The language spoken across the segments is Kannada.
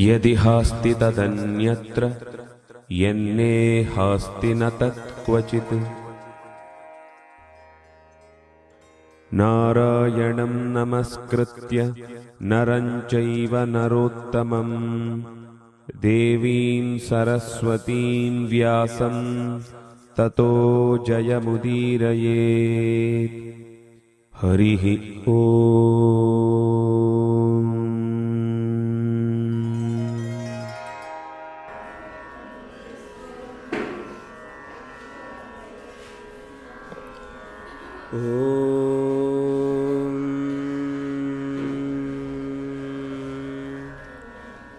ಯದಿ ಹಾಸ್ತಿ ತದನ್ಯತ್ರ ಯನ್ನೇ ಹಾಸ್ತಿ ನ ತತ್ ಕ್ವಚಿತ್. ನಾರಾಯಣಂ ನಮಸ್ಕೃತ್ಯ ನರಂ ಚೈವ ನರೋತ್ತಮಂ ದೇವೀಂ ಸರಸ್ವತೀಂ ವ್ಯಾಸಂ ತತೋ ಜಯಮುದೀರಯೇತ್. ಹರಿಃ ಓಂ.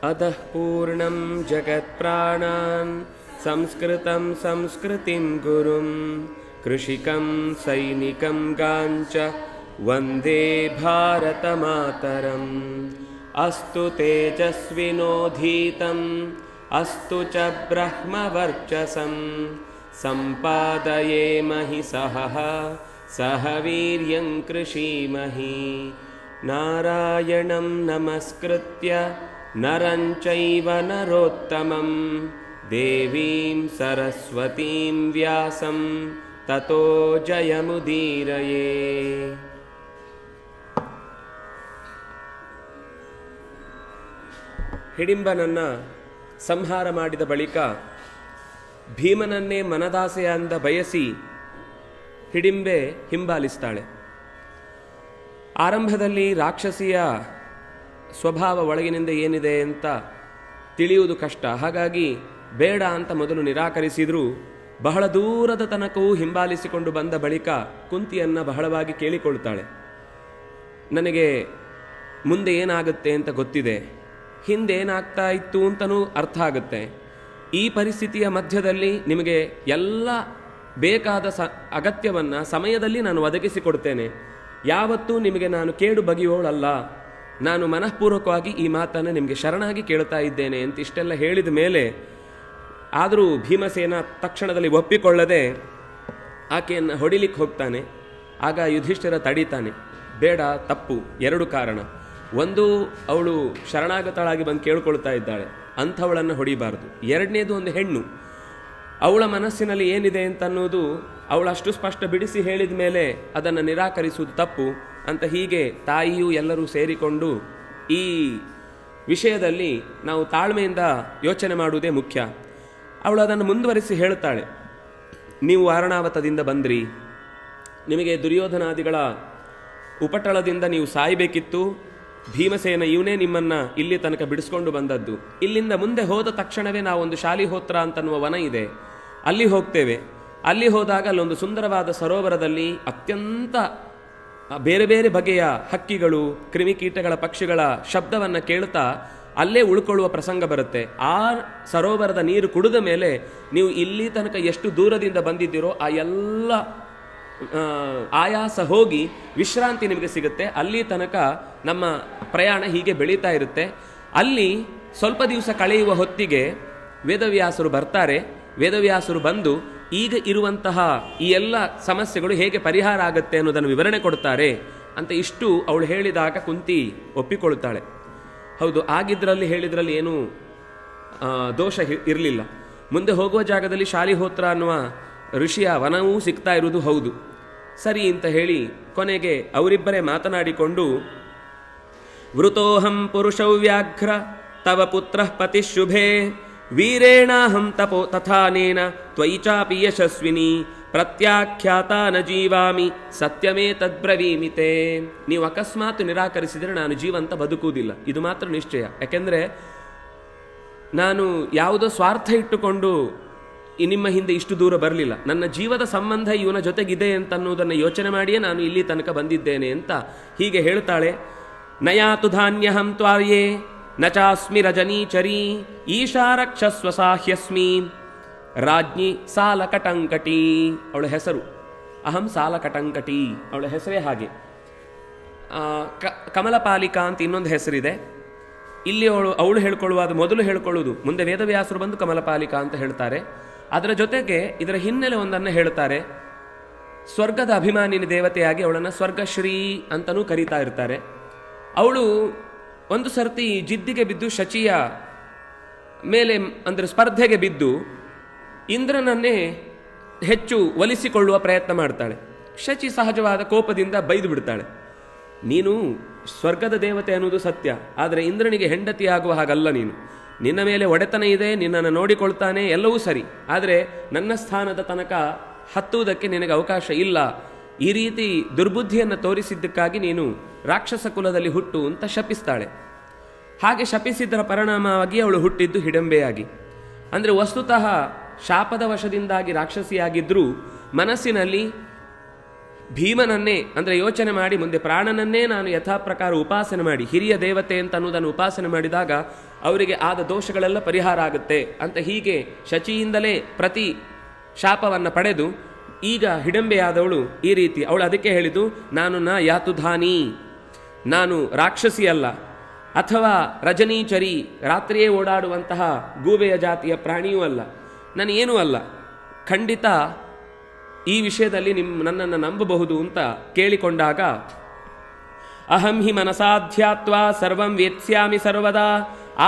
ಅತಃ ಪೂರ್ಣಂ ಜಗತ್ಪ್ರಾಣಾನ್ ಸಂಸ್ಕೃತಂ ಸಂಸ್ಕೃತಿಂ ಗುರುಂ ಕೃಷಿಕಂ ಸೈನಿಕಂ ಗಾಂಚ ವಂದೇ ಭಾರತ ಮಾತರಂ. ಅಸ್ತು ತೇಜಸ್ವಿನೋಧೀತಂ ಅಸ್ತು ಚ ಬ್ರಹ್ಮವರ್ಚಸಂ ಸಂಪಾದಯೇಮಹಿ ಸಹ ವೀರ್ಯಂ ಕೃಷೀಮಹಿ. ನಾರಾಯಣಂ ನಮಸ್ಕೃತ್ಯ ನರಂ ಚೈವ ನರೋತ್ತಮಂ ದೇವೀಂ ಸರಸ್ವತೀಂ ವ್ಯಾಸಂ ತತೋ ಜಯಮುದೀರಯೇತ್. ಹಿಡಿಂಬನನ್ನು ಸಂಹಾರ ಮಾಡಿದ ಬಳಿಕ ಭೀಮನನ್ನೇ ಮನದಾಸೆಯಿಂದ ಬಯಸಿ ಹಿಡಿಂಬೆ ಹಿಂಬಾಲಿಸ್ತಾಳೆ. ಆರಂಭದಲ್ಲಿ ರಾಕ್ಷಸಿಯ ಸ್ವಭಾವ ಒಳಗಿನಿಂದ ಏನಿದೆ ಅಂತ ತಿಳಿಯುವುದು ಕಷ್ಟ. ಹಾಗಾಗಿ ಬೇಡ ಅಂತ ಮೊದಲು ನಿರಾಕರಿಸಿದರೂ ಬಹಳ ದೂರದ ತನಕವೂ ಹಿಂಬಾಲಿಸಿಕೊಂಡು ಬಂದ ಬಳಿಕ ಕುಂತಿಯನ್ನು ಬಹಳವಾಗಿ ಕೇಳಿಕೊಳ್ತಾಳೆ. ನನಗೆ ಮುಂದೆ ಏನಾಗುತ್ತೆ ಅಂತ ಗೊತ್ತಿದೆ, ಹಿಂದೆ ಏನಾಗ್ತಾ ಇತ್ತು ಅಂತಲೂ ಅರ್ಥ ಆಗುತ್ತೆ. ಈ ಪರಿಸ್ಥಿತಿಯ ಮಧ್ಯದಲ್ಲಿ ನಿಮಗೆ ಎಲ್ಲ ಬೇಕಾದ ಅಗತ್ಯವನ್ನು ಸಮಯದಲ್ಲಿ ನಾನು ಒದಗಿಸಿಕೊಡ್ತೇನೆ. ಯಾವತ್ತೂ ನಿಮಗೆ ನಾನು ಕೇಡು ಬಗೆಯೋಳಲ್ಲ. ನಾನು ಮನಃಪೂರ್ವಕವಾಗಿ ಈ ಮಾತನ್ನು ನಿಮಗೆ ಶರಣಾಗಿ ಕೇಳ್ತಾ ಇದ್ದೇನೆ ಅಂತ ಇಷ್ಟೆಲ್ಲ ಹೇಳಿದ ಮೇಲೆ ಆದರೂ ಭೀಮಸೇನ ತಕ್ಷಣದಲ್ಲಿ ಒಪ್ಪಿಕೊಳ್ಳದೆ ಆಕೆಯನ್ನು ಹೊಡಿಲಿಕ್ಕೆ ಹೋಗ್ತಾನೆ. ಆಗ ಯುಧಿಷ್ಠಿರ ತಡೀತಾನೆ. ಬೇಡ, ತಪ್ಪು. ಎರಡು ಕಾರಣ. ಒಂದು, ಅವಳು ಶರಣಾಗತಳಾಗಿ ಬಂದು ಕೇಳ್ಕೊಳ್ತಾ ಇದ್ದಾಳೆ, ಅಂಥವಳನ್ನು ಹೊಡಿಬಾರ್ದು. ಎರಡನೇದು, ಒಂದು ಹೆಣ್ಣು, ಅವಳ ಮನಸ್ಸಿನಲ್ಲಿ ಏನಿದೆ ಅಂತನ್ನೋದು ಅವಳಷ್ಟು ಸ್ಪಷ್ಟ ಬಿಡಿಸಿ ಹೇಳಿದ ಮೇಲೆ ಅದನ್ನು ನಿರಾಕರಿಸುವುದು ತಪ್ಪು ಅಂತ. ಹೀಗೆ ತಾಯಿಯೂ ಎಲ್ಲರೂ ಸೇರಿಕೊಂಡು ಈ ವಿಷಯದಲ್ಲಿ ನಾವು ತಾಳ್ಮೆಯಿಂದ ಯೋಚನೆ ಮಾಡುವುದೇ ಮುಖ್ಯ. ಅವಳು ಅದನ್ನು ಮುಂದುವರಿಸಿ ಹೇಳ್ತಾಳೆ, ನೀವು ವಾರಣಾವತದಿಂದ ಬಂದ್ರಿ, ನಿಮಗೆ ದುರ್ಯೋಧನಾದಿಗಳ ಉಪಟಳದಿಂದ ನೀವು ಸಾಯಬೇಕಿತ್ತು. ಭೀಮಸೇನ ಇವನೇ ನಿಮ್ಮನ್ನು ಇಲ್ಲಿ ತನಕ ಬಿಡಿಸ್ಕೊಂಡು ಬಂದದ್ದು. ಇಲ್ಲಿಂದ ಮುಂದೆ ಹೋದ ತಕ್ಷಣವೇ ನಾವೊಂದು ಶಾಲಿಹೋತ್ರ ಅಂತನ್ನುವ ವನ ಇದೆ, ಅಲ್ಲಿ ಹೋಗ್ತೇವೆ. ಅಲ್ಲಿ ಹೋದಾಗ ಅಲ್ಲೊಂದು ಸುಂದರವಾದ ಸರೋವರದಲ್ಲಿ ಅತ್ಯಂತ ಬೇರೆ ಬೇರೆ ಬಗೆಯ ಹಕ್ಕಿಗಳು, ಕ್ರಿಮಿಕೀಟಗಳ, ಪಕ್ಷಿಗಳ ಶಬ್ದವನ್ನು ಕೇಳ್ತಾ ಅಲ್ಲೇ ಉಳ್ಕೊಳ್ಳುವ ಪ್ರಸಂಗ ಬರುತ್ತೆ. ಆ ಸರೋವರದ ನೀರು ಕುಡಿದ ಮೇಲೆ ನೀವು ಇಲ್ಲಿ ತನಕ ಎಷ್ಟು ದೂರದಿಂದ ಬಂದಿದ್ದೀರೋ ಆ ಎಲ್ಲ ಆಯಾಸ ಹೋಗಿ ವಿಶ್ರಾಂತಿ ನಿಮಗೆ ಸಿಗುತ್ತೆ. ಅಲ್ಲಿ ತನಕ ನಮ್ಮ ಪ್ರಯಾಣ ಹೀಗೆ ಬೆಳೀತಾ ಇರುತ್ತೆ. ಅಲ್ಲಿ ಸ್ವಲ್ಪ ದಿವಸ ಕಳೆಯುವ ಹೊತ್ತಿಗೆ ವೇದವ್ಯಾಸರು ಬರ್ತಾರೆ. ವೇದವ್ಯಾಸರು ಬಂದು ಈಗ ಇರುವಂತಹ ಈ ಎಲ್ಲ ಸಮಸ್ಯೆಗಳು ಹೇಗೆ ಪರಿಹಾರ ಆಗುತ್ತೆ ಅನ್ನೋದನ್ನು ವಿವರಣೆ ಕೊಡ್ತಾರೆ ಅಂತ ಇಷ್ಟು ಅವಳು ಹೇಳಿದಾಗ ಕುಂತಿ ಒಪ್ಪಿಕೊಳ್ತಾಳೆ. ಹೌದು, ಆಗಿದ್ರಲ್ಲಿ ಹೇಳಿದ್ರಲ್ಲಿ ಏನೂ ದೋಷ ಇರಲಿಲ್ಲ. ಮುಂದೆ ಹೋಗುವ ಜಾಗದಲ್ಲಿ ಶಾಲಿಹೋತ್ರ ಅನ್ನುವ ಋಷಿಯ ವನವೂ ಸಿಗ್ತಾ ಇರುವುದು ಹೌದು. ಸರಿ ಅಂತ ಹೇಳಿ ಕೊನೆಗೆ ಅವರಿಬ್ಬರೇ ಮಾತನಾಡಿಕೊಂಡು, ವೃತೋಹಂ ಪುರುಷೌ ವ್ಯಾಘ್ರ ತವ ಪುತ್ರ ಪತಿ ಶುಭೇ ವೀರೇಣಾಹಂ ತಪೋ ತಥಾನೇನ ತ್ವಯಿ ಚಾಪಿ ಯಶಸ್ವಿನಿ ಪ್ರತ್ಯಾಖ್ಯಾತ ನ ಜೀವಾಮಿ ಸತ್യമೇ ತದ್ಬ್ರವೀಮಿತೆ. ನೀವು ಅಕಸ್ಮಾತ್ ನಿರಾಕರಿಸಿದರೆ ನಾನು ಜೀವಂತ ಬದುಕುವುದಿಲ್ಲ, ಇದು ಮಾತ್ರ ನಿಶ್ಚಯ. ಯಾಕೆಂದರೆ ನಾನು ಯಾವುದೋ ಸ್ವಾರ್ಥ ಇಟ್ಟುಕೊಂಡು ನಿಮ್ಮ ಹಿಂದೆ ಇಷ್ಟು ದೂರ ಬರಲಿಲ್ಲ. ನನ್ನ ಜೀವದ ಸಂಬಂಧ ಇವನ ಜೊತೆಗಿದೆ ಅಂತನ್ನುವುದನ್ನು ಯೋಚನೆ ಮಾಡಿಯೇ ನಾನು ಇಲ್ಲಿ ತನಕ ಬಂದಿದ್ದೇನೆ ಅಂತ ಹೀಗೆ ಹೇಳ್ತಾಳೆ. ನಯಾತು ಧಾನ್ಯಹಂ ತ್ವಾರ್ಯೇ ನ ಚಾಸ್ಮಿ ರಜನೀಚರಿ ಈಶಾರಕ್ಷಸ್ವ ಸಾಹ್ಯಸ್ಮಿ ರಾಜ್ಞಿ ಸಾಲಕಟಂಕಟಿ. ಅವಳ ಹೆಸರು ಅಹಂ ಸಾಲಕಟಂಕಟಿ, ಅವಳ ಹೆಸರೇ ಹಾಗೆ. ಕಮಲಪಾಲಿಕಾ ಅಂತ ಇನ್ನೊಂದು ಹೆಸರಿದೆ. ಇಲ್ಲಿ ಅವಳು ಹೇಳ್ಕೊಳ್ಳುವಾಗ ಮೊದಲು ಹೇಳ್ಕೊಳ್ಳುವುದು, ಮುಂದೆ ವೇದವ್ಯಾಸರು ಬಂದು ಕಮಲಪಾಲಿಕಾ ಅಂತ ಹೇಳ್ತಾರೆ. ಅದರ ಜೊತೆಗೆ ಇದರ ಹಿನ್ನೆಲೆ ಒಂದನ್ನು ಹೇಳ್ತಾರೆ. ಸ್ವರ್ಗದ ಅಭಿಮಾನಿನಿ ದೇವತೆಯಾಗಿ ಅವಳನ್ನು ಸ್ವರ್ಗಶ್ರೀ ಅಂತಲೂ ಕರೀತಾ ಇರ್ತಾರೆ. ಅವಳು ಒಂದು ಸರ್ತಿ ಜಿದ್ದಿಗೆ ಬಿದ್ದು ಶಚಿಯ ಮೇಲೆ ಅಂದರೆ ಸ್ಪರ್ಧೆಗೆ ಬಿದ್ದು ಇಂದ್ರನನ್ನೇ ಹೆಚ್ಚು ಒಲಿಸಿಕೊಳ್ಳುವ ಪ್ರಯತ್ನ ಮಾಡ್ತಾಳೆ. ಶಚಿ ಸಹಜವಾದ ಕೋಪದಿಂದ ಬೈದು ಬಿಡ್ತಾಳೆ, ನೀನು ಸ್ವರ್ಗದ ದೇವತೆ ಅನ್ನೋದು ಸತ್ಯ, ಆದರೆ ಇಂದ್ರನಿಗೆ ಹೆಂಡತಿಯಾಗುವ ಹಾಗಲ್ಲ. ನೀನು ನಿನ್ನ ಮೇಲೆ ಒಡೆತನ ಇದೆ, ನಿನ್ನನ್ನು ನೋಡಿಕೊಳ್ತಾನೆ, ಎಲ್ಲವೂ ಸರಿ, ಆದರೆ ನನ್ನ ಸ್ಥಾನದ ತನಕ ಹತ್ತುವುದಕ್ಕೆ ನಿನಗೆ ಅವಕಾಶ ಇಲ್ಲ. ಈ ರೀತಿ ದುರ್ಬುದ್ಧಿಯನ್ನು ತೋರಿಸಿದ್ದಕ್ಕಾಗಿ ನೀನು ರಾಕ್ಷಸ ಕುಲದಲ್ಲಿ ಹುಟ್ಟು ಅಂತ ಶಪಿಸ್ತಾಳೆ. ಹಾಗೆ ಶಪಿಸಿದ್ದರ ಪರಿಣಾಮವಾಗಿ ಅವಳು ಹುಟ್ಟಿದ್ದು ಹಿಡಂಬೆಯಾಗಿ. ಅಂದರೆ ವಸ್ತುತಃ ಶಾಪದ ವಶದಿಂದಾಗಿ ರಾಕ್ಷಸಿಯಾಗಿದ್ದರೂ ಮನಸ್ಸಿನಲ್ಲಿ ಭೀಮನನ್ನೇ ಅಂದರೆ ಯೋಚನೆ ಮಾಡಿ ಮುಂದೆ ಪ್ರಾಣನನ್ನೇ ನಾನು ಯಥಾಪ್ರಕಾರ ಉಪಾಸನೆ ಮಾಡಿ ಹಿರಿಯ ದೇವತೆ ಅಂತ ಅನ್ನೋದನ್ನು ಉಪಾಸನೆ ಮಾಡಿದಾಗ ಅವರಿಗೆ ಆದ ದೋಷಗಳೆಲ್ಲ ಪರಿಹಾರ ಆಗುತ್ತೆ ಅಂತ ಹೀಗೆ ಶಚಿಯಿಂದಲೇ ಪ್ರತಿ ಶಾಪವನ್ನು ಪಡೆದು ಈಗ ಹಿಡಂಬೆಯಾದವಳು ಈ ರೀತಿ ಅವಳು ಅದಕ್ಕೆ ಹೇಳಿದ್ದು, ನಾನು ನ ಯಾತುಧಾನಿ, ನಾನು ರಾಕ್ಷಸಿ ಅಲ್ಲ, ಅಥವಾ ರಜನೀಚರಿ ರಾತ್ರಿಯೇ ಓಡಾಡುವಂತಹ ಗೂಬೆಯ ಜಾತಿಯ ಪ್ರಾಣಿಯೂ ಅಲ್ಲ, ನಾನು ಏನೂ ಅಲ್ಲ, ಖಂಡಿತ ಈ ವಿಷಯದಲ್ಲಿ ನನ್ನನ್ನು ನಂಬಬಹುದು ಅಂತ ಕೇಳಿಕೊಂಡಾಗ, ಅಹಂ ಹಿ ಮನಸಾಧ್ಯಾತ್ವಾ ಸರ್ವಂ ವೇತ್ಸ್ಯಾಮಿ ಸರ್ವದಾ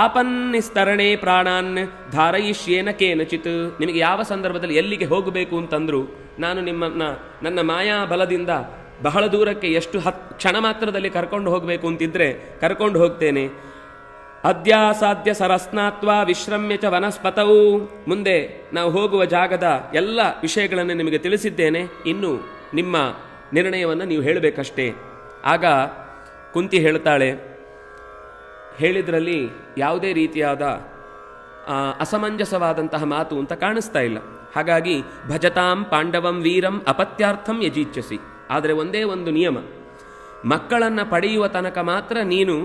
ಆಪನ್ನಿಸ್ತರಣೆ ಪ್ರಾಣಾನ್ ಧಾರಯಿಷ್ಯೇನ ಕೇನಚಿತ್. ನಿಮಗೆ ಯಾವ ಸಂದರ್ಭದಲ್ಲಿ ಎಲ್ಲಿಗೆ ಹೋಗಬೇಕು ಅಂತಂದ್ರು ನಾನು ನನ್ನ ಮಾಯಾ ಬಲದಿಂದ ಬಹಳ ದೂರಕ್ಕೆ ಎಷ್ಟು ಕ್ಷಣ ಮಾತ್ರದಲ್ಲಿ ಕರ್ಕೊಂಡು ಹೋಗಬೇಕು ಅಂತಿದ್ರೆ ಕರ್ಕೊಂಡು ಹೋಗ್ತೇನೆ. ಅದ್ಯಾಸಾಧ್ಯ ಸರಸ್ನಾತ್ವ ವಿಶ್ರಮ್ಯ ಚ ವನಸ್ಪತವು. ಮುಂದೆ ನಾವು ಹೋಗುವ ಜಾಗದ ಎಲ್ಲ ವಿಷಯಗಳನ್ನು ನಿಮಗೆ ತಿಳಿಸಿದ್ದೇನೆ, ಇನ್ನು ನಿಮ್ಮ ನಿರ್ಣಯವನ್ನು ನೀವು ಹೇಳಬೇಕಷ್ಟೇ. ಆಗ ಕುಂತಿ ಹೇಳ್ತಾಳೆ, ಹೇಳಿದ್ರಲ್ಲಿ ಯಾವುದೇ ರೀತಿಯಾದ ಅಸಮಂಜಸವಾದಂತಹ ಮಾತು ಅಂತ ಕಾಣಿಸ್ತಾ ಇಲ್ಲ. ಹಾಗಾಗಿ ಭಜತಾಂ ಪಾಂಡವಂ ವೀರಂ ಅಪತ್ಯಾರ್ಥಂ ಯಜೀಚ್ಛಸಿ. ಆದರೆ ಒಂದೇ ಒಂದು ನಿಯಮ, ಮಕ್ಕಳನ್ನು ಪಡೆಯುವ ತನಕ ಮಾತ್ರ ನೀನು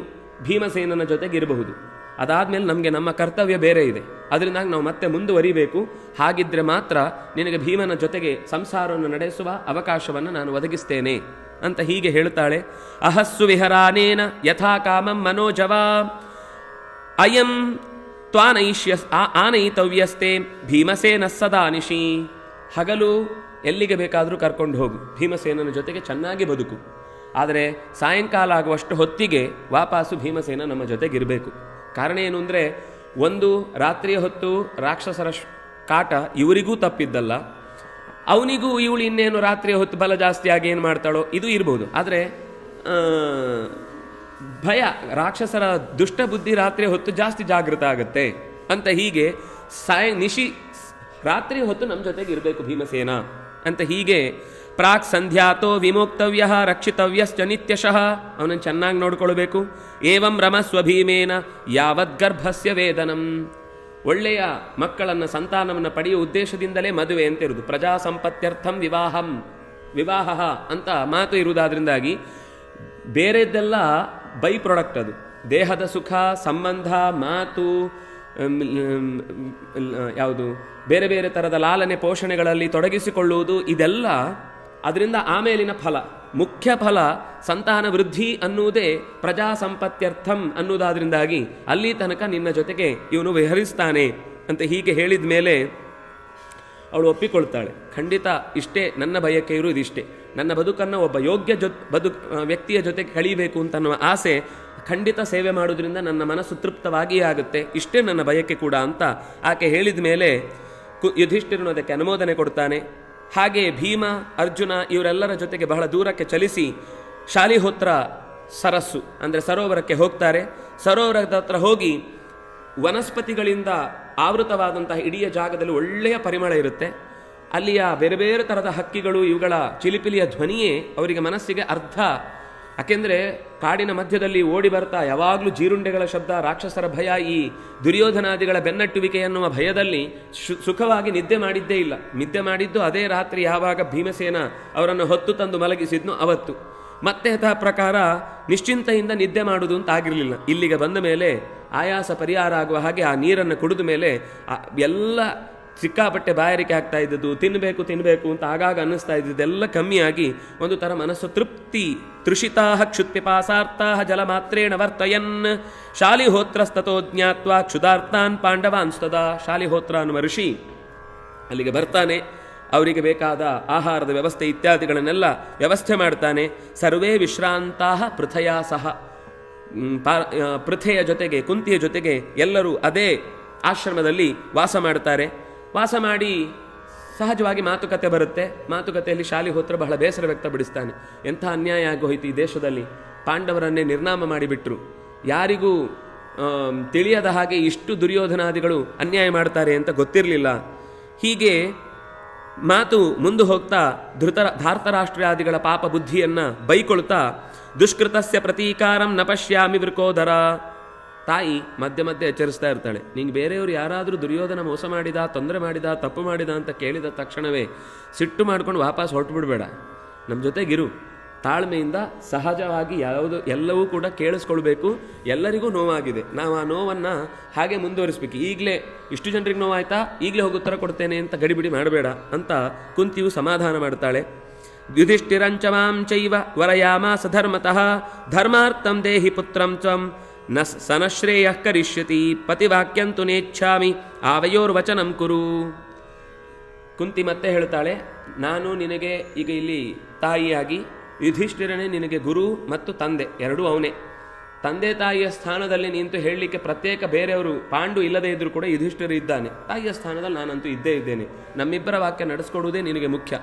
ಭೀಮಸೇನನ ಜೊತೆಗಿರಬಹುದು. ಅದಾದಮೇಲೆ ನಮಗೆ ನಮ್ಮ ಕರ್ತವ್ಯ ಬೇರೆ ಇದೆ, ಅದರಿಂದ ನಾವು ಮತ್ತೆ ಮುಂದುವರಿಬೇಕು. ಹಾಗಿದ್ರೆ ಮಾತ್ರ ನಿನಗೆ ಭೀಮನ ಜೊತೆಗೆ ಸಂಸಾರವನ್ನು ನಡೆಸುವ ಅವಕಾಶವನ್ನು ನಾನು ಒದಗಿಸ್ತೇನೆ ಅಂತ ಹೀಗೆ ಹೇಳ್ತಾಳೆ. ಅಹಸ್ಸು ವಿಹರಾನೇನ ಯಥಾ ಕಾಮಂ ಮನೋಜವಾ ಅಯಂ ಆನಯಿತವ್ಯಸ್ತೆ ಭೀಮಸೇನ ಸದಾ ನಿಶಿ. ಹಗಲು ಎಲ್ಲಿಗೆ ಬೇಕಾದರೂ ಕರ್ಕೊಂಡು ಹೋಗು, ಭೀಮಸೇನನ ಜೊತೆಗೆ ಚೆನ್ನಾಗಿ ಬದುಕು, ಆದರೆ ಸಾಯಂಕಾಲ ಆಗುವಷ್ಟು ಹೊತ್ತಿಗೆ ವಾಪಸ್ಸು ಭೀಮಸೇನ ನಮ್ಮ ಜೊತೆಗಿರಬೇಕು. ಕಾರಣ ಏನು ಅಂದರೆ, ಒಂದು ರಾತ್ರಿಯ ಹೊತ್ತು ರಾಕ್ಷಸರ ಕಾಟ ಇವರಿಗೂ ತಪ್ಪಿದ್ದಲ್ಲ, ಅವನಿಗೂ ಇವಳು ಇನ್ನೇನು ರಾತ್ರಿಯ ಹೊತ್ತು ಬಲ ಜಾಸ್ತಿ ಆಗಿ ಏನು ಮಾಡ್ತಾಳೋ ಇದು ಇರ್ಬೋದು. ಆದರೆ ಭಯ, ರಾಕ್ಷಸರ ದುಷ್ಟ ಬುದ್ಧಿ ರಾತ್ರಿಯ ಹೊತ್ತು ಜಾಸ್ತಿ ಜಾಗೃತ ಆಗುತ್ತೆ ಅಂತ ಹೀಗೆ ರಾತ್ರಿ ಹೊತ್ತು ನಮ್ಮ ಜೊತೆಗೆ ಇರಬೇಕು ಭೀಮಸೇನ ಅಂತ ಹೀಗೆ ಪ್ರಾಕ್ ಸಂಧ್ಯಾತೋ ವಿಮೋಕ್ತವ್ಯ ರಕ್ಷಿತವ್ಯಶ್ಚ ನಿತ್ಯಶಃ. ಅವನನ್ನು ಚೆನ್ನಾಗಿ ನೋಡ್ಕೊಳ್ಬೇಕು. ಏವಂ ರಮಸ್ವ ಭೀಮೇನ ಯಾವದ್ಗರ್ಭಸ್ಯ ವೇದನಂ. ಒಳ್ಳೆಯ ಮಕ್ಕಳನ್ನು ಸಂತಾನವನ್ನು ಪಡೆಯುವ ಉದ್ದೇಶದಿಂದಲೇ ಮದುವೆ ಅಂತ ಇರುವುದು. ಪ್ರಜಾ ಸಂಪತ್ತ್ಯರ್ಥಂ ವಿವಾಹ ಅಂತ ಮಾತು ಇರುವುದಾದ್ರಿಂದಾಗಿ ಬೇರೆದ್ದೆಲ್ಲ ಬೈ ಪ್ರಾಡಕ್ಟ್. ಅದು ದೇಹದ ಸುಖ, ಸಂಬಂಧ, ಮಾತು, ಯಾವುದು ಬೇರೆ ಬೇರೆ ಥರದ ಲಾಲನೆ ಪೋಷಣೆಗಳಲ್ಲಿ ತೊಡಗಿಸಿಕೊಳ್ಳುವುದು, ಇದೆಲ್ಲ ಅದರಿಂದ ಆಮೇಲಿನ ಫಲ. ಮುಖ್ಯ ಫಲ ಸಂತಾನ ವೃದ್ಧಿ ಅನ್ನುವುದೇ ಪ್ರಜಾ ಸಂಪತ್ತ್ಯರ್ಥಂ ಅನ್ನುವುದಾದ್ರಿಂದಾಗಿ ಅಲ್ಲಿ ತನಕ ನಿನ್ನ ಜೊತೆಗೆ ಇವನು ವಿಹರಿಸ್ತಾನೆ ಅಂತ ಹೀಗೆ ಹೇಳಿದ ಮೇಲೆ ಅವಳು ಒಪ್ಪಿಕೊಳ್ತಾಳೆ. ಖಂಡಿತ ಇಷ್ಟೇ ನನ್ನ ಬಯಕೆ ಇರುವುದಿಷ್ಟೇ, ನನ್ನ ಬದುಕನ್ನು ಒಬ್ಬ ಯೋಗ್ಯ ವ್ಯಕ್ತಿಯ ಜೊತೆಗೆ ಕಳೀಬೇಕು ಅಂತನ್ನುವ ಆಸೆ, ಖಂಡಿತ ಸೇವೆ ಮಾಡೋದ್ರಿಂದ ನನ್ನ ಮನಸ್ಸು ತೃಪ್ತವಾಗಿಯೇ ಆಗುತ್ತೆ, ಇಷ್ಟೇ ನನ್ನ ಬಯಕೆ ಕೂಡ ಅಂತ ಆಕೆ ಹೇಳಿದ ಮೇಲೆ ಯುಧಿಷ್ಠಿರನು ಅದಕ್ಕೆ ಅನುಮೋದನೆ ಕೊಡ್ತಾನೆ. ಹಾಗೆ ಭೀಮ, ಅರ್ಜುನ ಇವರೆಲ್ಲರ ಜೊತೆಗೆ ಬಹಳ ದೂರಕ್ಕೆ ಚಲಿಸಿ ಶಾಲಿಹೋತ್ರ ಸರಸ್ಸು ಅಂದರೆ ಸರೋವರಕ್ಕೆ ಹೋಗ್ತಾರೆ. ಸರೋವರದ ಹತ್ರ ಹೋಗಿ ವನಸ್ಪತಿಗಳಿಂದ ಆವೃತವಾದಂತಹ ಇಡೀ ಜಾಗದಲ್ಲಿ ಒಳ್ಳೆಯ ಪರಿಮಳ ಇರುತ್ತೆ. ಅಲ್ಲಿಯ ಬೇರೆ ಬೇರೆ ಥರದ ಹಕ್ಕಿಗಳು ಇವುಗಳ ಚಿಲಿಪಿಲಿಯ ಧ್ವನಿಯೇ ಅವರಿಗೆ ಮನಸ್ಸಿಗೆ ಅರ್ಥ. ಯಾಕೆಂದರೆ ಕಾಡಿನ ಮಧ್ಯದಲ್ಲಿ ಓಡಿ ಬರ್ತಾ ಯಾವಾಗಲೂ ಜೀರುಂಡೆಗಳ ಶಬ್ದ, ರಾಕ್ಷಸರ ಭಯ, ಈ ದುರ್ಯೋಧನಾದಿಗಳ ಬೆನ್ನಟ್ಟುವಿಕೆ ಎನ್ನುವ ಭಯದಲ್ಲಿ ಸುಖವಾಗಿ ನಿದ್ದೆ ಮಾಡಿದ್ದೇ ಇಲ್ಲ. ನಿದ್ದೆ ಮಾಡಿದ್ದು ಅದೇ ರಾತ್ರಿ ಯಾವಾಗ ಭೀಮಸೇನ ಅವರನ್ನು ಹೊತ್ತು ತಂದು ಮಲಗಿಸಿದ್ನು ಅವತ್ತು. ಮತ್ತೆ ಯಥಾ ಪ್ರಕಾರ ನಿಶ್ಚಿಂತೆಯಿಂದ ನಿದ್ದೆ ಮಾಡುವುದು ಅಂತ ಆಗಿರಲಿಲ್ಲ. ಇಲ್ಲಿಗೆ ಬಂದ ಮೇಲೆ ಆಯಾಸ ಪರಿಹಾರ ಆಗುವ ಹಾಗೆ ಆ ನೀರನ್ನು ಕುಡಿದ ಮೇಲೆ ಎಲ್ಲ ಸಿಕ್ಕಾಪಟ್ಟೆ ಬಾಯಾರಿಕೆ ಆಗ್ತಾ ಇದ್ದದ್ದು, ತಿನ್ನಬೇಕು ಅಂತ ಆಗಾಗ ಅನ್ನಿಸ್ತಾ ಇದ್ದದ್ದೆಲ್ಲ ಕಮ್ಮಿಯಾಗಿ ಒಂದು ಥರ ಮನಸ್ಸು ತೃಪ್ತಿ. ತೃಷಿತಾ ಕ್ಷುತ್ಪಿಪಾಸಾರ್ಥಾ ಜಲಮಾತ್ರೇಣ ವರ್ತಯನ್ ಶಾಲಿಹೋತ್ರಸ್ತೋ ಜ್ಞಾತ್ವಾ ಕ್ಷುಧಾರ್ಥಾನ್ ಪಾಂಡವಾನ್ ಸ್ತದಾ. ಶಾಲಿಹೋತ್ರ ಅನ್ನುವ ಋಷಿ ಅಲ್ಲಿಗೆ ಬರ್ತಾನೆ. ಅವರಿಗೆ ಬೇಕಾದ ಆಹಾರದ ವ್ಯವಸ್ಥೆ ಇತ್ಯಾದಿಗಳನ್ನೆಲ್ಲ ವ್ಯವಸ್ಥೆ ಮಾಡ್ತಾನೆ. ಸರ್ವೇ ವಿಶ್ರಾಂತಾ ಪೃಥಯಾ ಸಹ. ಪೃಥೆಯ ಜೊತೆಗೆ, ಕುಂತಿಯ ಜೊತೆಗೆ ಎಲ್ಲರೂ ಅದೇ ಆಶ್ರಮದಲ್ಲಿ ವಾಸ ಮಾಡ್ತಾರೆ. ವಾಸ ಮಾಡಿ ಸಹಜವಾಗಿ ಮಾತುಕತೆ ಬರುತ್ತೆ. ಮಾತುಕತೆಯಲ್ಲಿ ಶಾಲಿಹೋತ್ರ ಬಹಳ ಬೇಸರ ವ್ಯಕ್ತಪಡಿಸ್ತಾನೆ. ಎಂಥ ಅನ್ಯಾಯ ಆಗೋಯ್ತು ಈ ದೇಶದಲ್ಲಿ, ಪಾಂಡವರನ್ನೇ ನಿರ್ನಾಮ ಮಾಡಿಬಿಟ್ರು, ಯಾರಿಗೂ ತಿಳಿಯದ ಹಾಗೆ ಇಷ್ಟು ದುರ್ಯೋಧನಾದಿಗಳು ಅನ್ಯಾಯ ಮಾಡ್ತಾರೆ ಅಂತ ಗೊತ್ತಿರಲಿಲ್ಲ. ಹೀಗೆ ಮಾತು ಮುಂದೆ ಹೋಗ್ತಾ ಧಾರ್ತರಾಷ್ಟ್ರಾದಿಗಳ ಪಾಪ ಬುದ್ಧಿಯನ್ನು ಬೈಕೊಳ್ತಾ ದುಷ್ಕೃತಸ್ಯ ಪ್ರತೀಕಾರಂ ನ ಪಶ್ಯಾಮಿ ವೃಕೋದರ. ತಾಯಿ ಮಧ್ಯೆ ಮಧ್ಯೆ ಎಚ್ಚರಿಸ್ತಾ ಇರ್ತಾಳೆ, ನಿಂಗೆ ಬೇರೆಯವರು ಯಾರಾದರೂ ದುರ್ಯೋಧನ ಮೋಸ ಮಾಡಿದ, ತೊಂದರೆ ಮಾಡಿದ, ತಪ್ಪು ಮಾಡಿದ ಅಂತ ಕೇಳಿದ ತಕ್ಷಣವೇ ಸಿಟ್ಟು ಮಾಡ್ಕೊಂಡು ವಾಪಸ್ ಹೊರಟು ಬಿಡಬೇಡ, ನಮ್ಮ ಜೊತೆಗಿರು. ತಾಳ್ಮೆಯಿಂದ ಸಹಜವಾಗಿ ಎಲ್ಲವೂ ಕೂಡ ಕೇಳಿಸ್ಕೊಳ್ಬೇಕು. ಎಲ್ಲರಿಗೂ ನೋವಾಗಿದೆ, ನಾವು ಆ ನೋವನ್ನು ಹಾಗೆ ಮುಂದುವರಿಸ್ಬೇಕು. ಈಗಲೇ ಇಷ್ಟು ಜನರಿಗೆ ನೋವಾಯ್ತಾ, ಈಗಲೇ ಹೋಗಿ ಉತ್ತರ ಕೊಡ್ತೇನೆ ಅಂತ ಗಡಿಬಿಡಿ ಮಾಡಬೇಡ ಅಂತ ಕುಂತಿಯು ಸಮಾಧಾನ ಮಾಡ್ತಾಳೆ. ಯುಧಿಷ್ಠಿರಂಚಮಾಂ ಚೈವ ವರಯಾಮಾಸ ಧರ್ಮತಃ ಧರ್ಮಾರ್ಥಂ ದೇಹಿ ಪುತ್ರಂ ತ್ವಂ ನ ಸನಶ್ರೇಯ ಕರಿಷ್ಯತಿ ಪತಿವಾಕ್ಯಂತು ನೇಚ್ಛಾಮಿ ಆವಯೋರ್ವಚನಂ ಕುರು. ಕುಂತಿ ಮತ್ತೆ ಹೇಳ್ತಾಳೆ, ನಾನು ನಿನಗೆ ಈಗ ಇಲ್ಲಿ ತಾಯಿಯಾಗಿ, ಯುಧಿಷ್ಠಿರನೇ ನಿನಗೆ ಗುರು ಮತ್ತು ತಂದೆ ಎರಡೂ ಅವನೇ. ತಂದೆ ತಾಯಿಯ ಸ್ಥಾನದಲ್ಲಿ ನಿಂತು ಹೇಳಲಿಕ್ಕೆ ಪ್ರತ್ಯೇಕ ಬೇರೆಯವರು ಪಾಂಡು ಇಲ್ಲದೇ ಇದ್ದರೂ ಕೂಡ ಯುಧಿಷ್ಠಿರ ಇದ್ದಾನೆ. ತಾಯಿಯ ಸ್ಥಾನದಲ್ಲಿ ನಾನಂತೂ ಇದ್ದೇ ಇದ್ದೇನೆ. ನಮ್ಮಿಬ್ಬರ ವಾಕ್ಯ ನಡೆಸ್ಕೊಡುವುದೇ ನಿನಗೆ ಮುಖ್ಯ.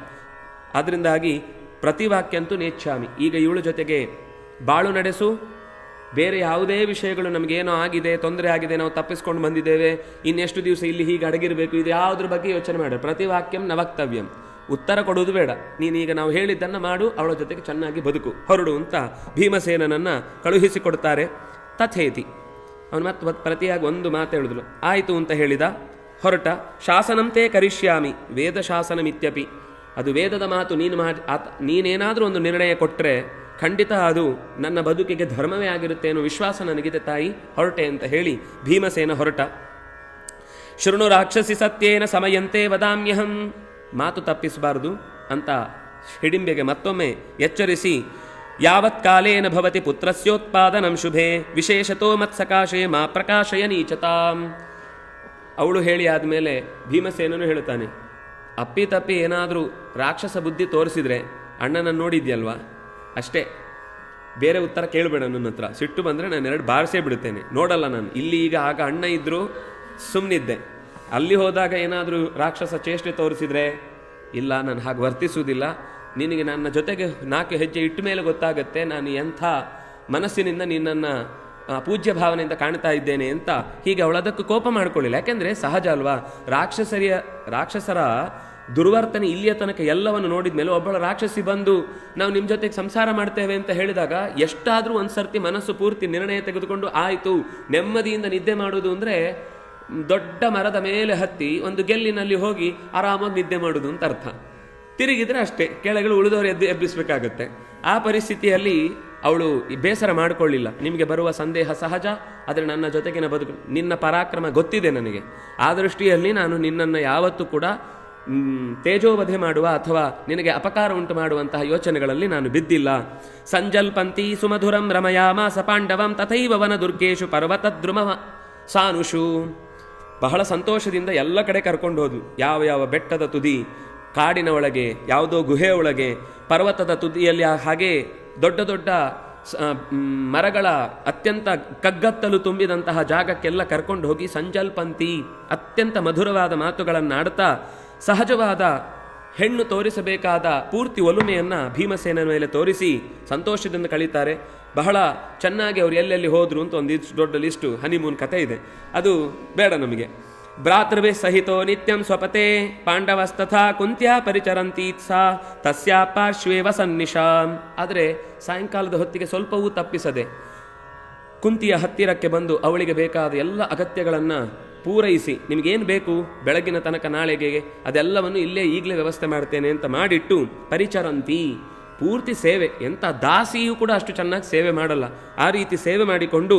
ಆದ್ದರಿಂದಾಗಿ ಪ್ರತಿವಾಕ್ಯಂತೂ ನೇಚ್ಛಾಮಿ, ಈಗ ಇವಳ ಜೊತೆಗೆ ಬಾಳು ನಡೆಸು. ಬೇರೆ ಯಾವುದೇ ವಿಷಯಗಳು ನಮಗೇನೋ ಆಗಿದೆ, ತೊಂದರೆ ಆಗಿದೆ, ನಾವು ತಪ್ಪಿಸ್ಕೊಂಡು ಬಂದಿದ್ದೇವೆ, ಇನ್ನೆಷ್ಟು ದಿವಸ ಇಲ್ಲಿ ಹೀಗೆ ಅಡಗಿರಬೇಕು, ಇದು ಯಾವುದ್ರ ಬಗ್ಗೆ ಯೋಚನೆ ಮಾಡ. ಪ್ರತಿವಾಕ್ಯಂ ನ ವಕ್ತವ್ಯಂ, ಉತ್ತರ ಕೊಡುವುದು ಬೇಡ, ನೀನೀಗ ನಾವು ಹೇಳಿದ್ದನ್ನು ಮಾಡು, ಅವಳ ಜೊತೆಗೆ ಚೆನ್ನಾಗಿ ಬದುಕು, ಹೊರಡು ಅಂತ ಭೀಮಸೇನನನ್ನು ಕಳುಹಿಸಿಕೊಡ್ತಾರೆ. ತಥೇತಿ, ಅವನು ಮತ್ತೆ ಪ್ರತಿಯಾಗಿ ಒಂದು ಮಾತು ಹೇಳಿದ್ರು. ಆಯಿತು ಅಂತ ಹೇಳಿದ, ಹೊರಟ. ಶಾಸನಂತೆ ಕರಿಷ್ಯಾಮಿ ವೇದ ಶಾಸನಮಿತ್ಯಪಿ, ಅದು ವೇದದ ಮಾತು, ನೀನೇನಾದರೂ ಒಂದು ನಿರ್ಣಯ ಕೊಟ್ಟರೆ ಖಂಡಿತ ಅದು ನನ್ನ ಬದುಕಿಗೆ ಧರ್ಮವೇ ಆಗಿರುತ್ತೆ ಅನ್ನೋ ವಿಶ್ವಾಸ ನನಗಿದೆ ತಾಯಿ, ಹೊರಟೆ ಅಂತ ಹೇಳಿ ಭೀಮಸೇನ ಹೊರಟ. ಶೃಣು ರಾಕ್ಷಸಿ ಸತ್ಯೇನ ಸಮಯಂತೆ ವದಾಮ್ಯಹಂ, ಮಾತು ತಪ್ಪಿಸಬಾರದು ಅಂತ ಹಿಡಿಂಬೆಗೆ ಮತ್ತೊಮ್ಮೆ ಎಚ್ಚರಿಸಿ, ಯಾವತ್ ಕಾಲೇನ ಭವತಿ ಪುತ್ರಸ್ಯೋತ್ಪಾದನಂ ಶುಭೆ ವಿಶೇಷತೋ ಮತ್ಸಕಾಶೇ ಮಾ ಪ್ರಕಾಶಯ ನೀಚತಾಂ. ಅವಳು ಹೇಳಿ ಆದಮೇಲೆ ಭೀಮಸೇನನು ಹೇಳ್ತಾನೆ, ಅಪ್ಪಿತಪ್ಪಿ ಏನಾದರೂ ರಾಕ್ಷಸ ಬುದ್ಧಿ ತೋರಿಸಿದ್ರೆ ಅಣ್ಣನನ್ನು ನೋಡಿದ್ಯಲ್ವಾ ಅಷ್ಟೇ, ಬೇರೆ ಉತ್ತರ ಕೇಳಬೇಡ ನನ್ನ ಹತ್ರ. ಸಿಟ್ಟು ಬಂದರೆ ನಾನು ಎರಡು ಬಾರಿಸೇ ಬಿಡುತ್ತೇನೆ, ನೋಡಲ್ಲ ನಾನು. ಇಲ್ಲಿ ಈಗ ಆಗ ಅಣ್ಣ ಇದ್ದರೂ ಸುಮ್ಮನಿದ್ದೆ, ಅಲ್ಲಿ ಹೋದಾಗ ಏನಾದರೂ ರಾಕ್ಷಸ ಚೇಷ್ಟೆ ತೋರಿಸಿದ್ರೆ ಇಲ್ಲ, ನಾನು ಹಾಗೆ ವರ್ತಿಸುವುದಿಲ್ಲ. ನಿನಗೆ ನನ್ನ ಜೊತೆಗೆ 4 ಹೆಜ್ಜೆ ಇಟ್ಟ ಮೇಲೆ ಗೊತ್ತಾಗುತ್ತೆ ನಾನು ಎಂಥ ಮನಸ್ಸಿನಿಂದ ನಿನ್ನನ್ನು ಪೂಜ್ಯ ಭಾವನೆಯಿಂದ ಕಾಣ್ತಾ ಇದ್ದೇನೆ ಅಂತ. ಹೀಗೆ ಅವಳದಕ್ಕೆ ಕೋಪ ಮಾಡ್ಕೊಳ್ಳಿಲ್ಲ, ಯಾಕೆಂದರೆ ಸಹಜ ಅಲ್ವಾ. ರಾಕ್ಷಸರ ದುರ್ವರ್ತನೆ ಇಲ್ಲಿಯ ತನಕ ಎಲ್ಲವನ್ನು ನೋಡಿದ ಮೇಲೆ ಒಬ್ಬಳ ರಾಕ್ಷಸಿ ಬಂದು ನಾವು ನಿಮ್ಮ ಜೊತೆಗೆ ಸಂಸಾರ ಮಾಡ್ತೇವೆ ಅಂತ ಹೇಳಿದಾಗ ಎಷ್ಟಾದರೂ ಒಂದು ಸರ್ತಿ ಮನಸ್ಸು ಪೂರ್ತಿ ನಿರ್ಣಯ ತೆಗೆದುಕೊಂಡು ಆಯಿತು ನೆಮ್ಮದಿಯಿಂದ ನಿದ್ದೆ ಮಾಡೋದು ಅಂದರೆ ದೊಡ್ಡ ಮರದ ಮೇಲೆ ಹತ್ತಿ ಒಂದು ಗೆಲ್ಲಿನಲ್ಲಿ ಹೋಗಿ ಆರಾಮಾಗಿ ನಿದ್ದೆ ಮಾಡೋದು ಅಂತ ಅರ್ಥ. ತಿರುಗಿದ್ರೆ ಅಷ್ಟೇ, ಕೆಳಗಡೆ ಉಳಿದವರು ಎಬ್ಬಿಸಬೇಕಾಗತ್ತೆ. ಆ ಪರಿಸ್ಥಿತಿಯಲ್ಲಿ ಅವಳು ಬೇಸರ ಮಾಡಿಕೊಳ್ಳಿಲ್ಲ. ನಿಮಗೆ ಬರುವ ಸಂದೇಹ ಸಹಜ, ಆದರೆ ನನ್ನ ಜೊತೆಗಿನ ಬದುಕು, ನಿನ್ನ ಪರಾಕ್ರಮ ಗೊತ್ತಿದೆ ನನಗೆ. ಆ ದೃಷ್ಟಿಯಲ್ಲಿ ನಾನು ನಿನ್ನನ್ನು ಯಾವತ್ತೂ ಕೂಡ ತೇಜೋವಧೆ ಮಾಡುವ ಅಥವಾ ನಿನಗೆ ಅಪಕಾರ ಉಂಟು ಮಾಡುವಂತಹ ಯೋಚನೆಗಳಲ್ಲಿ ನಾನು ಬಿದ್ದಿಲ್ಲ. ಸಂಜಲ್ಪಂತಿ ಸುಮಧುರಂ ರಮಯಾಮಾಸ ಪಾಂಡವಂ ತಥೈವ ವನ ದುರ್ಗೇಶು ಪರ್ವತದ್ರುಮ ಸಾನುಷು. ಬಹಳ ಸಂತೋಷದಿಂದ ಎಲ್ಲ ಕಡೆ ಕರ್ಕೊಂಡು ಹೋದ್ಲು. ಯಾವ ಯಾವ ಬೆಟ್ಟದ ತುದಿ, ಕಾಡಿನ ಒಳಗೆ, ಯಾವುದೋ ಗುಹೆಯ ಒಳಗೆ, ಪರ್ವತದ ತುದಿಯಲ್ಲಿ, ಹಾಗೆ ದೊಡ್ಡ ದೊಡ್ಡ ಮರಗಳ ಅತ್ಯಂತ ಕಗ್ಗತ್ತಲು ತುಂಬಿದಂತಹ ಜಾಗಕ್ಕೆಲ್ಲ ಕರ್ಕೊಂಡು ಹೋಗಿ ಸಂಜಲ್ಪಂತಿ ಅತ್ಯಂತ ಮಧುರವಾದ ಮಾತುಗಳನ್ನಾಡ್ತಾ ಸಹಜವಾದ ಹೆಣ್ಣು ತೋರಿಸಬೇಕಾದ ಪೂರ್ತಿ ಒಲುಮೆಯನ್ನು ಭೀಮಸೇನ ಮೇಲೆ ತೋರಿಸಿ ಸಂತೋಷದಿಂದ ಕಳೀತಾರೆ. ಬಹಳ ಚೆನ್ನಾಗಿ ಅವ್ರು ಎಲ್ಲೆಲ್ಲಿ ಹೋದ್ರು ಅಂತ ಒಂದಿಷ್ಟು ದೊಡ್ಡ ಲಿಸ್ಟು ಹನಿಮೂನ್ ಕಥೆ ಇದೆ, ಅದು ಬೇಡ ನಮಗೆ. ಭ್ರಾತೃಭಿ ಸಹಿತೋ ನಿತ್ಯಂ ಸ್ವಪತೆ ಪಾಂಡವಸ್ತಥಾ ಕುಂತ್ಯಾ ಪರಿಚರಂತಿ ಸಾ ತಸ್ಯಾ ಪಾರ್ಶ್ವೇವ ಸನ್ನಿಶಾಂ. ಆದರೆ ಸಾಯಂಕಾಲದ ಹೊತ್ತಿಗೆ ಸ್ವಲ್ಪವೂ ತಪ್ಪಿಸದೆ ಕುಂತಿಯ ಹತ್ತಿರಕ್ಕೆ ಬಂದು ಅವಳಿಗೆ ಬೇಕಾದ ಎಲ್ಲ ಅಗತ್ಯಗಳನ್ನು ಪೂರೈಸಿ, ನಿಮಗೇನು ಬೇಕು ಬೆಳಗಿನ ತನಕ ನಾಳೆಗೆ ಅದೆಲ್ಲವನ್ನು ಇಲ್ಲೇ ಈಗಲೇ ವ್ಯವಸ್ಥೆ ಮಾಡ್ತೇನೆ ಅಂತ ಮಾಡಿಟ್ಟು ಪರಿಚರಂತಿ, ಪೂರ್ತಿ ಸೇವೆ. ಎಂಥ ದಾಸಿಯೂ ಕೂಡ ಅಷ್ಟು ಚೆನ್ನಾಗಿ ಸೇವೆ ಮಾಡಲ್ಲ, ಆ ರೀತಿ ಸೇವೆ ಮಾಡಿಕೊಂಡು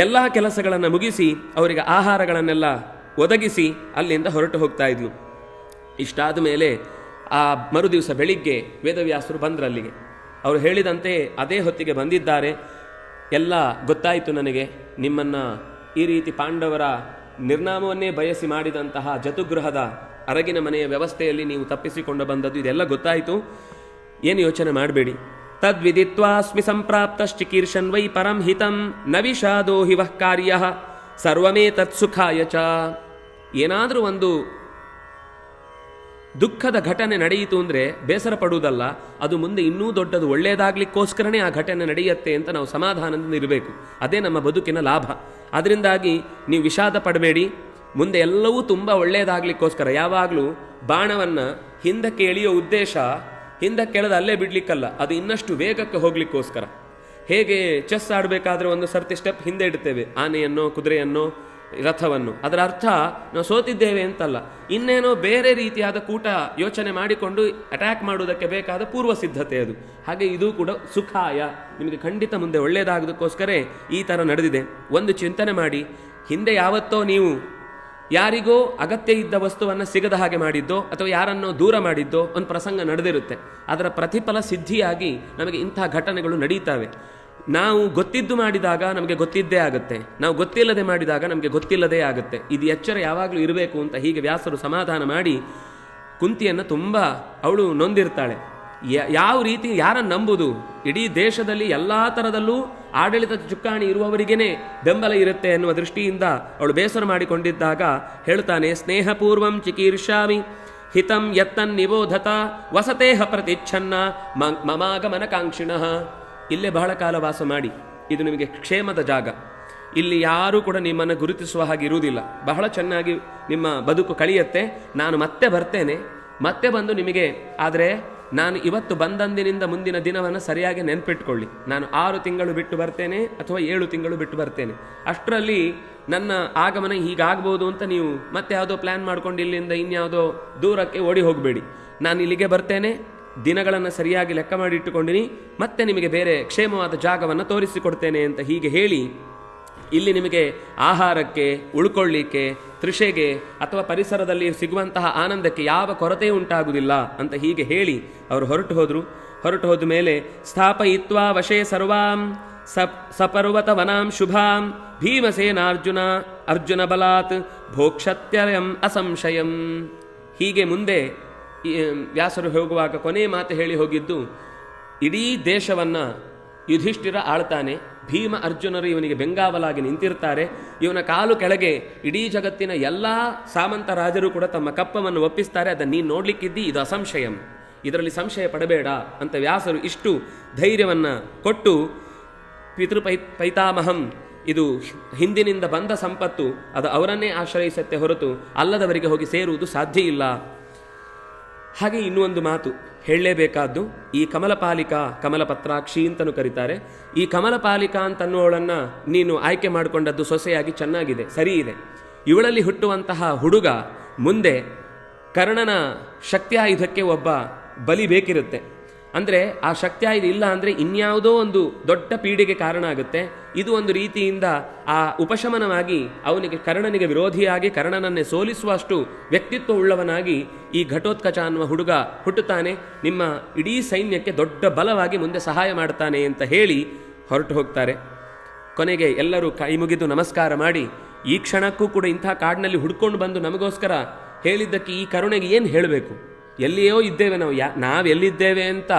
ಎಲ್ಲ ಕೆಲಸಗಳನ್ನು ಮುಗಿಸಿ ಅವರಿಗೆ ಆಹಾರಗಳನ್ನೆಲ್ಲ ಒದಗಿಸಿ ಅಲ್ಲಿಂದ ಹೊರಟು ಹೋಗ್ತಾ ಇದ್ಲು. ಇಷ್ಟಾದ ಮೇಲೆ ಆ ಮರುದಿವಸ ಬೆಳಿಗ್ಗೆ ವೇದವ್ಯಾಸರು ಬಂದರು ಅಲ್ಲಿಗೆ. ಅವರು ಹೇಳಿದಂತೆ ಅದೇ ಹೊತ್ತಿಗೆ ಬಂದಿದ್ದಾರೆ. ಎಲ್ಲ ಗೊತ್ತಾಯಿತು ನನಗೆ, ನಿಮ್ಮನ್ನು ಈ ರೀತಿ ಪಾಂಡವರ ನಿರ್ನಾಮವನ್ನೇ ಬಯಸಿ ಮಾಡಿದಂತಹ ಜತುಗೃಹದ ಅರಗಿನ ಮನೆಯ ವ್ಯವಸ್ಥೆಯಲ್ಲಿ ನೀವು ತಪ್ಪಿಸಿಕೊಂಡು ಬಂದದ್ದು ಇದೆಲ್ಲ ಗೊತ್ತಾಯಿತು, ಏನು ಯೋಚನೆ ಮಾಡಬೇಡಿ. ತದ್ವಿದಿತ್ವಾಸ್ಮಿ ಸಂಪ್ರಾಪ್ತಶ್ಚಿಕೀರ್ಷನ್ ವೈ ಪರಂ ಹಿತಂ ನ ವಿಷಾದೋ ಹಿ ವಃ ಕಾರ್ಯಃ ಸರ್ವಮೇ ತತ್ಸುಖಾಯ ಚ. ಏನಾದರೂ ಒಂದು ದುಃಖದ ಘಟನೆ ನಡೆಯಿತು ಅಂದರೆ ಬೇಸರ ಪಡುವುದಲ್ಲ, ಅದು ಮುಂದೆ ಇನ್ನೂ ದೊಡ್ಡದು ಒಳ್ಳೆಯದಾಗಲಿಕ್ಕೋಸ್ಕರನೇ ಆ ಘಟನೆ ನಡೆಯುತ್ತೆ ಅಂತ ನಾವು ಸಮಾಧಾನದಿಂದ ಇರಬೇಕು. ಅದೇ ನಮ್ಮ ಬದುಕಿನ ಲಾಭ. ಅದರಿಂದಾಗಿ ನೀವು ವಿಷಾದ ಪಡಬೇಡಿ. ಮುಂದೆ ಎಲ್ಲವೂ ತುಂಬ ಒಳ್ಳೆಯದಾಗಲಿಕ್ಕೋಸ್ಕರ. ಯಾವಾಗಲೂ ಬಾಣವನ್ನು ಹಿಂದಕ್ಕೆ ಎಳೆಯೋ ಉದ್ದೇಶ ಹಿಂದಕ್ಕೆ ಎಳೆದು ಅಲ್ಲೇ ಬಿಡಲಿಕ್ಕಲ್ಲ, ಅದು ಇನ್ನಷ್ಟು ವೇಗಕ್ಕೆ ಹೋಗಲಿಕ್ಕೋಸ್ಕರ. ಹೇಗೆ ಚೆಸ್ ಆಡಬೇಕಾದ್ರೆ ಒಂದು ಸರ್ತಿ ಸ್ಟೆಪ್ ಹಿಂದೆ ಇಡ್ತೇವೆ, ಆನೆಯನ್ನು, ಕುದುರೆಯನ್ನು, ರಥವನ್ನು. ಅದರ ಅರ್ಥ ನಾವು ಸೋತಿದ್ದೇವೆ ಅಂತಲ್ಲ, ಇನ್ನೇನೋ ಬೇರೆ ರೀತಿಯಾದ ಕೂಟ ಯೋಚನೆ ಮಾಡಿಕೊಂಡು ಅಟ್ಯಾಕ್ ಮಾಡುವುದಕ್ಕೆ ಬೇಕಾದ ಪೂರ್ವ ಸಿದ್ಧತೆ ಅದು. ಹಾಗೆ ಇದು ಕೂಡ ಸುಖಾಯ, ನಿಮಗೆ ಖಂಡಿತ ಮುಂದೆ ಒಳ್ಳೆಯದಾಗೋದಕ್ಕೋಸ್ಕರ ಈ ಥರ ನಡೆದಿದೆ. ಒಂದು ಚಿಂತನೆ ಮಾಡಿ, ಹಿಂದೆ ಯಾವತ್ತೋ ನೀವು ಯಾರಿಗೋ ಅಗತ್ಯ ಇದ್ದ ವಸ್ತುವನ್ನು ಸಿಗದ ಹಾಗೆ ಮಾಡಿದ್ದೋ ಅಥವಾ ಯಾರನ್ನೋ ದೂರ ಮಾಡಿದ್ದೋ ಒಂದು ಪ್ರಸಂಗ ನಡೆದಿರುತ್ತೆ. ಅದರ ಪ್ರತಿಫಲ ಸಿದ್ಧಿಯಾಗಿ ನಮಗೆ ಇಂಥ ಘಟನೆಗಳು ನಡೀತವೆ. ನಾವು ಗೊತ್ತಿದ್ದು ಮಾಡಿದಾಗ ನಮಗೆ ಗೊತ್ತಿದ್ದೇ ಆಗುತ್ತೆ, ನಾವು ಗೊತ್ತಿಲ್ಲದೆ ಮಾಡಿದಾಗ ನಮಗೆ ಗೊತ್ತಿಲ್ಲದೇ ಆಗುತ್ತೆ. ಇದು ಎಚ್ಚರ ಯಾವಾಗಲೂ ಇರಬೇಕು ಅಂತ ಹೀಗೆ ವ್ಯಾಸರು ಸಮಾಧಾನ ಮಾಡಿ ಕುಂತಿಯನ್ನು ತುಂಬ ಅವಳು ನೊಂದಿರ್ತಾಳೆ. ಯಾವ ರೀತಿ ಯಾರನ್ನು ನಂಬುದು? ಇಡೀ ದೇಶದಲ್ಲಿ ಎಲ್ಲ ಥರದಲ್ಲೂ ಆಡಳಿತದ ಚುಕ್ಕಾಣಿ ಇರುವವರಿಗೇನೆ ಬೆಂಬಲ ಇರುತ್ತೆ ಎನ್ನುವ ದೃಷ್ಟಿಯಿಂದ ಅವಳು ಬೇಸರ ಮಾಡಿಕೊಂಡಿದ್ದಾಗ ಹೇಳ್ತಾನೆ, ಸ್ನೇಹಪೂರ್ವಂ ಚಿಕೀರ್ಷಾಮಿ ಹಿತಂ ಯತ್ತನ್ ನಿಬೋಧತ ವಸತೇಹ ಪ್ರತಿಚ್ಛನ್ನ ಮಮಾಗಮನಕಾಂಕ್ಷಿಣಃ. ಇಲ್ಲೇ ಬಹಳ ಕಾಲ ವಾಸ ಮಾಡಿ, ಇದು ನಿಮಗೆ ಕ್ಷೇಮದ ಜಾಗ. ಇಲ್ಲಿ ಯಾರೂ ಕೂಡ ನಿಮ್ಮನ್ನು ಗುರುತಿಸುವ ಹಾಗೆ ಇರುವುದಿಲ್ಲ. ಬಹಳ ಚೆನ್ನಾಗಿ ನಿಮ್ಮ ಬದುಕು ಕಳೆಯುತ್ತೆ. ನಾನು ಮತ್ತೆ ಬರ್ತೇನೆ, ಮತ್ತೆ ಬಂದು ನಿಮಗೆ. ಆದರೆ ನಾನು ಇವತ್ತು ಬಂದಂದಿನಿಂದ ಮುಂದಿನ ದಿನವನ್ನು ಸರಿಯಾಗಿ ನೆನಪಿಟ್ಕೊಳ್ಳಿ. ನಾನು 6 ತಿಂಗಳು ಬಿಟ್ಟು ಬರ್ತೇನೆ ಅಥವಾ 7 ತಿಂಗಳು ಬಿಟ್ಟು ಬರ್ತೇನೆ. ಅಷ್ಟರಲ್ಲಿ ನನ್ನ ಆಗಮನ ಹೀಗಾಗ್ಬೋದು ಅಂತ ನೀವು ಮತ್ತೆ ಯಾವುದೋ ಪ್ಲ್ಯಾನ್ ಮಾಡ್ಕೊಂಡು ಇಲ್ಲಿಂದ ಇನ್ಯಾವುದೋ ದೂರಕ್ಕೆ ಓಡಿ ಹೋಗಬೇಡಿ. ನಾನು ಇಲ್ಲಿಗೆ ಬರ್ತೇನೆ, ದಿನಗಳನ್ನು ಸರಿಯಾಗಿ ಲೆಕ್ಕ ಮಾಡಿ ಇಟ್ಟುಕೊಂಡಿನಿ, ಮತ್ತೆ ನಿಮಗೆ ಬೇರೆ ಕ್ಷೇಮವಾದ ಜಾಗವನ್ನು ತೋರಿಸಿಕೊಡ್ತೇನೆ ಅಂತ ಹೀಗೆ ಹೇಳಿ, ಇಲ್ಲಿ ನಿಮಗೆ ಆಹಾರಕ್ಕೆ, ಉಳ್ಕೊಳ್ಳಿಕ್ಕೆ, ತೃಷೆಗೆ ಅಥವಾ ಪರಿಸರದಲ್ಲಿ ಸಿಗುವಂತಹ ಆನಂದಕ್ಕೆ ಯಾವ ಕೊರತೆ ಉಂಟಾಗುವುದಿಲ್ಲ ಅಂತ ಹೀಗೆ ಹೇಳಿ ಅವರು ಹೊರಟು ಹೋದರು. ಹೊರಟು ಹೋದ ಮೇಲೆ ಸ್ಥಾಪಯಿತ್ವಾ ವಶೇ ಸರ್ವಾಂ ಸಪರ್ವತ ವನಾಂ ಶುಭಾಂ ಭೀಮಸೇನಾರ್ಜುನ ಬಲಾತ್ ಭೋಕ್ಷತ್ಯಯಂ ಅಸಂಶಯಂ. ಹೀಗೆ ಮುಂದೆ ವ್ಯಾಸರು ಹೋಗುವಾಗ ಕೊನೆ ಮಾತು ಹೇಳಿ ಹೋಗಿದ್ದು, ಇಡೀ ದೇಶವನ್ನು ಯುಧಿಷ್ಠಿರ ಆಳ್ತಾನೆ, ಭೀಮ ಅರ್ಜುನರು ಇವನಿಗೆ ಬೆಂಗಾವಲಾಗಿ ನಿಂತಿರ್ತಾರೆ. ಇವನ ಕಾಲು ಕೆಳಗೆ ಇಡೀ ಜಗತ್ತಿನ ಎಲ್ಲ ಸಾಮಂತ ರಾಜರು ಕೂಡ ತಮ್ಮ ಕಪ್ಪವನ್ನು ಒಪ್ಪಿಸ್ತಾರೆ. ಅದನ್ನು ನೀನು ನೋಡ್ಲಿಕ್ಕಿದ್ದಿ, ಇದು ಅಸಂಶಯಂ, ಇದರಲ್ಲಿ ಸಂಶಯ ಪಡಬೇಡ ಅಂತ ವ್ಯಾಸರು ಇಷ್ಟು ಧೈರ್ಯವನ್ನು ಕೊಟ್ಟು, ಪೈತಾಮಹಂ ಇದು ಹಿಂದಿನಿಂದ ಬಂದ ಸಂಪತ್ತು, ಅದು ಅವರನ್ನೇ ಆಶ್ರಯಿಸುತ್ತೆ ಹೊರತು ಅಲ್ಲದವರಿಗೆ ಹೋಗಿ ಸೇರುವುದು ಸಾಧ್ಯ ಇಲ್ಲ. ಹಾಗೆ ಇನ್ನೂ ಒಂದು ಮಾತು ಹೇಳಲೇಬೇಕಾದ್ದು, ಈ ಕಮಲಪಾಲಿಕಾ, ಕಮಲಪತ್ರಾಕ್ಷಿ ಅಂತಲೂ ಕರೀತಾರೆ. ಈ ಕಮಲಪಾಲಿಕಾ ಅಂತನ್ನುವಳನ್ನು ನೀನು ಆಯ್ಕೆ ಮಾಡಿಕೊಂಡದ್ದು ಸೊಸೆಯಾಗಿ ಚೆನ್ನಾಗಿದೆ, ಸರಿ ಇದೆ. ಇವಳಲ್ಲಿ ಹುಟ್ಟುವಂತಹ ಹುಡುಗ ಮುಂದೆ ಕರ್ಣನ ಶಕ್ತ್ಯಾಯುಧಕ್ಕೆ ಒಬ್ಬ ಬಲಿ ಬೇಕಿರುತ್ತೆ. ಅಂದರೆ ಆ ಶಕ್ತ್ಯಾಯುಧ ಇಲ್ಲ ಅಂದರೆ ಇನ್ಯಾವುದೋ ಒಂದು ದೊಡ್ಡ ಪೀಡೆಗೆ ಕಾರಣ ಆಗುತ್ತೆ. ಇದು ಒಂದು ರೀತಿಯಿಂದ ಆ ಉಪಶಮನವಾಗಿ ಅವನಿಗೆ, ಕರ್ಣನಿಗೆ ವಿರೋಧಿಯಾಗಿ ಕರ್ಣನನ್ನೇ ಸೋಲಿಸುವಷ್ಟು ವ್ಯಕ್ತಿತ್ವ ಉಳ್ಳವನಾಗಿ ಈ ಘಟೋತ್ಕಚ ಅನ್ನುವ ಹುಡುಗ ಹುಟ್ಟುತ್ತಾನೆ. ನಿಮ್ಮ ಇಡೀ ಸೈನ್ಯಕ್ಕೆ ದೊಡ್ಡ ಬಲವಾಗಿ ಮುಂದೆ ಸಹಾಯ ಮಾಡ್ತಾನೆ ಅಂತ ಹೇಳಿ ಹೊರಟು ಹೋಗ್ತಾರೆ. ಕೊನೆಗೆ ಎಲ್ಲರೂ ಕೈ ಮುಗಿದು ನಮಸ್ಕಾರ ಮಾಡಿ, ಈ ಕ್ಷಣಕ್ಕೂ ಕೂಡ ಇಂಥ ಕಾಡಿನಲ್ಲಿ ಹುಡ್ಕೊಂಡು ಬಂದು ನಮಗೋಸ್ಕರ ಹೇಳಿದ್ದಕ್ಕೆ ಈ ಕರುಣೆಗೆ ಏನು ಹೇಳಬೇಕು? ಎಲ್ಲಿಯೋ ಇದ್ದೇವೆ ನಾವು ಎಲ್ಲಿದ್ದೇವೆ ಅಂತ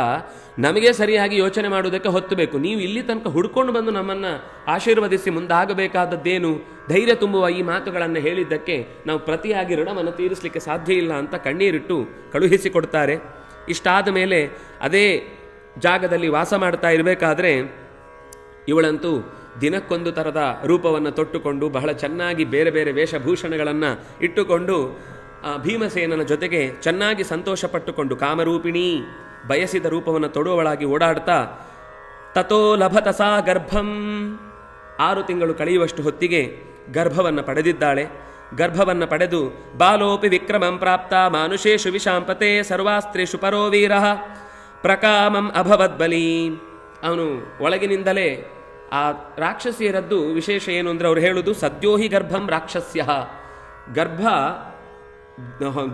ನಮಗೆ ಸರಿಯಾಗಿ ಯೋಚನೆ ಮಾಡುವುದಕ್ಕೆ ಹೊತ್ತು ಬೇಕು. ನೀವು ಇಲ್ಲಿ ತನಕ ಹುಡ್ಕೊಂಡು ಬಂದು ನಮ್ಮನ್ನು ಆಶೀರ್ವದಿಸಿ ಮುಂದಾಗಬೇಕಾದದ್ದೇನು? ಧೈರ್ಯ ತುಂಬುವ ಈ ಮಾತುಗಳನ್ನು ಹೇಳಿದ್ದಕ್ಕೆ ನಾವು ಪ್ರತಿಯಾಗಿ ಋಣವನ್ನು ತೀರಿಸಲಿಕ್ಕೆ ಸಾಧ್ಯ ಇಲ್ಲ ಅಂತ ಕಣ್ಣೀರಿಟ್ಟು ಕಳುಹಿಸಿಕೊಡ್ತಾರೆ. ಇಷ್ಟಾದ ಮೇಲೆ ಅದೇ ಜಾಗದಲ್ಲಿ ವಾಸ ಮಾಡ್ತಾ ಇರಬೇಕಾದ್ರೆ ಇವಳಂತೂ ದಿನಕ್ಕೊಂದು ಥರದ ರೂಪವನ್ನು ತೊಟ್ಟುಕೊಂಡು ಬಹಳ ಚೆನ್ನಾಗಿ ಬೇರೆ ಬೇರೆ ವೇಷಭೂಷಣಗಳನ್ನು ಇಟ್ಟುಕೊಂಡು ಭೀಮಸೇನನ ಜೊತೆಗೆ ಚೆನ್ನಾಗಿ ಸಂತೋಷಪಟ್ಟುಕೊಂಡು ಕಾಮರೂಪಿಣಿ ಬಯಸಿದ ರೂಪವನ್ನು ತೊಡುವಳಾಗಿ ಓಡಾಡ್ತಾ ತಥೋ ಲಭತ ಸಾ ಗರ್ಭಂ, 6 ತಿಂಗಳು ಕಳೆಯುವಷ್ಟು ಹೊತ್ತಿಗೆ ಗರ್ಭವನ್ನು ಪಡೆದಿದ್ದಾಳೆ. ಗರ್ಭವನ್ನು ಪಡೆದು ಬಾಲೋಪಿ ವಿಕ್ರಮಂ ಪ್ರಾಪ್ತ ಮಾನುಷೇಷು ವಿಶಾಂಪತೆ ಸರ್ವಾಸ್ತ್ರೇಷು ಪರೋ ವೀರಃ ಪ್ರಕಾಮಂ ಅಭವದ್ಬಲಿ. ಅವನು ಒಳಗಿನಿಂದಲೇ ಆ ರಾಕ್ಷಸಿಯರದ್ದು ವಿಶೇಷ ಏನು ಅಂದರೆ ಅವರು ಹೇಳುವುದು, ಸದ್ಯೋಹಿ ಗರ್ಭಂ ರಾಕ್ಷಸ್ಯ. ಗರ್ಭ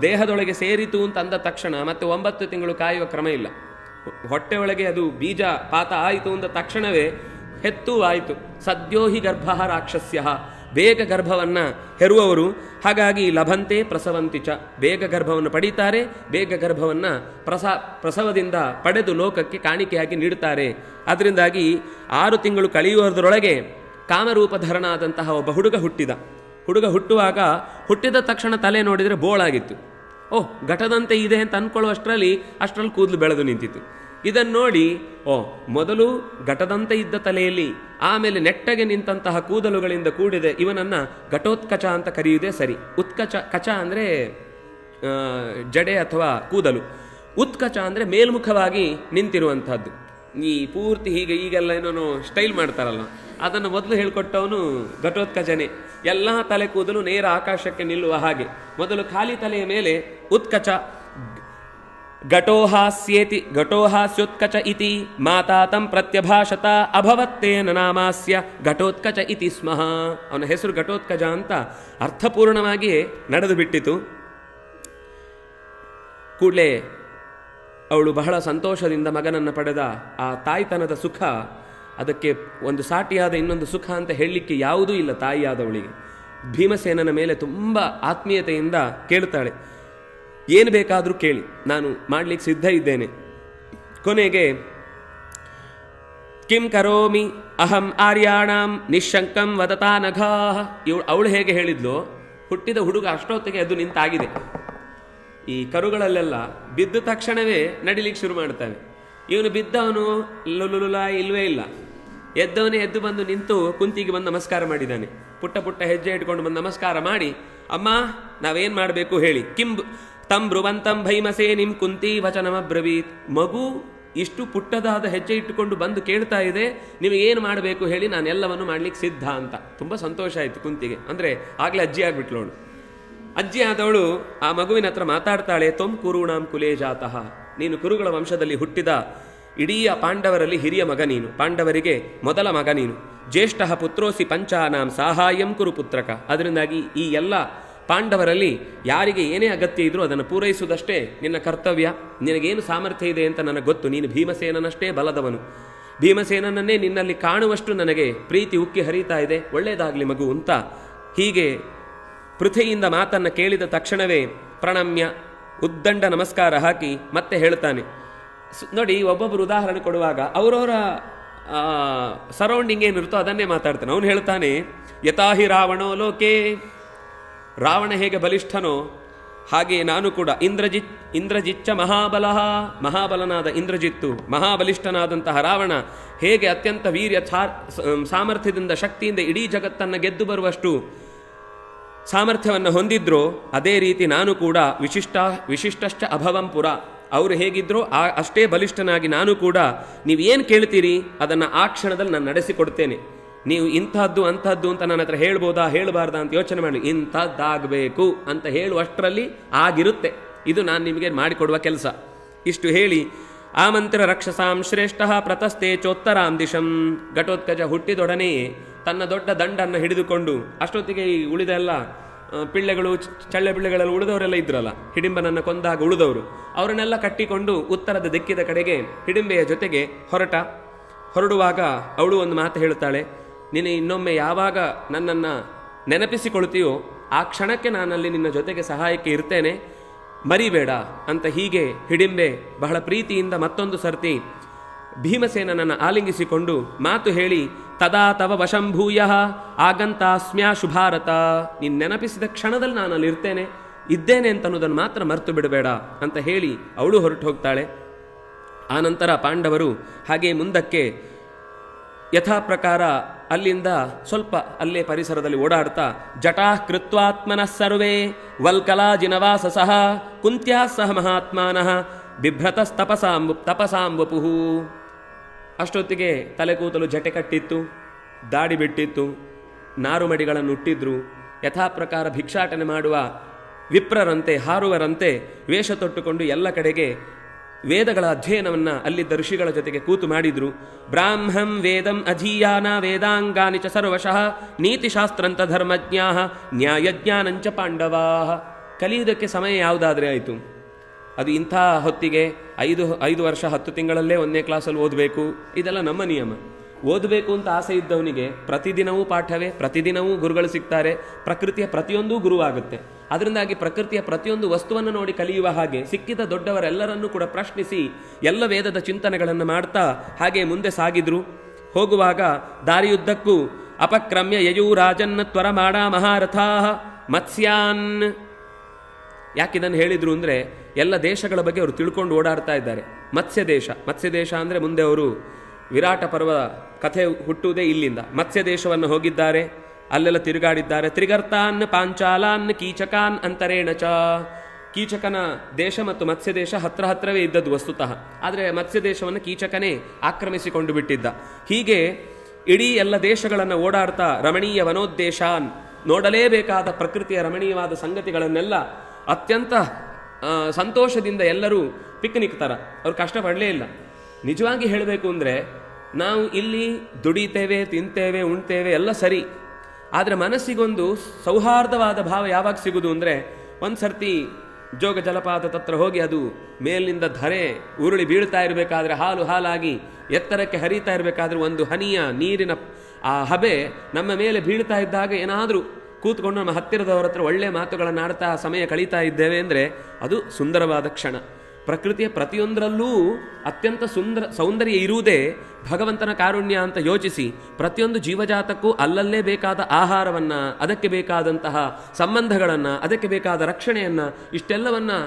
ದೇಹದೊಳಗೆ ಸೇರಿತು ಅಂತ ಅಂದ ತಕ್ಷಣ ಮತ್ತೆ 9 ತಿಂಗಳು ಕಾಯುವ ಕ್ರಮ ಇಲ್ಲ. ಹೊಟ್ಟೆಯೊಳಗೆ ಅದು ಬೀಜ ಪಾತ ಆಯಿತು ಅಂದ ತಕ್ಷಣವೇ ಹೆತ್ತು ಆಯಿತು. ಸದ್ಯೋಹಿ ಗರ್ಭ ರಾಕ್ಷಸ್ಯ, ಬೇಗ ಗರ್ಭವನ್ನು ಹೆರುವವರು. ಹಾಗಾಗಿ ಲಭಂತೆ ಪ್ರಸವಂತಿಚ, ಬೇಗ ಗರ್ಭವನ್ನು ಪಡೀತಾರೆ, ಬೇಗ ಗರ್ಭವನ್ನು ಪ್ರಸವದಿಂದ ಪಡೆದು ಲೋಕಕ್ಕೆ ಕಾಣಿಕೆಯಾಗಿ ನೀಡುತ್ತಾರೆ. ಅದರಿಂದಾಗಿ 6 ತಿಂಗಳು ಕಳೆಯುವುದರೊಳಗೆ ಕಾಮರೂಪಧರನಾದಂತಹ ಒಬ್ಬ ಹುಡುಗ ಹುಟ್ಟುವಾಗ ಹುಟ್ಟಿದ ತಕ್ಷಣ ತಲೆ ನೋಡಿದರೆ ಬೋಳಾಗಿತ್ತು. ಓಹ್, ಘಟದಂತೆ ಇದೆ ಅಂತ ಅಷ್ಟರಲ್ಲಿ ಕೂದಲು ಬೆಳೆದು ನಿಂತಿತ್ತು. ಇದನ್ನು ನೋಡಿ ಮೊದಲು ಘಟದಂತೆ ಇದ್ದ ತಲೆಯಲ್ಲಿ, ಆಮೇಲೆ ನೆಟ್ಟಗೆ ನಿಂತಹ ಕೂದಲುಗಳಿಂದ ಕೂಡಿದೆ, ಇವನನ್ನು ಘಟೋತ್ಕಚ ಅಂತ ಕರೆಯುವುದೇ ಸರಿ. ಕಚ ಅಂದರೆ ಜಡೆ ಅಥವಾ ಕೂದಲು, ಉತ್ಕಚ ಅಂದರೆ ಮೇಲ್ಮುಖವಾಗಿ ನಿಂತಿರುವಂತಹದ್ದು. ಈ ಪೂರ್ತಿ ಹೀಗೆ ಈಗೆಲ್ಲ ಏನೋ ಸ್ಟೈಲ್ ಮಾಡ್ತಾರಲ್ಲ, ಅದನ್ನು ಮೊದಲು ಹೇಳ್ಕೊಟ್ಟವನು ಘಟೋತ್ಕಚನೆ. ಎಲ್ಲ ತಲೆ ಕೂದಲು ನೇರ ಆಕಾಶಕ್ಕೆ ನಿಲ್ಲುವ ಹಾಗೆ ಮೊದಲು ಖಾಲಿ ತಲೆಯ ಮೇಲೆ ಉತ್ಕಚ. ಘಟೋಹಾಸ್ಯೋತ್ಕಚ ಇತಿ ಮಾತಾ ತಂ ಪ್ರತ್ಯಭಾಷತ ಅಭವತ್ತೇನ ನಾಮಾಸ್ಯ ಘಟೋತ್ಕಚ ಇತಿ ಸ್ಮಃ. ಅವನ ಹೆಸರು ಘಟೋತ್ಕಚ ಅಂತ ಅರ್ಥಪೂರ್ಣವಾಗಿಯೇ ನಡೆದು ಬಿಟ್ಟಿತು. ಕೂಡಲೇ ಅವಳು ಬಹಳ ಸಂತೋಷದಿಂದ ಮಗನನ್ನು ಪಡೆದ ಆ ತಾಯ್ತನದ ಸುಖ, ಅದಕ್ಕೆ ಒಂದು ಸಾಟಿಯಾದ ಇನ್ನೊಂದು ಸುಖ ಅಂತ ಹೇಳಲಿಕ್ಕೆ ಯಾವುದೂ ಇಲ್ಲ. ತಾಯಿಯಾದವಳಿಗೆ ಭೀಮಸೇನನ ಮೇಲೆ ತುಂಬ ಆತ್ಮೀಯತೆಯಿಂದ ಕೇಳ್ತಾಳೆ, ಏನು ಬೇಕಾದರೂ ಕೇಳಿ, ನಾನು ಮಾಡಲಿಕ್ಕೆ ಸಿದ್ಧ ಇದ್ದೇನೆ. ಕೊನೆಗೆ ಕಿಂ ಕರೋಮಿ ಅಹಂ ಆರ್ಯಾಣಾಂ ನಿಶಂಕಂ ವದತಾ ನಘಾಹ. ಅವಳು ಹೇಗೆ ಹೇಳಿದ್ಲು, ಹುಟ್ಟಿದ ಹುಡುಗ ಅಷ್ಟೊತ್ತಿಗೆ ಅದು ನಿಂತಾಗಿದೆ. ಈ ಕರುಗಳಲ್ಲೆಲ್ಲ ಬಿದ್ದ ತಕ್ಷಣವೇ ನಡಿಲಿಕ್ಕೆ ಶುರು ಮಾಡ್ತಾನೆ. ಇವನು ಬಿದ್ದವನು ಲುಲುಲುಲ ಇಲ್ವೇ ಇಲ್ಲ. ಎದ್ದವನೇ ಎದ್ದು ಬಂದು ನಿಂತು ಕುಂತಿಗೆ ಬಂದು ನಮಸ್ಕಾರ ಮಾಡಿದ್ದಾನೆ. ಪುಟ್ಟ ಹೆಜ್ಜೆ ಇಟ್ಕೊಂಡು ಬಂದು ನಮಸ್ಕಾರ ಮಾಡಿ, ಅಮ್ಮ ನಾವೇನು ಮಾಡಬೇಕು ಹೇಳಿ. ಕಿಂ ತಂ ಬ್ರುವಂತಂ ಭೈಮಸೇನಿಂ ಕುಂತಿ ವಚನಮಬ್ರವೀತ್. ಮಗು ಇಷ್ಟು ಪುಟ್ಟದಾದ ಹೆಜ್ಜೆ ಇಟ್ಟುಕೊಂಡು ಬಂದು ಕೇಳ್ತಾ ಇದೆ, ನಿಮಗೇನು ಮಾಡಬೇಕು ಹೇಳಿ, ನಾನು ಎಲ್ಲವನ್ನು ಮಾಡ್ಲಿಕ್ಕೆ ಸಿದ್ಧ ಅಂತ. ತುಂಬ ಸಂತೋಷ ಆಯಿತು ಕುಂತಿಗೆ. ಅಂದರೆ ಆಗಲೇ ಅಜ್ಜಿ ಆಗಿಬಿಟ್ಲವಳು. ಅಜ್ಜಿ ಆದವಳು ಆ ಮಗುವಿನ ಹತ್ರ ಮಾತಾಡ್ತಾಳೆ, ತ್ವಂ ಕುರುಣಾಂ ಕುಲೇ ಜಾತಃ. ನೀನು ಕುರುಗಳ ವಂಶದಲ್ಲಿ ಹುಟ್ಟಿದ ಇಡೀ ಪಾಂಡವರಲ್ಲಿ ಹಿರಿಯ ಮಗ ನೀನು, ಪಾಂಡವರಿಗೆ ಮೊದಲ ಮಗ ನೀನು. ಜ್ಯೇಷ್ಠ ಪುತ್ರೋಸಿ ಪಂಚಾನಾಂ ಸಾಹಾಯಂ ಕುರು ಪುತ್ರಕ. ಅದರಿಂದಾಗಿ ಈ ಎಲ್ಲ ಪಾಂಡವರಲ್ಲಿ ಯಾರಿಗೆ ಏನೇ ಅಗತ್ಯ ಇದ್ರೂ ಅದನ್ನು ಪೂರೈಸುವುದಷ್ಟೇ ನಿನ್ನ ಕರ್ತವ್ಯ. ನಿನಗೇನು ಸಾಮರ್ಥ್ಯ ಇದೆ ಅಂತ ನನಗೆ ಗೊತ್ತು. ನೀನು ಭೀಮಸೇನನಷ್ಟೇ ಬಲದವನು. ಭೀಮಸೇನನ್ನೇ ನಿನ್ನಲ್ಲಿ ಕಾಣುವಷ್ಟು ನನಗೆ ಪ್ರೀತಿ ಉಕ್ಕಿ ಹರಿತಾ ಇದೆ. ಒಳ್ಳೆಯದಾಗಲಿ ಮಗು ಅಂತ ಹೀಗೆ ಪೃಥ್ವಿಯಿಂದ ಮಾತನ್ನು ಕೇಳಿದ ತಕ್ಷಣವೇ ಪ್ರಣಮ್ಯ ಉದ್ದಂಡ ನಮಸ್ಕಾರ ಹಾಕಿ ಮತ್ತೆ ಹೇಳ್ತಾನೆ. ನೋಡಿ, ಒಬ್ಬೊಬ್ಬರು ಉದಾಹರಣೆ ಕೊಡುವಾಗ ಅವರವರ ಸರೌಂಡಿಂಗ್ ಏನಿರುತ್ತೋ ಅದನ್ನೇ ಮಾತಾಡ್ತಾನೆ. ಅವನು ಹೇಳ್ತಾನೆ, ಯಥಾಹಿ ರಾವಣೋ ಲೋಕೆ. ರಾವಣ ಹೇಗೆ ಬಲಿಷ್ಠನೋ ಹಾಗೆ ನಾನು ಕೂಡ. ಇಂದ್ರಜಿಚ್ಚ ಮಹಾಬಲನಾದ ಇಂದ್ರಜಿತ್ತು, ಮಹಾಬಲಿಷ್ಠನಾದಂತಹ ರಾವಣ ಹೇಗೆ ಅತ್ಯಂತ ವೀರ್ಯ ಸಾಮರ್ಥ್ಯದಿಂದ ಶಕ್ತಿಯಿಂದ ಇಡೀ ಜಗತ್ತನ್ನು ಗೆದ್ದು ಬರುವಷ್ಟು ಸಾಮರ್ಥ್ಯವನ್ನು ಹೊಂದಿದ್ರೋ ಅದೇ ರೀತಿ ನಾನು ಕೂಡ ವಿಶಿಷ್ಟಶ್ಚ ಅಭವಂಪುರ. ಅವರು ಹೇಗಿದ್ರೋ ಅಷ್ಟೇ ಬಲಿಷ್ಠನಾಗಿ ನಾನು ಕೂಡ ನೀವೇನು ಕೇಳ್ತೀರಿ ಅದನ್ನು ಆ ಕ್ಷಣದಲ್ಲಿ ನಾನು ನಡೆಸಿಕೊಡ್ತೇನೆ. ನೀವು ಇಂಥದ್ದು ಅಂಥದ್ದು ಅಂತ ನನ್ನ ಹತ್ರ ಹೇಳ್ಬೋದಾ ಹೇಳಬಾರ್ದಾ ಅಂತ ಯೋಚನೆ ಮಾಡಿ, ಇಂಥದ್ದಾಗಬೇಕು ಅಂತ ಹೇಳುವಷ್ಟರಲ್ಲಿ ಆಗಿರುತ್ತೆ. ಇದು ನಾನು ನಿಮಗೆ ಮಾಡಿಕೊಡುವ ಕೆಲಸ. ಇಷ್ಟು ಹೇಳಿ ಆಮಂತ್ರ ರಕ್ಷಸಾಂ ಶ್ರೇಷ್ಠ ಪ್ರತಸ್ತೆ ಚೋತ್ತರಾಂ ದಿಶಂ. ಘಟೋತ್ಕಚ ಹುಟ್ಟಿದೊಡನೆಯೇ ತನ್ನ ದೊಡ್ಡ ದಂಡನ್ನು ಹಿಡಿದುಕೊಂಡು, ಅಷ್ಟೊತ್ತಿಗೆ ಈ ಉಳಿದ ಎಲ್ಲ ಪಿಳ್ಳೆಗಳು ಚಳ್ಳೆ ಪಿಳ್ಳೆಗಳಲ್ಲಿ ಉಳಿದವರೆಲ್ಲ ಇದ್ರಲ್ಲ, ಹಿಡಿಂಬನನ್ನು ಕೊಂದಾಗ ಉಳಿದವರು, ಅವರನ್ನೆಲ್ಲ ಕಟ್ಟಿಕೊಂಡು ಉತ್ತರದ ದಿಕ್ಕಿದ ಕಡೆಗೆ ಹಿಡಿಂಬೆಯ ಜೊತೆಗೆ ಹೊರಡುವಾಗ ಅವಳು ಒಂದು ಮಾತು ಹೇಳ್ತಾಳೆ, ನೀನು ಇನ್ನೊಮ್ಮೆ ಯಾವಾಗ ನನ್ನನ್ನು ನೆನಪಿಸಿಕೊಳ್ತೀಯೋ ಆ ಕ್ಷಣಕ್ಕೆ ನಾನಲ್ಲಿ ನಿನ್ನ ಜೊತೆಗೆ ಸಹಾಯಕ್ಕೆ ಇರ್ತೇನೆ, ಮರಿಬೇಡ ಅಂತ. ಹೀಗೆ ಹಿಡಿಂಬೆ ಬಹಳ ಪ್ರೀತಿಯಿಂದ ಮತ್ತೊಂದು ಸರ್ತಿ ಭೀಮಸೇನನನ್ನು ಆಲಿಂಗಿಸಿಕೊಂಡು ಮಾತು ಹೇಳಿ, ತದಾ ತವ ವಶಂಭೂಯ ಆಗಂತಾಸ್ಮ್ಯಾ ಶುಭಾರತ. ನೀನು ನೆನಪಿಸಿದ ಕ್ಷಣದಲ್ಲಿ ನಾನು ಅಲ್ಲಿ ಇದ್ದೇನೆ ಅಂತ ಅನ್ನೋದನ್ನು ಮಾತ್ರ ಮರೆತು ಬಿಡಬೇಡ ಅಂತ ಹೇಳಿ ಅವಳು ಹೊರಟು ಹೋಗ್ತಾಳೆ. ಆನಂತರ ಪಾಂಡವರು ಹಾಗೆ ಮುಂದಕ್ಕೆ ಯಥಾ ಪ್ರಕಾರ ಅಲ್ಲಿಂದ ಸ್ವಲ್ಪ ಅಲ್ಲೇ ಪರಿಸರದಲ್ಲಿ ಓಡಾಡ್ತಾ, ಜಟಾ ಕೃತ್ವಾತ್ಮನಃ ಸರ್ವೇ ವಲ್ಕಲಾಜಿನವಾಸ ಸಹ ಕುಂತ್ಯಾ ಸಹ ಮಹಾತ್ಮಾನಃ ಬಿಭ್ರತಸ್ತಪಸಾಂ ವಪುಃ. ಅಷ್ಟೊತ್ತಿಗೆ ತಲೆ ಕೂತಲು ಜಟೆ ಕಟ್ಟಿತ್ತು, ದಾಡಿ ಬಿಟ್ಟಿತ್ತು, ನಾರುಮಡಿಗಳನ್ನು ಹುಟ್ಟಿದ್ರು. ಯಥಾ ಪ್ರಕಾರ ಭಿಕ್ಷಾಟನೆ ಮಾಡುವ ವಿಪ್ರರಂತೆ ಹಾರುವರಂತೆ ವೇಷ ತೊಟ್ಟುಕೊಂಡು ಎಲ್ಲ ಕಡೆಗೆ ವೇದಗಳ ಅಧ್ಯಯನವನ್ನು ಅಲ್ಲಿದ್ದ ಋಷಿಗಳ ಜೊತೆಗೆ ಕೂತು ಮಾಡಿದ್ರು. ಬ್ರಾಹ್ಮಂ ವೇದಂ ಅಧೀಯಾನ ವೇದಾಂಗಾನಿ ಚ ಸರ್ವಶಃ ನೀತಿಶಾಸ್ತ್ರಂತ ಧರ್ಮಜ್ಞಾ ನ್ಯಾಯಜ್ಞಾನಂಚ ಪಾಂಡವಾ. ಕಲಿಯುವುದಕ್ಕೆ ಸಮಯ ಯಾವುದಾದ್ರೆ ಆಯಿತು, ಅದು ಇಂಥ ಹೊತ್ತಿಗೆ 5 ವರ್ಷ 10 ತಿಂಗಳಲ್ಲೇ 1ನೇ ಕ್ಲಾಸಲ್ಲಿ ಓದಬೇಕು, ಇದೆಲ್ಲ ನಮ್ಮ ನಿಯಮ. ಓದಬೇಕು ಅಂತ ಆಸೆ ಇದ್ದವನಿಗೆ ಪ್ರತಿದಿನವೂ ಪಾಠವೇ, ಪ್ರತಿದಿನವೂ ಗುರುಗಳು ಸಿಗ್ತಾರೆ. ಪ್ರಕೃತಿಯ ಪ್ರತಿಯೊಂದೂ ಗುರುವಾಗುತ್ತೆ. ಅದರಿಂದಾಗಿ ಪ್ರಕೃತಿಯ ಪ್ರತಿಯೊಂದು ವಸ್ತುವನ್ನು ನೋಡಿ ಕಲಿಯುವ ಹಾಗೆ ಸಿಕ್ಕಿದ ದೊಡ್ಡವರೆಲ್ಲರನ್ನೂ ಕೂಡ ಪ್ರಶ್ನಿಸಿ ಎಲ್ಲ ವೇದದ ಚಿಂತನೆಗಳನ್ನು ಮಾಡ್ತಾ ಹಾಗೆ ಮುಂದೆ ಸಾಗಿದ್ರು. ಹೋಗುವಾಗ ದಾರಿಯುದ್ದಕ್ಕೂ ಅಪಕ್ರಮ್ಯ ಯಯೂರಾಜನ್ನ ತ್ವರಮಾಣ ಮಹಾರಥಾ ಮತ್ಸ್ಯಾನ್. ಯಾಕಿದನ್ನು ಹೇಳಿದ್ರು ಅಂದರೆ ಎಲ್ಲ ದೇಶಗಳ ಬಗ್ಗೆ ಅವರು ತಿಳ್ಕೊಂಡು ಓಡಾಡ್ತಾ ಇದ್ದಾರೆ. ಮತ್ಸ್ಯ ದೇಶ ಅಂದರೆ ಮುಂದೆ ಅವರು ವಿರಾಟ ಪರ್ವ ಕಥೆ ಹುಟ್ಟುವುದೇ ಇಲ್ಲಿಂದ. ಮತ್ಸ್ಯ ದೇಶವನ್ನು ಹೋಗಿದ್ದಾರೆ, ಅಲ್ಲೆಲ್ಲ ತಿರುಗಾಡಿದ್ದಾರೆ. ತ್ರಿಗರ್ತಾನ್ ಪಾಂಚಾಲಾನ್ ಕೀಚಕಾನ್ ಅಂತರೇಣ ಚ. ಕೀಚಕನ ದೇಶ ಮತ್ತು ಮತ್ಸ್ಯ ದೇಶ ಹತ್ರವೇ ಇದ್ದದ್ದು ವಸ್ತುತಃ. ಆದರೆ ಮತ್ಸ್ಯ ದೇಶವನ್ನು ಕೀಚಕನೇ ಆಕ್ರಮಿಸಿಕೊಂಡು ಬಿಟ್ಟಿದ್ದ. ಹೀಗೆ ಇಡೀ ಎಲ್ಲ ದೇಶಗಳನ್ನು ಓಡಾಡ್ತಾ ರಮಣೀಯ ವನೋದ್ದೇಶಾನ್, ನೋಡಲೇಬೇಕಾದ ಪ್ರಕೃತಿಯ ರಮಣೀಯವಾದ ಸಂಗತಿಗಳನ್ನೆಲ್ಲ ಅತ್ಯಂತ ಸಂತೋಷದಿಂದ ಎಲ್ಲರೂ ಪಿಕ್ನಿಕ್ ಥರ, ಅವ್ರು ಕಷ್ಟಪಡಲೇ ಇಲ್ಲ. ನಿಜವಾಗಿ ಹೇಳಬೇಕು ಅಂದರೆ ನಾವು ಇಲ್ಲಿ ದುಡಿತೇವೆ, ತಿಂತೇವೆ, ಉಣ್ತೇವೆ, ಎಲ್ಲ ಸರಿ. ಆದರೆ ಮನಸ್ಸಿಗೊಂದು ಸೌಹಾರ್ದವಾದ ಭಾವ ಯಾವಾಗ ಸಿಗುವುದು ಅಂದರೆ ಒಂದು ಸರ್ತಿ ಜೋಗ ಜಲಪಾತದ ಹತ್ರ ಹೋಗಿ ಅದು ಮೇಲಿನಿಂದ ಧರೆ ಉರುಳಿ ಬೀಳ್ತಾ ಇರಬೇಕಾದ್ರೆ, ಹಾಲಾಗಿ ಎತ್ತರಕ್ಕೆ ಹರಿತಾ ಇರಬೇಕಾದ್ರೆ ಒಂದು ಹನಿಯ ನೀರಿನ ಆ ಹಬೆ ನಮ್ಮ ಮೇಲೆ ಬೀಳ್ತಾ ಇದ್ದಾಗ ಏನಾದರೂ ಕೂತ್ಕೊಂಡು ನಮ್ಮ ಹತ್ತಿರದವರ ಹತ್ರ ಒಳ್ಳೆಯ ಮಾತುಗಳನ್ನು ಆಡ್ತಾ ಸಮಯ ಕಳೀತಾ ಇದ್ದೇವೆ ಅಂದರೆ ಅದು ಸುಂದರವಾದ ಕ್ಷಣ. ಪ್ರಕೃತಿಯ ಪ್ರತಿಯೊಂದರಲ್ಲೂ ಅತ್ಯಂತ ಸೌಂದರ್ಯ ಇರುವುದೇ ಭಗವಂತನ ಕಾರುಣ್ಯ ಅಂತ ಯೋಚಿಸಿ ಪ್ರತಿಯೊಂದು ಜೀವಜಾತಕ್ಕೂ ಅಲ್ಲಲ್ಲೇ ಬೇಕಾದ ಆಹಾರವನ್ನು, ಅದಕ್ಕೆ ಬೇಕಾದಂತಹ ಸಂಬಂಧಗಳನ್ನು, ಅದಕ್ಕೆ ಬೇಕಾದ ರಕ್ಷಣೆಯನ್ನು, ಇಷ್ಟೆಲ್ಲವನ್ನು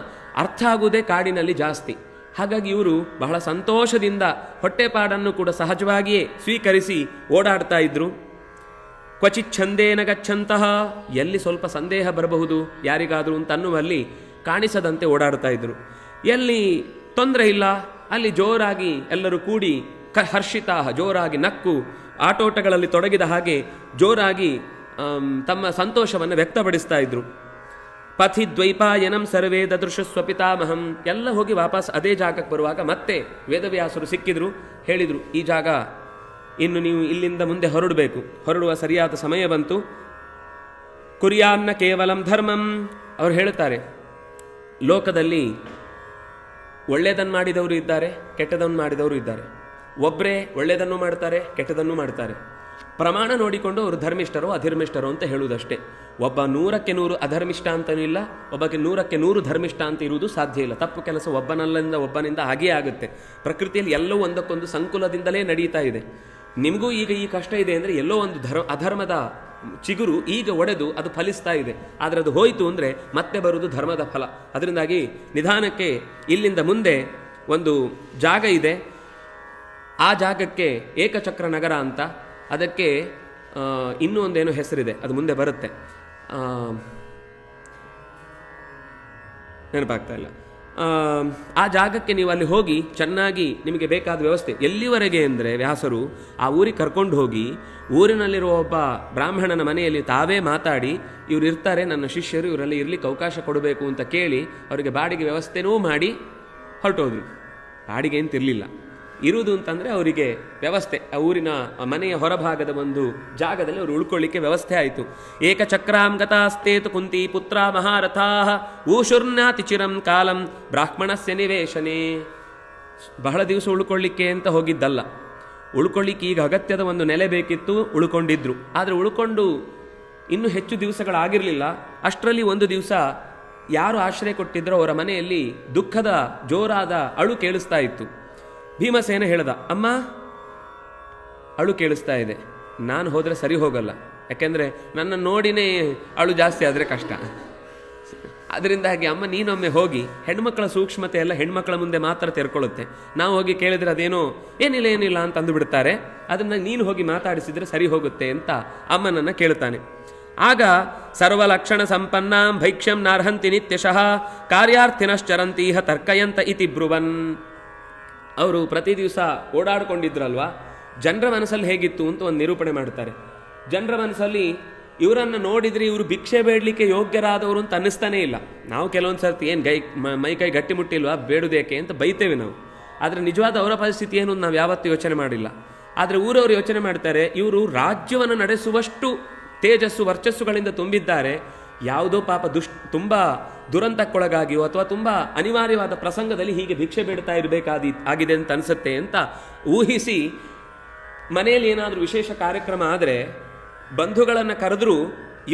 ಅರ್ಥ ಆಗುವುದೇ ಕಾಡಿನಲ್ಲಿ ಜಾಸ್ತಿ. ಹಾಗಾಗಿ ಇವರು ಬಹಳ ಸಂತೋಷದಿಂದ ಹೊಟ್ಟೆಪಾಡನ್ನು ಕೂಡ ಸಹಜವಾಗಿಯೇ ಸ್ವೀಕರಿಸಿ ಓಡಾಡ್ತಾ ಇದ್ರು. ಕ್ವಚಿತ್ ಛಂದೇನ ಗಚ್ಚಂತಹ, ಎಲ್ಲಿ ಸ್ವಲ್ಪ ಸಂದೇಹ ಬರಬಹುದು ಯಾರಿಗಾದರೂ ಅಂತ ಅನ್ನುವಲ್ಲಿ ಕಾಣಿಸದಂತೆ ಓಡಾಡ್ತಾ ಇದ್ರು. ಎಲ್ಲಿ ತೊಂದರೆ ಇಲ್ಲ ಅಲ್ಲಿ ಜೋರಾಗಿ ಎಲ್ಲರೂ ಕೂಡಿ ಹರ್ಷಿತಾ, ಜೋರಾಗಿ ನಕ್ಕು ಆಟೋಟಗಳಲ್ಲಿ ತೊಡಗಿದ ಹಾಗೆ ಜೋರಾಗಿ ತಮ್ಮ ಸಂತೋಷವನ್ನು ವ್ಯಕ್ತಪಡಿಸ್ತಾ ಇದ್ರು. ಪಥಿ ದ್ವೈಪಾಯನಂ ಸರ್ವೇ ದದೃಶ ಸ್ವಪಿತಾಮಹಂ. ಎಲ್ಲ ಹೋಗಿ ವಾಪಸ್ ಅದೇ ಜಾಗಕ್ಕೆ ಬರುವಾಗ ಮತ್ತೆ ವೇದವ್ಯಾಸರು ಸಿಕ್ಕಿದ್ರು. ಹೇಳಿದರು, ಈ ಜಾಗ ಇನ್ನು ನೀವು ಇಲ್ಲಿಂದ ಮುಂದೆ ಹೊರಡುವ ಸರಿಯಾದ ಸಮಯ ಬಂತು. ಕುರ್ಯಾನ್ನ ಕೇವಲಂ ಧರ್ಮಂ. ಅವರು ಹೇಳುತ್ತಾರೆ, ಲೋಕದಲ್ಲಿ ಒಳ್ಳೆಯದನ್ನು ಮಾಡಿದವರು ಇದ್ದಾರೆ, ಕೆಟ್ಟದನ್ನು ಮಾಡಿದವರು ಇದ್ದಾರೆ. ಒಬ್ಬರೇ ಒಳ್ಳೆಯದನ್ನು ಮಾಡ್ತಾರೆ, ಕೆಟ್ಟದನ್ನು ಮಾಡ್ತಾರೆ. ಪ್ರಮಾಣ ನೋಡಿಕೊಂಡು ಅವರು ಧರ್ಮಿಷ್ಠರೋ ಅಧರ್ಮಿಷ್ಠರೋ ಅಂತ ಹೇಳುವುದಷ್ಟೇ. ಒಬ್ಬ 100ಕ್ಕೆ 100 ಅಧರ್ಮಿಷ್ಠ ಅಂತಲೂ ಇಲ್ಲ, ಒಬ್ಬಕ್ಕೆ 100ಕ್ಕೆ 100 ಧರ್ಮಿಷ್ಠ ಅಂತ ಇರುವುದು ಸಾಧ್ಯ ಇಲ್ಲ. ತಪ್ಪು ಕೆಲಸ ಒಬ್ಬನಿಂದ ಹಾಗೇ ಆಗುತ್ತೆ. ಪ್ರಕೃತಿಯಲ್ಲಿ ಎಲ್ಲವೂ ಒಂದಕ್ಕೊಂದು ಸಂಕುಲದಿಂದಲೇ ನಡೀತಾ ಇದೆ. ನಿಮಗೂ ಈಗ ಈ ಕಷ್ಟ ಇದೆ ಅಂದರೆ ಎಲ್ಲೋ ಒಂದು ಅಧರ್ಮದ ಚಿಗುರು ಈಗ ಒಡೆದು ಅದು ಫಲಿಸ್ತಾ ಇದೆ. ಆದರೆ ಅದು ಹೋಯಿತು ಅಂದರೆ ಮತ್ತೆ ಬರುವುದು ಧರ್ಮದ ಫಲ. ಅದರಿಂದಾಗಿ ನಿಧಾನಕ್ಕೆ ಇಲ್ಲಿಂದ ಮುಂದೆ ಒಂದು ಜಾಗ ಇದೆ. ಆ ಜಾಗಕ್ಕೆ ಏಕಚಕ್ರ ನಗರ ಅಂತ, ಅದಕ್ಕೆ ಇನ್ನೂ ಒಂದೇನೋ ಹೆಸರಿದೆ, ಅದು ಮುಂದೆ ಬರುತ್ತೆ, ನೆನಪಾಗ್ತಾ ಇಲ್ಲ. ಆ ಜಾಗಕ್ಕೆ ನೀವು ಅಲ್ಲಿ ಹೋಗಿ ಚೆನ್ನಾಗಿ ನಿಮಗೆ ಬೇಕಾದ ವ್ಯವಸ್ಥೆ. ಎಲ್ಲಿವರೆಗೆ ಅಂದರೆ ವ್ಯಾಸರು ಆ ಊರಿಗೆ ಕರ್ಕೊಂಡು ಹೋಗಿ ಊರಿನಲ್ಲಿರುವ ಒಬ್ಬ ಬ್ರಾಹ್ಮಣನ ಮನೆಯಲ್ಲಿ ತಾವೇ ಮಾತಾಡಿ, ಇವರು ಇರ್ತಾರೆ ನನ್ನ ಶಿಷ್ಯರು, ಇವರಲ್ಲಿ ಇರಲಿಕ್ಕೆ ಅವಕಾಶ ಕೊಡಬೇಕು ಅಂತ ಕೇಳಿ ಅವರಿಗೆ ಬಾಡಿಗೆ ವ್ಯವಸ್ಥೆನೂ ಮಾಡಿ ಹೊರಟೋದ್ರು. ಬಾಡಿಗೆ ಅಂತಿರಲಿಲ್ಲ, ಇರುವುದು ಅಂತಂದರೆ ಅವರಿಗೆ ವ್ಯವಸ್ಥೆ. ಆ ಊರಿನ ಮನೆಯ ಹೊರಭಾಗದ ಒಂದು ಜಾಗದಲ್ಲಿ ಅವರು ಉಳ್ಕೊಳ್ಳಿಕ್ಕೆ ವ್ಯವಸ್ಥೆ ಆಯಿತು. ಏಕಚಕ್ರಾಂ ಗತಾಸ್ತೇತು ಕುಂತಿ ಪುತ್ರ ಮಹಾರಥಾ ಊಶುರ್ನಾತಿ ಚಿರಂ ಕಾಲಂ ಬ್ರಾಹ್ಮಣಸ್ಯ ನಿವೇಶನೇ. ಬಹಳ ದಿವಸ ಉಳ್ಕೊಳ್ಳಿಕ್ಕೆ ಅಂತ ಹೋಗಿದ್ದಲ್ಲ, ಉಳ್ಕೊಳ್ಳಿಕ್ಕೆ ಈಗ ಅಗತ್ಯದ ಒಂದು ನೆಲೆ ಬೇಕಿತ್ತು, ಉಳ್ಕೊಂಡಿದ್ರು. ಆದರೆ ಉಳ್ಕೊಂಡು ಇನ್ನೂ ಹೆಚ್ಚು ದಿವಸಗಳಾಗಿರಲಿಲ್ಲ. ಅಷ್ಟರಲ್ಲಿ ಒಂದು ದಿವಸ ಯಾರು ಆಶ್ರಯ ಕೊಟ್ಟಿದ್ರೋ ಅವರ ಮನೆಯಲ್ಲಿ ದುಃಖದ ಜೋರಾದ ಅಳು ಕೇಳಿಸ್ತಾ ಇತ್ತು. ಭೀಮಸೇನ ಹೇಳ್ದ, ಅಮ್ಮ ಅಳು ಕೇಳಿಸ್ತಾ ಇದೆ, ನಾನು ಹೋದರೆ ಸರಿ ಹೋಗಲ್ಲ, ಯಾಕೆಂದರೆ ನನ್ನ ನೋಡಿನೇ ಅಳು ಜಾಸ್ತಿ ಆದರೆ ಕಷ್ಟ. ಅದರಿಂದಾಗಿ ಅಮ್ಮ ನೀನೊಮ್ಮೆ ಹೋಗಿ, ಹೆಣ್ಮಕ್ಳ ಸೂಕ್ಷ್ಮತೆ ಎಲ್ಲ ಹೆಣ್ಮಕ್ಳ ಮುಂದೆ ಮಾತ್ರ ತೆರ್ಕೊಳ್ಳುತ್ತೆ. ನಾವು ಹೋಗಿ ಕೇಳಿದ್ರೆ ಅದೇನೋ ಏನಿಲ್ಲ ಅಂತ ಅಂದುಬಿಡ್ತಾರೆ. ಅದನ್ನು ನೀನು ಹೋಗಿ ಮಾತಾಡಿಸಿದರೆ ಸರಿ ಹೋಗುತ್ತೆ ಅಂತ ಅಮ್ಮನನ್ನು ಕೇಳ್ತಾನೆ. ಆಗ ಸರ್ವಲಕ್ಷಣ ಸಂಪನ್ನಾಂ ಭೈಕ್ಷ್ಯಂ ನಾರ್ಹಂತಿ ನಿತ್ಯಶಃ ಕಾರ್ಯಾರ್ಥಿನಶ್ಚರಂತೀಹ ತರ್ಕಯಂತ ಇತಿ ಬ್ರುವನ್. ಅವರು ಪ್ರತಿ ದಿವಸ ಓಡಾಡ್ಕೊಂಡಿದ್ರಲ್ವ, ಜನರ ಮನಸ್ಸಲ್ಲಿ ಹೇಗಿತ್ತು ಅಂತ ಒಂದು ನಿರೂಪಣೆ ಮಾಡ್ತಾರೆ. ಜನರ ಮನಸ್ಸಲ್ಲಿ ಇವರನ್ನು ನೋಡಿದರೆ ಇವರು ಭಿಕ್ಷೆ ಬೇಡಲಿಕ್ಕೆ ಯೋಗ್ಯರಾದವರು ಅಂತ ಅನ್ನಿಸ್ತಾನೇ ಇಲ್ಲ. ನಾವು ಕೆಲವೊಂದು ಸರ್ತಿ ಏನು ಮೈ ಕೈ ಗಟ್ಟಿ ಮುಟ್ಟಿಲ್ವಾ ಬೇಡುದೇಕೆ ಅಂತ ಬೈತೇವೆ ನಾವು. ಆದರೆ ನಿಜವಾದ ಅವರ ಪರಿಸ್ಥಿತಿ ಏನು ನಾವು ಯಾವತ್ತೂ ಯೋಚನೆ ಮಾಡಿಲ್ಲ. ಆದರೆ ಊರವರು ಯೋಚನೆ ಮಾಡ್ತಾರೆ, ಇವರು ರಾಜ್ಯವನ್ನು ನಡೆಸುವಷ್ಟು ತೇಜಸ್ಸು ವರ್ಚಸ್ಸುಗಳಿಂದ ತುಂಬಿದ್ದಾರೆ, ಯಾವುದೋ ಪಾಪ ತುಂಬ ದುರಂತಕ್ಕೊಳಗಾಗಿಯೋ ಅಥವಾ ತುಂಬ ಅನಿವಾರ್ಯವಾದ ಪ್ರಸಂಗದಲ್ಲಿ ಹೀಗೆ ಭಿಕ್ಷೆ ಬೇಡ್ತಾ ಆಗಿದೆ ಅಂತ ಅನಿಸುತ್ತೆ ಅಂತ ಊಹಿಸಿ, ಮನೆಯಲ್ಲಿ ಏನಾದರೂ ವಿಶೇಷ ಕಾರ್ಯಕ್ರಮ ಆದರೆ ಬಂಧುಗಳನ್ನು ಕರೆದರೂ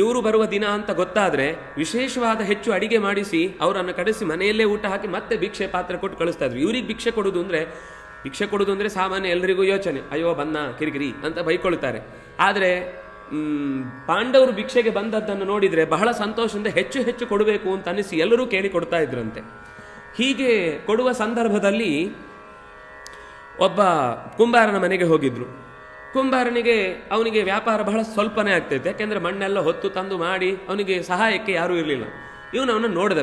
ಇವರು ಬರುವ ದಿನ ಅಂತ ಗೊತ್ತಾದರೆ ವಿಶೇಷವಾದ ಹೆಚ್ಚು ಅಡಿಗೆ ಮಾಡಿಸಿ ಅವರನ್ನು ಕರೆಸಿ ಮನೆಯಲ್ಲೇ ಊಟ ಹಾಕಿ ಮತ್ತೆ ಭಿಕ್ಷೆ ಪಾತ್ರೆ ಕೊಟ್ಟು ಕಳಿಸ್ತಾ ಇದ್ರು. ಇವ್ರಿಗೆ ಭಿಕ್ಷೆ ಕೊಡೋದು ಅಂದರೆ ಸಾಮಾನ್ಯ ಎಲ್ಲರಿಗೂ ಯೋಚನೆ, ಅಯ್ಯೋ ಬನ್ನ ಕಿರಿಕಿರಿ ಅಂತ ಬೈಕೊಳ್ತಾರೆ. ಆದರೆ ಪಾಂಡವರು ಭಿಕ್ಷೆಗೆ ಬಂದದ್ದನ್ನು ನೋಡಿದರೆ ಬಹಳ ಸಂತೋಷದಿಂದ ಹೆಚ್ಚು ಹೆಚ್ಚು ಕೊಡಬೇಕು ಅಂತ ಅನಿಸಿ ಎಲ್ಲರೂ ಕೇಳಿ ಕೊಡ್ತಾ ಇದ್ರಂತೆ. ಹೀಗೆ ಕೊಡುವ ಸಂದರ್ಭದಲ್ಲಿ ಒಬ್ಬ ಕುಂಬಾರನ ಮನೆಗೆ ಹೋಗಿದ್ರು. ಕುಂಬಾರನಿಗೆ ಅವನಿಗೆ ವ್ಯಾಪಾರ ಬಹಳ ಸ್ವಲ್ಪನೇ ಆಗ್ತೈತೆ, ಯಾಕೆಂದರೆ ಮಣ್ಣೆಲ್ಲ ಹೊತ್ತು ತಂದು ಮಾಡಿ ಅವನಿಗೆ ಸಹಾಯಕ್ಕೆ ಯಾರೂ ಇರಲಿಲ್ಲ. ಇವನು ಅವನನ್ನು ನೋಡಿದ,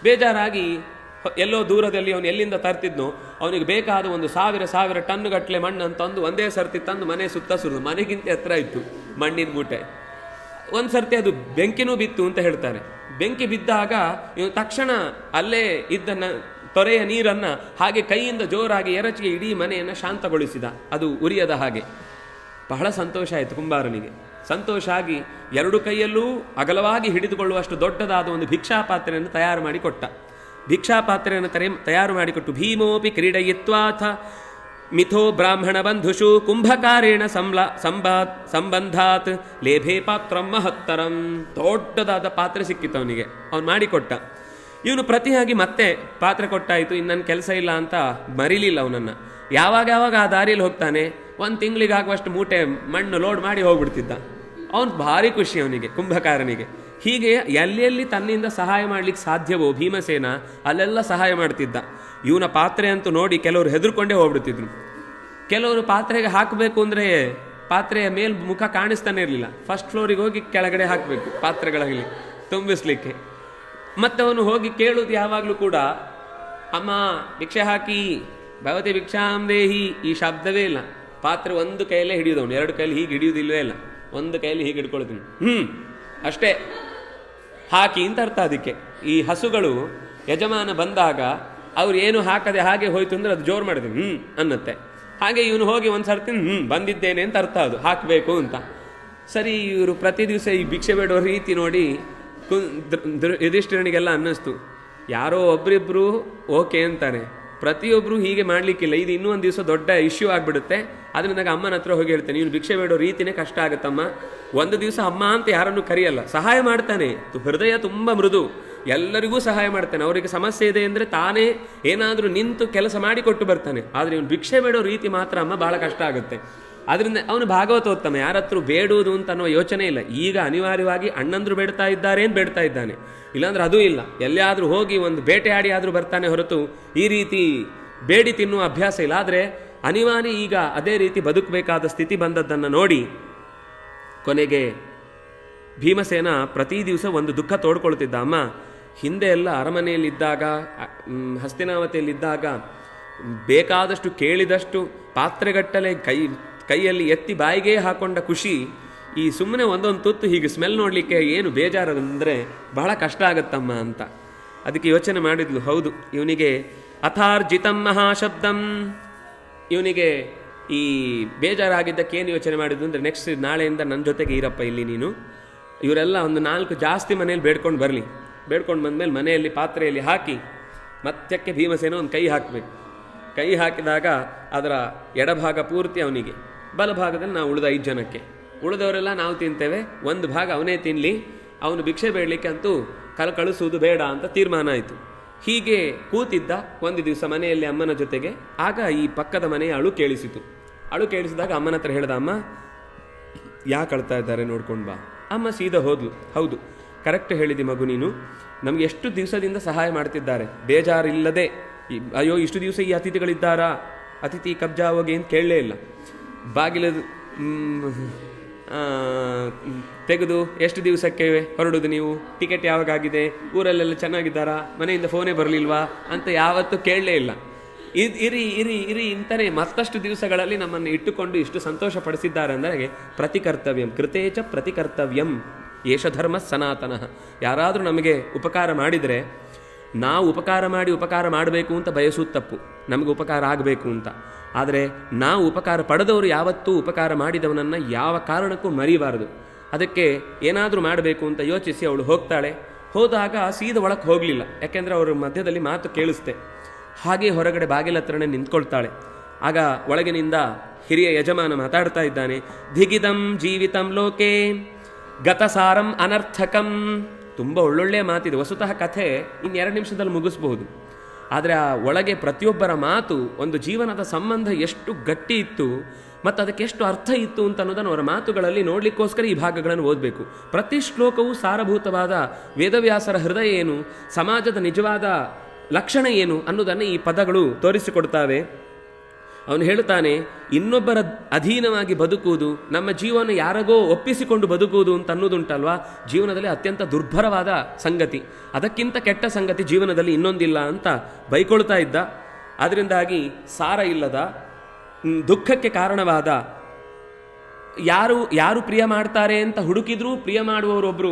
ಬೇಜಾರಾಗಿ ಎಲ್ಲೋ ದೂರದಲ್ಲಿ ಅವನು ಎಲ್ಲಿಂದ ತರ್ತಿದ್ನೋ ಅವನಿಗೆ ಬೇಕಾದ 1,000 ಟನ್ನುಗಟ್ಟಲೆ ಮಣ್ಣನ್ನು ತಂದು ಒಂದೇ ಸರ್ತಿ ತಂದು ಮನೆ ಸುತ್ತ ಸುರಿದು, ಮನೆಗಿಂತ ಎತ್ತರ ಇತ್ತು ಮಣ್ಣಿನ ಮೂಟೆ. ಒಂದು ಸರ್ತಿ ಅದು ಬೆಂಕಿನೂ ಬಿತ್ತು ಅಂತ ಹೇಳ್ತಾರೆ. ಬೆಂಕಿ ಬಿದ್ದಾಗ ಇವನು ತಕ್ಷಣ ಅಲ್ಲೇ ಇದ್ದ ತೊರೆಯ ನೀರನ್ನು ಹಾಗೆ ಕೈಯಿಂದ ಜೋರಾಗಿ ಎರಚಿಗೆ ಇಡೀ ಮನೆಯನ್ನು ಶಾಂತಗೊಳಿಸಿದ, ಅದು ಉರಿಯದ ಹಾಗೆ. ಬಹಳ ಸಂತೋಷ ಆಯಿತು ಕುಂಬಾರನಿಗೆ. ಸಂತೋಷ ಆಗಿ 2 ಕೈಯಲ್ಲೂ ಅಗಲವಾಗಿ ಹಿಡಿದುಕೊಳ್ಳುವಷ್ಟು ದೊಡ್ಡದಾದ ಒಂದು ಭಿಕ್ಷಾಪಾತ್ರೆಯನ್ನು ತಯಾರು ಮಾಡಿ ಕೊಟ್ಟ. ಭಿಕ್ಷಾಪಾತ್ರೆಯನ್ನು ತಯಾರು ಮಾಡಿಕೊಟ್ಟು, ಭೀಮೋಪಿ ಕ್ರೀಡಯಿತ್ವಾಥ ಮಿಥೋ ಬ್ರಾಹ್ಮಣ ಬಂಧುಷು ಕುಂಭಕಾರೇಣ ಸಂಬಂಧಾತ್ ಲೇಭೆ ಪಾತ್ರ ಮಹತ್ತರಂ. ದೊಡ್ಡದಾದ ಪಾತ್ರೆ ಸಿಕ್ಕಿತ್ತು ಅವನಿಗೆ, ಅವನು ಮಾಡಿಕೊಟ್ಟ. ಇವನು ಪ್ರತಿಯಾಗಿ ಮತ್ತೆ ಪಾತ್ರೆ ಕೊಟ್ಟಾಯಿತು, ಇನ್ನು ನನ್ನ ಕೆಲಸ ಇಲ್ಲ ಅಂತ ಮರಿಲಿಲ್ಲ ಅವನನ್ನು. ಯಾವಾಗ ಆ ದಾರಿಯಲ್ಲಿ ಹೋಗ್ತಾನೆ 1 ತಿಂಗಳಿಗಾಗುವಷ್ಟು ಮೂಟೆ ಮಣ್ಣು ಲೋಡ್ ಮಾಡಿ ಹೋಗ್ಬಿಡ್ತಿದ್ದ. ಅವನು ಭಾರಿ ಖುಷಿ ಅವನಿಗೆ, ಕುಂಭಕಾರನಿಗೆ. ಹೀಗೆ ಎಲ್ಲೆಲ್ಲಿ ತನ್ನಿಂದ ಸಹಾಯ ಮಾಡಲಿಕ್ಕೆ ಸಾಧ್ಯವೋ ಭೀಮಸೇನ ಅಲ್ಲೆಲ್ಲ ಸಹಾಯ ಮಾಡ್ತಿದ್ದ. ಇವನ ಪಾತ್ರೆ ಅಂತೂ ನೋಡಿ ಕೆಲವರು ಹೆದರ್ಕೊಂಡೇ ಹೋಗ್ಬಿಡ್ತಿದ್ರು. ಕೆಲವರು ಪಾತ್ರೆಗೆ ಹಾಕಬೇಕು ಅಂದರೆ ಪಾತ್ರೆಯ ಮುಖ ಕಾಣಿಸ್ತಾನೆ ಇರಲಿಲ್ಲ. ಫಸ್ಟ್ ಫ್ಲೋರಿಗೆ ಹೋಗಿ ಕೆಳಗಡೆ ಹಾಕಬೇಕು ಪಾತ್ರೆಗಳಲ್ಲಿ ತುಂಬಿಸ್ಲಿಕ್ಕೆ. ಮತ್ತು ಅವನು ಹೋಗಿ ಕೇಳೋದು ಯಾವಾಗಲೂ ಕೂಡ, ಅಮ್ಮ ಭಿಕ್ಷೆ ಹಾಕಿ, ಭವತಿ ಭಿಕ್ಷಾಂ ದೇಹಿ, ಈ ಶಬ್ದವೇ ಇಲ್ಲ. ಪಾತ್ರೆ ಒಂದು ಕೈಯಲ್ಲೇ ಹಿಡಿಯೋದು ಅವನು, 2 ಕೈಯಲ್ಲಿ ಹೀಗೆ ಹಿಡಿಯೋದಿಲ್ಲವೇ ಇಲ್ಲ, ಒಂದು ಕೈಯಲ್ಲಿ ಹೀಗೆ ಹಿಡ್ಕೊಳ್ತೀನಿ, ಅಷ್ಟೇ ಹಾಕಿ ಅಂತ ಅರ್ಥ. ಅದಕ್ಕೆ ಈ ಹಸುಗಳು ಯಜಮಾನ ಬಂದಾಗ ಅವ್ರು ಏನು ಹಾಕದೆ ಹಾಗೆ ಹೋಯ್ತು ಅಂದ್ರೆ ಅದು ಜೋರು ಮಾಡಿದೆ ಅನ್ನತ್ತೆ. ಹಾಗೆ ಇವನು ಹೋಗಿ ಒಂದು ಸರ್ತಿ ಬಂದಿದ್ದೇನೆ ಅಂತ ಅರ್ಥ, ಅದು ಹಾಕಬೇಕು ಅಂತ. ಸರಿ, ಇವರು ಪ್ರತಿ ದಿವಸ ಈ ಭಿಕ್ಷೆ ಬೇಡೋ ರೀತಿ ನೋಡಿ ಯುಧಿಷ್ಠಿರನಿಗೆಲ್ಲ ಅನ್ನಿಸ್ತು, ಯಾರೋ ಒಬ್ರಿಬ್ರು ಓಕೆ ಅಂತಾನೆ, ಪ್ರತಿಯೊಬ್ಬರು ಹೀಗೆ ಮಾಡಲಿಕ್ಕಿಲ್ಲ, ಇದು ಇನ್ನೂ ಒಂದು ದಿವಸ ದೊಡ್ಡ ಇಶ್ಯೂ ಆಗಿಬಿಡುತ್ತೆ. ಅದರಿಂದ ಅಮ್ಮನ ಹತ್ರ ಹೋಗಿ ಹೇಳ್ತೇನೆ, ನೀನು ಭಿಕ್ಷೆ ಬೇಡೋ ರೀತಿನೇ ಕಷ್ಟ ಆಗುತ್ತಮ್ಮ. ಒಂದು ದಿವಸ ಅಮ್ಮ ಅಂತ ಯಾರನ್ನು ಕರೆಯಲ್ಲ, ಸಹಾಯ ಮಾಡ್ತಾನೆ, ಹೃದಯ ತುಂಬ ಮೃದು, ಎಲ್ಲರಿಗೂ ಸಹಾಯ ಮಾಡ್ತಾನೆ. ಅವರಿಗೆ ಸಮಸ್ಯೆ ಇದೆ ಅಂದರೆ ತಾನೇ ಏನಾದರೂ ನಿಂತು ಕೆಲಸ ಮಾಡಿಕೊಟ್ಟು ಬರ್ತಾನೆ. ಆದರೆ ಇವನು ಭಿಕ್ಷೆ ಬೇಡೋ ರೀತಿ ಮಾತ್ರ ಅಮ್ಮ ಭಾಳ ಕಷ್ಟ ಆಗುತ್ತೆ. ಅದರಿಂದ ಅವನು ಭಾಗವತೋತ್ತಮ, ಯಾರ ಹತ್ರ ಬೇಡುವುದು ಅಂತ ಅನ್ನೋ ಯೋಚನೆ ಇಲ್ಲ. ಈಗ ಅನಿವಾರ್ಯವಾಗಿ ಅಣ್ಣಂದ್ರು ಬೇಡ್ತಾ ಇದ್ದಾನೆ, ಇಲ್ಲಾಂದ್ರೆ ಅದೂ ಇಲ್ಲ. ಎಲ್ಲಿಯಾದರೂ ಹೋಗಿ ಒಂದು ಬೇಟೆಯಾಡಿ ಆದರೂ ಬರ್ತಾನೆ ಹೊರತು ಈ ರೀತಿ ಬೇಡಿ ತಿನ್ನುವ ಅಭ್ಯಾಸ ಇಲ್ಲ. ಆದರೆ ಅನಿವಾರ್ಯ ಈಗ ಅದೇ ರೀತಿ ಬದುಕಬೇಕಾದ ಸ್ಥಿತಿ ಬಂದದ್ದನ್ನು ನೋಡಿ ಕೊನೆಗೆ ಭೀಮಸೇನ ಪ್ರತಿ ದಿವಸ ಒಂದು ದುಃಖ ತೋಡ್ಕೊಳ್ತಿದ್ದ. ಅಮ್ಮ, ಹಿಂದೆ ಎಲ್ಲ ಅರಮನೆಯಲ್ಲಿದ್ದಾಗ, ಹಸ್ತಿನಾವತಿಯಲ್ಲಿದ್ದಾಗ ಬೇಕಾದಷ್ಟು ಕೇಳಿದಷ್ಟು ಪಾತ್ರೆಗಟ್ಟಲೆ ಕೈಯಲ್ಲಿ ಎತ್ತಿ ಬಾಯಿಗೆ ಹಾಕೊಂಡ ಖುಷಿ, ಈ ಸುಮ್ಮನೆ ಒಂದೊಂದು ತುತ್ತು ಹೀಗೆ ಸ್ಮೆಲ್ ನೋಡಲಿಕ್ಕೆ ಏನು ಬೇಜಾರು ಅಂದರೆ ಬಹಳ ಕಷ್ಟ ಆಗತ್ತಮ್ಮ ಅಂತ. ಅದಕ್ಕೆ ಯೋಚನೆ ಮಾಡಿದ್ಲು, ಹೌದು, ಇವನಿಗೆ ಅಥಾರ್ಜಿತಂ ಮಹಾಶಬ್ದಂ, ಇವನಿಗೆ ಈ ಬೇಜಾರಾಗಿದ್ದಕ್ಕೆ ಏನು ಯೋಚನೆ ಮಾಡಿದ್ದು ಅಂದರೆ, ನೆಕ್ಸ್ಟ್ ನಾಳೆಯಿಂದ ನನ್ನ ಜೊತೆಗೆ ಇರಪ್ಪ ಇಲ್ಲಿ ನೀನು, ಇವರೆಲ್ಲ ಒಂದು 4 ಜಾಸ್ತಿ ಮನೇಲಿ ಬೇಡ್ಕೊಂಡು ಬರಲಿ, ಬೇಡ್ಕೊಂಡು ಬಂದಮೇಲೆ ಮನೆಯಲ್ಲಿ ಪಾತ್ರೆಯಲ್ಲಿ ಹಾಕಿ ಮತ್ತಕ್ಕೆ ಭೀಮಸೇನ ಒಂದು ಕೈ ಹಾಕಬೇಕು. ಕೈ ಹಾಕಿದಾಗ ಅದರ ಎಡಭಾಗ ಪೂರ್ತಿ ಅವನಿಗೆ, ಬಲಭಾಗದಲ್ಲಿ ನಾವು ಉಳಿದ 5 ಜನಕ್ಕೆ, ಉಳಿದವರೆಲ್ಲ ನಾವು ತಿಂತೇವೆ, ಒಂದು ಭಾಗ ಅವನೇ ತಿನ್ನಲಿ, ಅವನು ಭಿಕ್ಷೆ ಬೇಡಲಿಕ್ಕೆ ಅಂತೂ ಕಳಿಸುವುದು ಬೇಡ ಅಂತ ತೀರ್ಮಾನ ಆಯಿತು. ಹೀಗೆ ಕೂತಿದ್ದ ಒಂದು ದಿವಸ ಮನೆಯಲ್ಲಿ ಅಮ್ಮನ ಜೊತೆಗೆ. ಆಗ ಈ ಪಕ್ಕದ ಮನೆಯ ಅಳು ಕೇಳಿಸಿತು. ಅಳು ಕೇಳಿಸಿದಾಗ ಅಮ್ಮನ ಹತ್ರ ಹೇಳ್ದ, ಅಮ್ಮ ಯಾಕೆ ಅಳ್ತಾ ಇದ್ದಾರೆ ನೋಡ್ಕೊಂಡು ಬಾ. ಅಮ್ಮ ಸೀದಾ ಹೋದ್ಲು, ಹೌದು ಕರೆಕ್ಟ್ ಹೇಳಿದಿ ಮಗು ನೀನು, ನಮಗೆ ಎಷ್ಟು ದಿವಸದಿಂದ ಸಹಾಯ ಮಾಡ್ತಿದ್ದಾರೆ, ಬೇಜಾರಿಲ್ಲದೆ. ಅಯ್ಯೋ ಇಷ್ಟು ದಿವಸ ಈ ಅತಿಥಿಗಳಿದ್ದಾರಾ, ಅತಿಥಿ ಕಬ್ಜಾ ಹೋಗಿ ಏನು ಕೇಳಲೇ ಇಲ್ಲ. ಬಾಗಿಲ ತೆಗೆದು ಎಷ್ಟು ದಿವಸಕ್ಕೆ ಹೊರಡುದು ನೀವು, ಟಿಕೆಟ್ ಯಾವಾಗಾಗಿದೆ, ಊರಲ್ಲೆಲ್ಲ ಚೆನ್ನಾಗಿದ್ದಾರಾ, ಮನೆಯಿಂದ ಫೋನೇ ಬರಲಿಲ್ವಾ ಅಂತ ಯಾವತ್ತೂ ಕೇಳಲೇ ಇಲ್ಲ. ಇರಿ ಇಂತನೇ ಮತ್ತಷ್ಟು ದಿವಸಗಳಲ್ಲಿ ನಮ್ಮನ್ನು ಇಟ್ಟುಕೊಂಡು ಇಷ್ಟು ಸಂತೋಷ ಪಡಿಸಿದ್ದಾರೆ ಅಂದರೆ ಪ್ರತಿಕರ್ತವ್ಯಂ ಕೃತೇಚ ಪ್ರತಿಕರ್ತವ್ಯಂ ಏಷ ಧರ್ಮ ಸನಾತನಃ. ಯಾರಾದರೂ ನಮಗೆ ಉಪಕಾರ ಮಾಡಿದರೆ ನಾವು ಉಪಕಾರ ಮಾಡಬೇಕು ಅಂತ ಬಯಸುವುದು ತಪ್ಪು, ನಮಗೆ ಉಪಕಾರ ಆಗಬೇಕು ಅಂತ. ಆದರೆ ನಾವು ಉಪಕಾರ ಪಡೆದವರು ಯಾವತ್ತೂ ಉಪಕಾರ ಮಾಡಿದವನನ್ನು ಯಾವ ಕಾರಣಕ್ಕೂ ಮರಿಬಾರದು. ಅದಕ್ಕೆ ಏನಾದರೂ ಮಾಡಬೇಕು ಅಂತ ಯೋಚಿಸಿ ಅವಳು ಹೋಗ್ತಾಳೆ. ಹೋದಾಗ ಸೀದಾ ಒಳಕ್ಕೆ ಹೋಗಲಿಲ್ಲ, ಯಾಕೆಂದರೆ ಅವರ ಮಧ್ಯದಲ್ಲಿ ಮಾತು ಕೇಳಿಸ್ತೆ. ಹಾಗೆ ಹೊರಗಡೆ ಬಾಗಿಲ ಹತ್ರನೇ ನಿಂತ್ಕೊಳ್ತಾಳೆ. ಆಗ ಒಳಗಿನಿಂದ ಹಿರಿಯ ಯಜಮಾನ ಮಾತಾಡ್ತಾ ಇದ್ದಾನೆ, ಧಿಗಿದಂ ಜೀವಿತಂ ಲೋಕೆ ಗತಸಾರಂ ಅನರ್ಥಕಂ. ತುಂಬ ಒಳ್ಳೊಳ್ಳೆಯ ಮಾತಿದೆ. ವಸ್ತುತಃ ಕಥೆ 2 ನಿಮಿಷದಲ್ಲಿ ಮುಗಿಸ್ಬಹುದು. ಆದರೆ ಆ ಒಳಗೆ ಪ್ರತಿಯೊಬ್ಬರ ಮಾತು, ಒಂದು ಜೀವನದ ಸಂಬಂಧ ಎಷ್ಟು ಗಟ್ಟಿ ಇತ್ತು ಮತ್ತು ಅದಕ್ಕೆ ಎಷ್ಟು ಅರ್ಥ ಇತ್ತು ಅಂತ ಅನ್ನೋದನ್ನು ಅವರ ಮಾತುಗಳಲ್ಲಿ ನೋಡಲಿಕ್ಕೋಸ್ಕರ ಈ ಭಾಗಗಳನ್ನು ಓದಬೇಕು. ಪ್ರತಿ ಶ್ಲೋಕವೂ ಸಾರಭೂತವಾದ ವೇದವ್ಯಾಸರ ಹೃದಯ ಏನು, ಸಮಾಜದ ನಿಜವಾದ ಲಕ್ಷಣ ಏನು ಅನ್ನೋದನ್ನು ಈ ಪದಗಳು ತೋರಿಸಿಕೊಡ್ತಾವೆ. ಅವನು ಹೇಳ್ತಾನೆ, ಇನ್ನೊಬ್ಬರ ಅಧೀನವಾಗಿ ಬದುಕುವುದು, ನಮ್ಮ ಜೀವನ ಯಾರಿಗೋ ಒಪ್ಪಿಸಿಕೊಂಡು ಬದುಕುವುದು ಅಂತ ಅನ್ನೋದುಂಟಲ್ವಾ, ಜೀವನದಲ್ಲಿ ಅತ್ಯಂತ ದುರ್ಭರವಾದ ಸಂಗತಿ. ಅದಕ್ಕಿಂತ ಕೆಟ್ಟ ಸಂಗತಿ ಜೀವನದಲ್ಲಿ ಇನ್ನೊಂದಿಲ್ಲ ಅಂತ ಬೈಕೊಳ್ತಾ ಇದ್ದ. ಅದರಿಂದಾಗಿ ಸಾರ ಇಲ್ಲದ, ದುಃಖಕ್ಕೆ ಕಾರಣವಾದ, ಯಾರು ಪ್ರಿಯ ಮಾಡ್ತಾರೆ ಅಂತ ಹುಡುಕಿದ್ರೂ ಪ್ರಿಯ ಮಾಡುವವರೊಬ್ಬರು,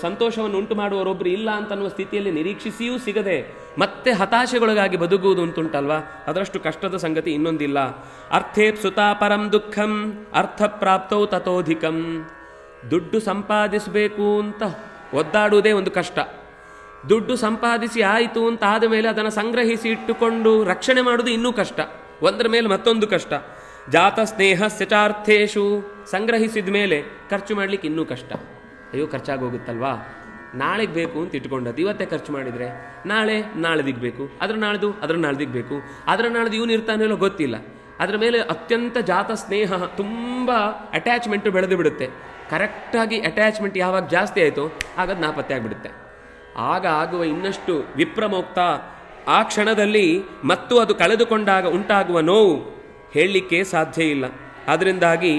ಸಂತೋಷವನ್ನು ಉಂಟು ಮಾಡುವವರೊಬ್ಬರು ಇಲ್ಲ ಅಂತನ್ನುವ ಸ್ಥಿತಿಯಲ್ಲಿ ನಿರೀಕ್ಷಿಸಿಯೂ ಸಿಗದೆ ಮತ್ತೆ ಹತಾಶೆಗೊಳಗಾಗಿ ಬದುಕುವುದು ಅಂತುಂಟಲ್ವಾ, ಅದರಷ್ಟು ಕಷ್ಟದ ಸಂಗತಿ ಇನ್ನೊಂದಿಲ್ಲ. ಅರ್ಥೇಪ್ಸುತಾ ಪರಂ ದುಃಖಂ ಅರ್ಥಪ್ರಾಪ್ತೌ ತಥೋಧಿಕಂ. ದುಡ್ಡು ಸಂಪಾದಿಸಬೇಕು ಅಂತ ಒದ್ದಾಡುವುದೇ ಒಂದು ಕಷ್ಟ. ದುಡ್ಡು ಸಂಪಾದಿಸಿ ಆಯಿತು ಅಂತ ಆದ ಮೇಲೆ ಅದನ್ನು ಸಂಗ್ರಹಿಸಿ ಇಟ್ಟುಕೊಂಡು ರಕ್ಷಣೆ ಮಾಡುವುದು ಇನ್ನೂ ಕಷ್ಟ, ಒಂದರ ಮೇಲೆ ಮತ್ತೊಂದು ಕಷ್ಟ. ಜಾತ ಸ್ನೇಹ ಸ್ಯಚಾರ್ಥೇಶು, ಸಂಗ್ರಹಿಸಿದ ಮೇಲೆ ಖರ್ಚು ಮಾಡಲಿಕ್ಕೆ ಇನ್ನೂ ಕಷ್ಟ. ಅಯ್ಯೋ ಖರ್ಚಾಗೋಗುತ್ತಲ್ವಾ, ನಾಳೆಗೆ ಬೇಕು ಅಂತ ಇಟ್ಕೊಂಡದ್ದು, ಇವತ್ತೇ ಖರ್ಚು ಮಾಡಿದರೆ ನಾಳೆದಿಗೆ ಬೇಕು, ಅದ್ರ ನಾಳ್ದಿಗೆ ಬೇಕು, ಅದರ ನಾಳ್ದು ಇವನು ಇರ್ತಾನೆಲ್ಲೋ ಗೊತ್ತಿಲ್ಲ. ಅದರ ಮೇಲೆ ಅತ್ಯಂತ ಜಾತ ಸ್ನೇಹ, ತುಂಬ ಅಟ್ಯಾಚ್ಮೆಂಟು ಬೆಳೆದು ಬಿಡುತ್ತೆ. ಕರೆಕ್ಟಾಗಿ ಅಟ್ಯಾಚ್ಮೆಂಟ್ ಯಾವಾಗ ಜಾಸ್ತಿ ಆಯಿತು ಆಗದು ನಾಪತ್ತೆ ಆಗಿಬಿಡುತ್ತೆ. ಆಗ ಆಗುವ ಇನ್ನಷ್ಟು ವಿಪ್ರಮೋಕ್ತ ಆ ಕ್ಷಣದಲ್ಲಿ ಮತ್ತು ಅದು ಕಳೆದುಕೊಂಡಾಗ ಉಂಟಾಗುವ ನೋವು ಹೇಳಲಿಕ್ಕೆ ಸಾಧ್ಯ ಇಲ್ಲ. ಆದ್ದರಿಂದಾಗಿ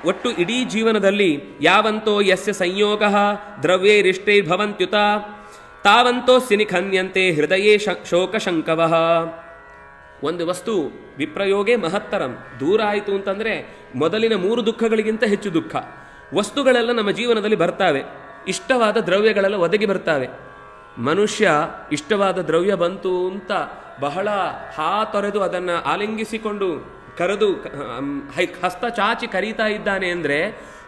ಒಟ್ಟು ಇಡೀ ಜೀವನದಲ್ಲಿ ಯಾವಂತೋ ಯಸ್ಯ ಸಂಯೋಗ ದ್ರವ್ಯೈರಿಷ್ಟೈರ್ಭವಂತ್ಯುತ ತಾವಂತೋ ಸಿನಿಖನ್ಯಂತೆ ಹೃದಯೇ ಶೋಕಶಂಕವಃ. ಒಂದು ವಸ್ತು ವಿಪ್ರಯೋಗೇ ಮಹತ್ತರಂ, ದೂರ ಆಯಿತು ಅಂತಂದರೆ ಮೊದಲಿನ 3 ದುಃಖಗಳಿಗಿಂತ ಹೆಚ್ಚು ದುಃಖ. ವಸ್ತುಗಳೆಲ್ಲ ನಮ್ಮ ಜೀವನದಲ್ಲಿ ಬರ್ತಾವೆ, ಇಷ್ಟವಾದ ದ್ರವ್ಯಗಳೆಲ್ಲ ಒದಗಿ ಬರ್ತಾವೆ. ಮನುಷ್ಯ ಇಷ್ಟವಾದ ದ್ರವ್ಯ ಬಂತು ಅಂತ ಬಹಳ ತೊರೆದು ಅದನ್ನು ಆಲಿಂಗಿಸಿಕೊಂಡು ಕರೆದು ಹಸ್ತ ಚಾಚಿ ಕರೀತಾ ಇದ್ದಾನೆ ಅಂದರೆ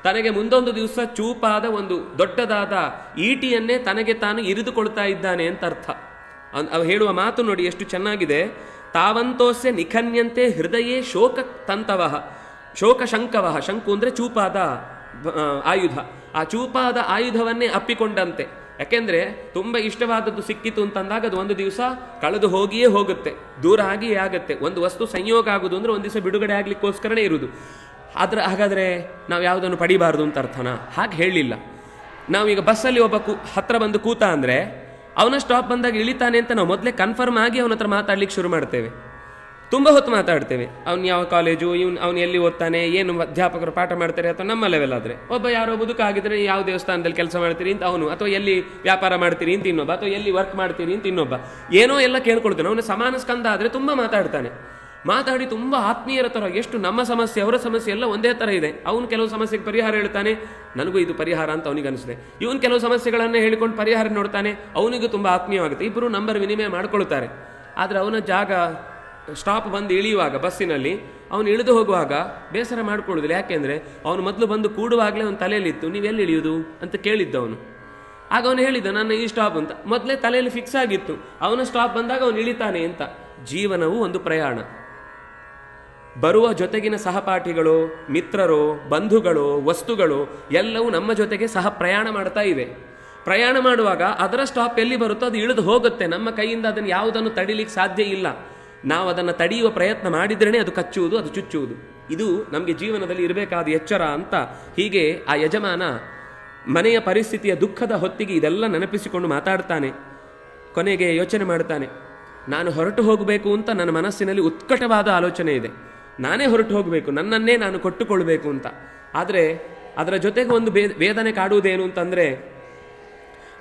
ತನಗೆ ಮುಂದೊಂದು ದಿವಸ ಚೂಪಾದ ಒಂದು ದೊಡ್ಡದಾದ ಈಟಿಯನ್ನೇ ತನಗೆ ತಾನು ಇರಿದುಕೊಳ್ತಾ ಇದ್ದಾನೆ ಅಂತ ಅರ್ಥ. ಅವ ಹೇಳುವ ಮಾತು ನೋಡಿ ಎಷ್ಟು ಚೆನ್ನಾಗಿದೆ. ತಾವಂತೋಸ್ಯ ನಿಖನ್ಯಂತೆ ಹೃದಯೇ ಶೋಕ ತಂತವಃ ಶೋಕಶಂಕವಃ. ಶಂಕು ಅಂದರೆ ಚೂಪಾದ ಆಯುಧ. ಆ ಚೂಪಾದ ಆಯುಧವನ್ನೇ ಅಪ್ಪಿಕೊಂಡಂತೆ. ಯಾಕೆಂದರೆ ತುಂಬ ಇಷ್ಟವಾದದ್ದು ಸಿಕ್ಕಿತು ಅಂತಂದಾಗ ಅದು ಒಂದು ದಿವಸ ಕಳೆದು ಹೋಗಿಯೇ ಹೋಗುತ್ತೆ, ದೂರ ಆಗಿಯೇ ಆಗುತ್ತೆ. ಒಂದು ವಸ್ತು ಸಂಯೋಗ ಆಗೋದು ಅಂದರೆ ಒಂದು ದಿವಸ ಬಿಡುಗಡೆ ಆಗಲಿಕ್ಕೋಸ್ಕರನೇ ಇರುವುದು. ಹಾಗಾದರೆ ನಾವು ಯಾವುದನ್ನು ಪಡಿಬಾರ್ದು ಅಂತ ಅರ್ಥನಾ? ಹಾಗೆ ಹೇಳಲಿಲ್ಲ. ನಾವೀಗ ಬಸ್ಸಲ್ಲಿ ಒಬ್ಬ ಹತ್ರ ಬಂದು ಕೂತ ಅಂದರೆ ಅವನ ಸ್ಟಾಪ್ ಬಂದಾಗ ಇಳಿತಾನೆ ಅಂತ ನಾವು ಮೊದಲೇ ಕನ್ಫರ್ಮ್ ಆಗಿ ಅವನ ಹತ್ರ ಮಾತಾಡ್ಲಿಕ್ಕೆ ಶುರು ಮಾಡ್ತೇವೆ. ತುಂಬ ಹೊತ್ತು ಮಾತಾಡ್ತೇವೆ. ಅವ್ನು ಯಾವ ಕಾಲೇಜು, ಅವ್ನು ಎಲ್ಲಿ ಓದ್ತಾನೆ, ಏನು ಅಧ್ಯಾಪಕರು ಪಾಠ ಮಾಡ್ತಾರೆ, ಅಥವಾ ನಮ್ಮ ಲೆವೆಲ್ ಆದರೆ ಒಬ್ಬ ಯಾರೋ ಬದುಕಾಗಿದ್ರೆ ಯಾವ ದೇವಸ್ಥಾನದಲ್ಲಿ ಕೆಲಸ ಮಾಡ್ತೀರಿ ಅಂತ ಅವನು, ಅಥವಾ ಎಲ್ಲಿ ವ್ಯಾಪಾರ ಮಾಡ್ತೀರಿ ಅಂತ ಇನ್ನೊಬ್ಬ, ಅಥವಾ ಎಲ್ಲಿ ವರ್ಕ್ ಮಾಡ್ತೀರಿ ಅಂತ ಇನ್ನೊಬ್ಬ, ಏನೋ ಎಲ್ಲ ಕೇಳ್ಕೊಳ್ತಾನೆ. ಅವನು ಸಮಾನ ಸ್ಕಂದ ಆದರೆ ತುಂಬ ಮಾತಾಡ್ತಾನೆ. ಮಾತಾಡಿ ತುಂಬ ಆತ್ಮೀಯರ ಥರ, ಎಷ್ಟು ನಮ್ಮ ಸಮಸ್ಯೆ ಅವರ ಸಮಸ್ಯೆ ಎಲ್ಲ ಒಂದೇ ಥರ ಇದೆ. ಅವನು ಕೆಲವು ಸಮಸ್ಯೆಗೆ ಪರಿಹಾರ ಹೇಳ್ತಾನೆ, ನನಗೂ ಇದು ಪರಿಹಾರ ಅಂತ ಅವನಿಗೆ ಅನಿಸಿದೆ. ಇವನು ಕೆಲವು ಸಮಸ್ಯೆಗಳನ್ನೇ ಹೇಳಿಕೊಂಡು ಪರಿಹಾರ ನೋಡ್ತಾನೆ, ಅವನಿಗೂ ತುಂಬ ಆತ್ಮೀಯವಾಗುತ್ತೆ. ಇಬ್ಬರು ನಂಬರ್ ವಿನಿಮಯ ಮಾಡ್ಕೊಳ್ತಾರೆ. ಆದರೆ ಅವನ ಜಾಗ ಸ್ಟಾಪ್ ಬಂದು ಇಳಿಯುವಾಗ ಬಸ್ಸಿನಲ್ಲಿ ಅವನು ಇಳಿದು ಹೋಗುವಾಗ ಬೇಸರ ಮಾಡ್ಕೊಳ್ಳೋದಿಲ್ಲ. ಯಾಕೆಂದರೆ ಅವನು ಮೊದಲು ಬಂದು ಕೂಡುವಾಗಲೇ ಅವನ ತಲೆಯಲ್ಲಿತ್ತು, ನೀವೆಲ್ಲಿ ಇಳಿಯುವುದು ಅಂತ ಕೇಳಿದ್ದವನು. ಆಗ ಅವನು ಹೇಳಿದ್ದ ನನ್ನ ಈ ಸ್ಟಾಪ್ ಅಂತ. ಮೊದಲೇ ತಲೆಯಲ್ಲಿ ಫಿಕ್ಸ್ ಆಗಿತ್ತು, ಅವನ ಸ್ಟಾಪ್ ಬಂದಾಗ ಅವನು ಇಳಿತಾನೆ ಅಂತ. ಜೀವನವು ಒಂದು ಪ್ರಯಾಣ. ಬರುವ ಜೊತೆಗಿನ ಸಹಪಾಠಿಗಳು, ಮಿತ್ರರು, ಬಂಧುಗಳು, ವಸ್ತುಗಳು ಎಲ್ಲವೂ ನಮ್ಮ ಜೊತೆಗೆ ಸಹ ಪ್ರಯಾಣ ಮಾಡ್ತಾ ಇವೆ. ಪ್ರಯಾಣ ಮಾಡುವಾಗ ಅದರ ಸ್ಟಾಪ್ ಎಲ್ಲಿ ಬರುತ್ತೋ ಅದು ಇಳಿದು ಹೋಗುತ್ತೆ. ನಮ್ಮ ಕೈಯಿಂದ ಅದನ್ನು ಯಾವುದನ್ನು ತಡಿಲಿಕ್ಕೆ ಸಾಧ್ಯ ಇಲ್ಲ. ನಾವು ಅದನ್ನು ತಡೆಯುವ ಪ್ರಯತ್ನ ಮಾಡಿದ್ರೇ ಅದು ಕಚ್ಚುವುದು, ಅದು ಚುಚ್ಚುವುದು. ಇದು ನಮಗೆ ಜೀವನದಲ್ಲಿ ಇರಬೇಕಾದ ಎಚ್ಚರ ಅಂತ ಹೀಗೆ ಆ ಯಜಮಾನ ಮನೆಯ ಪರಿಸ್ಥಿತಿಯ ದುಃಖದ ಹೊತ್ತಿಗೆ ಇದೆಲ್ಲ ನೆನಪಿಸಿಕೊಂಡು ಮಾತಾಡ್ತಾನೆ. ಕೊನೆಗೆ ಯೋಚನೆ ಮಾಡ್ತಾನೆ, ನಾನು ಹೊರಟು ಹೋಗಬೇಕು ಅಂತ ನನ್ನ ಮನಸ್ಸಿನಲ್ಲಿ ಉತ್ಕಟವಾದ ಆಲೋಚನೆ ಇದೆ. ನಾನೇ ಹೊರಟು ಹೋಗಬೇಕು, ನನ್ನನ್ನೇ ನಾನು ಕೊಟ್ಟುಕೊಳ್ಬೇಕು ಅಂತ. ಆದರೆ ಅದರ ಜೊತೆಗೆ ಒಂದು ವೇದನೆ ಕಾಡುವುದೇನು ಅಂತಂದರೆ,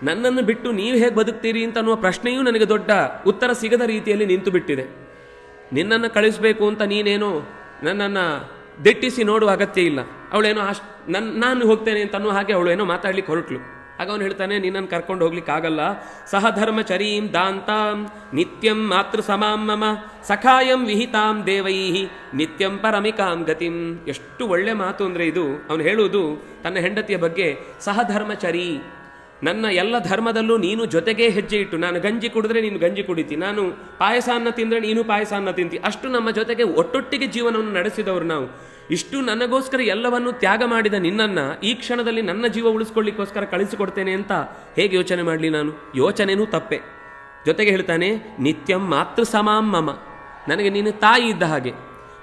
ನನ್ನನ್ನು ಬಿಟ್ಟು ನೀವು ಹೇಗೆ ಬದುಕ್ತೀರಿ ಅಂತ ಅನ್ನುವ ಪ್ರಶ್ನೆಯೂ ನನಗೆ ದೊಡ್ಡ ಉತ್ತರ ಸಿಗದ ರೀತಿಯಲ್ಲಿ ನಿಂತು ಬಿಟ್ಟಿದೆ. ನಿನ್ನನ್ನು ಕಳಿಸಬೇಕು ಅಂತ ನೀನೇನೋ ನನ್ನನ್ನು ದಿಟ್ಟಿಸಿ ನೋಡುವ ಅಗತ್ಯ ಇಲ್ಲ. ಅವಳೇನೋ ನಾನು ಹೋಗ್ತೇನೆ ಅಂತ ಅನ್ನೋ ಹಾಗೆ ಅವಳು ಏನೋ ಮಾತಾಡ್ಲಿಕ್ಕೆ ಹೊರಟ್ಲು. ಆಗ ಅವನು ಹೇಳ್ತಾನೆ, ನಿನ್ನನ್ನು ಕರ್ಕೊಂಡು ಹೋಗ್ಲಿಕ್ಕೆ ಆಗಲ್ಲ. ಸಹಧರ್ಮಚರೀಂ ದಾಂತಾಂ ನಿತ್ಯಂ ಮಾತೃ ಸಮಾಂ ಮಮ ಸಖಾಯಂ ವಿಹಿತಾಂ ದೇವೈಹಿ ನಿತ್ಯಂ ಪರಮಿಕಾಂ ಗತಿಂ. ಎಷ್ಟು ಒಳ್ಳೆ ಮಾತು ಅಂದರೆ ಇದು. ಅವನು ಹೇಳುವುದು ತನ್ನ ಹೆಂಡತಿಯ ಬಗ್ಗೆ, ಸಹಧರ್ಮಚರಿ, ನನ್ನ ಎಲ್ಲ ಧರ್ಮದಲ್ಲೂ ನೀನು ಜೊತೆಗೇ ಹೆಜ್ಜೆ ಇಟ್ಟು, ನಾನು ಗಂಜಿ ಕುಡಿದ್ರೆ ನೀನು ಗಂಜಿ ಕುಡಿತಿ, ನಾನು ಪಾಯಸ ಅನ್ನ ತಿಂದರೆ ನೀನು ಪಾಯಸ ಅನ್ನ ತಿಂತಿ, ಅಷ್ಟು ನಮ್ಮ ಜೊತೆಗೆ ಒಟ್ಟೊಟ್ಟಿಗೆ ಜೀವನವನ್ನು ನಡೆಸಿದವರು ನಾವು. ಇಷ್ಟು ನನಗೋಸ್ಕರ ಎಲ್ಲವನ್ನೂ ತ್ಯಾಗ ಮಾಡಿದ ನಿನ್ನನ್ನು ಈ ಕ್ಷಣದಲ್ಲಿ ನನ್ನ ಜೀವ ಉಳಿಸ್ಕೊಳ್ಳಿಕ್ಕೋಸ್ಕರ ಕಳಿಸಿಕೊಡ್ತೇನೆ ಅಂತ ಹೇಗೆ ಯೋಚನೆ ಮಾಡಲಿ ನಾನು? ಯೋಚನೆನೂ ತಪ್ಪೆ. ಜೊತೆಗೆ ಹೇಳ್ತಾನೆ ನಿತ್ಯಂ ಮಾತೃ ಸಮಾಂ ಮಮ, ನನಗೆ ನೀನು ತಾಯಿ ಇದ್ದ ಹಾಗೆ.